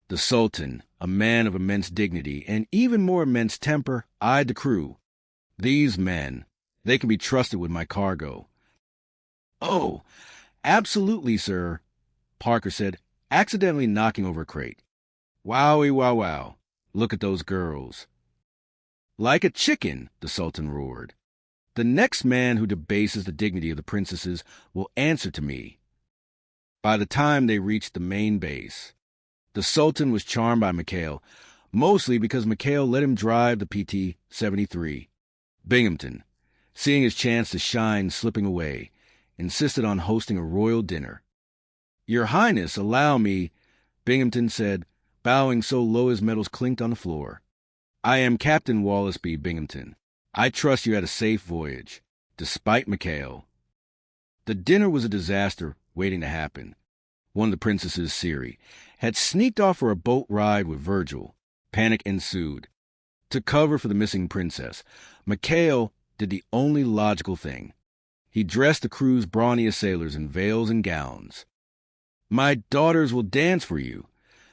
[SPEAKER 19] The Sultan, a man of immense dignity and even more immense temper, eyed the crew. These men, They can be trusted with my cargo. Oh, absolutely, sir, Parker said, accidentally knocking over a crate. Wowie, wow, wow. Look at those girls. Like a chicken, the Sultan roared. The next man who debases the dignity of the princesses will answer to me. By the time they reached the main base, the Sultan was charmed by Mikhail, mostly because Mikhail let him drive the PT-73. Binghamton, seeing his chance to shine slipping away, insisted on hosting a royal dinner. Your Highness, allow me, Binghamton said, bowing so low his medals clinked on the floor. I am Captain Wallace B. Binghamton. I trust you had a safe voyage, despite Mikhail. The dinner was a disaster waiting to happen. One of the princesses, Siri, had sneaked off for a boat ride with Virgil. Panic ensued. To cover for the missing princess, Mikhail did the only logical thing. He dressed the crew's brawniest sailors in veils and gowns. My daughters will dance for you,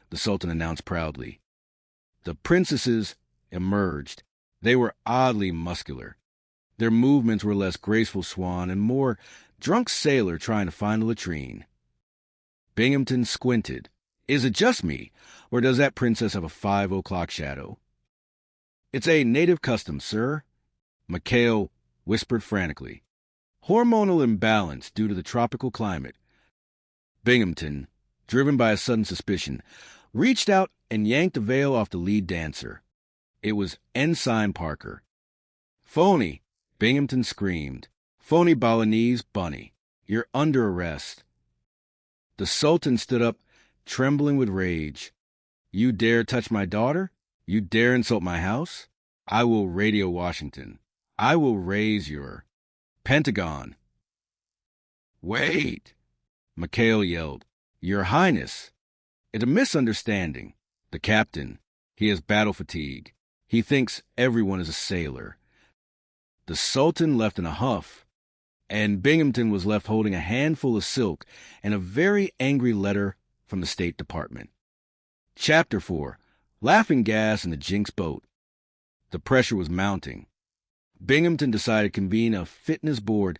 [SPEAKER 19] the Sultan announced proudly. The princesses emerged. They were oddly muscular. Their movements were less graceful swan and more drunk sailor trying to find a latrine. Binghamton squinted. Is it just me, or does that princess have a 5 o'clock shadow? It's a native custom, sir, Mikhail whispered frantically. Hormonal imbalance due to the tropical climate. Binghamton, driven by a sudden suspicion, reached out and yanked the veil off the lead dancer. It was Ensign Parker. Phony, Binghamton screamed. Phony Balinese bunny. You're under arrest. The Sultan stood up, trembling with rage. You dare touch my daughter? You dare insult my house? I will radio Washington. I will raise your Pentagon. Wait, Mikhail yelled. Your Highness. It's a misunderstanding. The captain, he has battle fatigue. He thinks everyone is a sailor. The Sultan left in a huff, and Binghamton was left holding a handful of silk and a very angry letter from the State Department. Chapter 4. Laughing Gas in the Jinx Boat. The pressure was mounting. Binghamton decided to convene a fitness board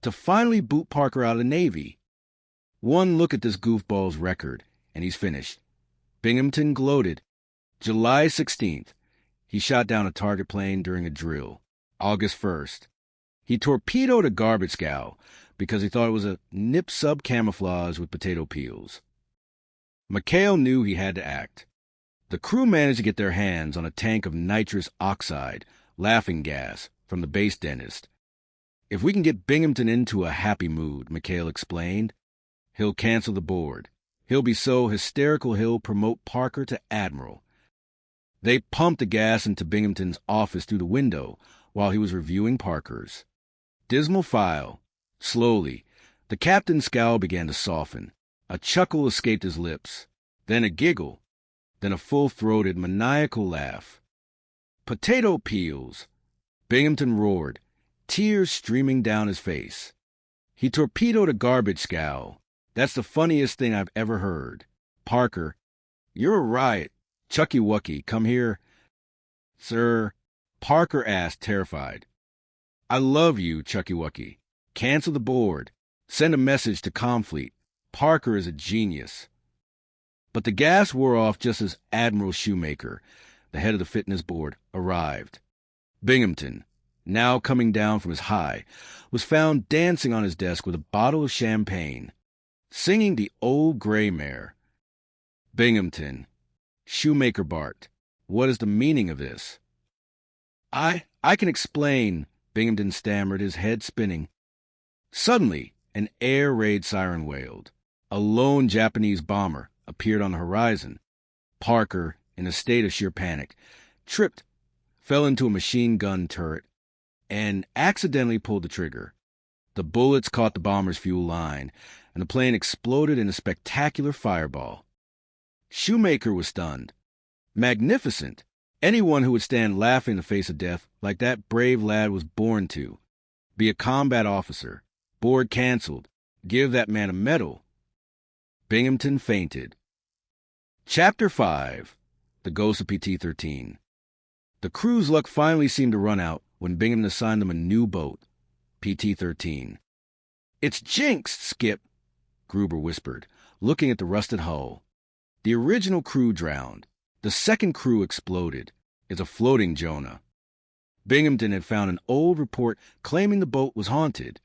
[SPEAKER 19] to finally boot Parker out of the Navy. One look at this goofball's record, and he's finished. Binghamton gloated. July 16th. He shot down a target plane during a drill. August 1st. He torpedoed a garbage scow because he thought it was a nip sub camouflage with potato peels. Mikhail knew he had to act. The crew managed to get their hands on a tank of nitrous oxide, laughing gas, from the base dentist. If we can get Binghamton into a happy mood, Mikhail explained, he'll cancel the board. He'll be so hysterical he'll promote Parker to admiral. They pumped the gas into Binghamton's office through the window while he was reviewing Parker's. Dismal file. Slowly, the captain's scowl began to soften. A chuckle escaped his lips, then a giggle, then a full-throated, maniacal laugh. Potato peels! Binghamton roared, tears streaming down his face. He torpedoed a garbage scow. That's the funniest thing I've ever heard. Parker, you're a riot. Chucky Wucky, come here. Sir, Parker asked, terrified. I love you, Chucky Wucky. Cancel the board. Send a message to Comfleet. Parker is a genius. But the gas wore off just as Admiral Shoemaker, the head of the fitness board, arrived. Binghamton, now coming down from his high, was found dancing on his desk with a bottle of champagne, singing the Old Gray Mare. Binghamton, Shoemaker barked. What is the meaning of this? I can explain, Binghamton stammered, his head spinning. Suddenly, an air raid siren wailed. A lone Japanese bomber appeared on the horizon. Parker, in a state of sheer panic, tripped, fell into a machine gun turret, and accidentally pulled the trigger. The bullets caught the bomber's fuel line, and the plane exploded in a spectacular fireball. Shoemaker was stunned. Magnificent! Anyone who would stand laughing in the face of death like that brave lad was born to. Be a combat officer. Board canceled. Give that man a medal. Binghamton fainted. Chapter 5. The Ghost of PT-13. The crew's luck finally seemed to run out when Binghamton assigned them a new boat, PT-13. "It's jinxed, Skip," Gruber whispered, looking at the rusted hull. "The original crew drowned. The second crew exploded. It's a floating Jonah." Binghamton had found an old report claiming the boat was haunted.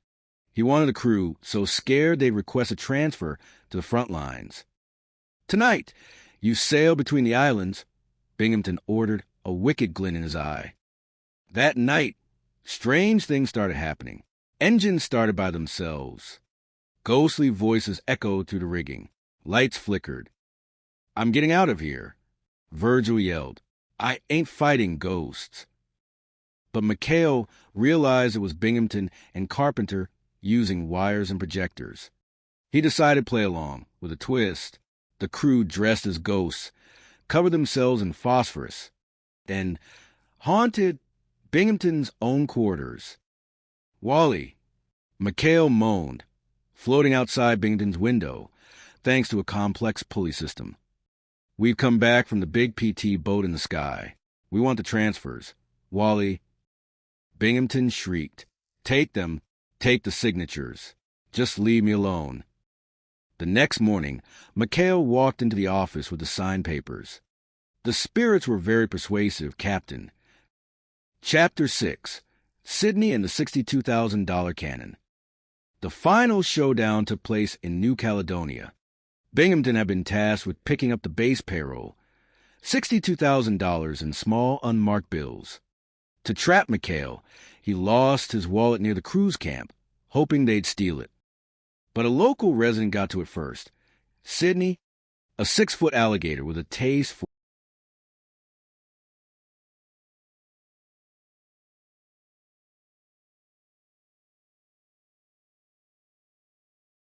[SPEAKER 19] He wanted the crew so scared they'd request a transfer to the front lines. "Tonight, you sail between the islands," Binghamton ordered, a wicked glint in his eye. That night, strange things started happening. Engines started by themselves. Ghostly voices echoed through the rigging. Lights flickered. "I'm getting out of here," Virgil yelled. "I ain't fighting ghosts." But McHale realized it was Binghamton and Carpenter using wires and projectors. He decided to play along, with a twist. The crew, dressed as ghosts, covered themselves in phosphorus. Then haunted Binghamton's own quarters. "Wally," McHale moaned, floating outside Binghamton's window, thanks to a complex pulley system. "We've come back from the big PT boat in the sky. We want the transfers. Wally." Binghamton shrieked. "Take them. Take the signatures. Just leave me alone." The next morning, McHale walked into the office with the signed papers. The spirits were very persuasive, Captain. Chapter 6, Sydney and the $62,000 cannon. The final showdown took place in New Caledonia. Binghamton had been tasked with picking up the base payroll, $62,000 in small unmarked bills. To trap McHale, he lost his wallet near the cruise camp, hoping they'd steal it. But a local resident got to it first. Sydney, a 6-foot alligator with a taste for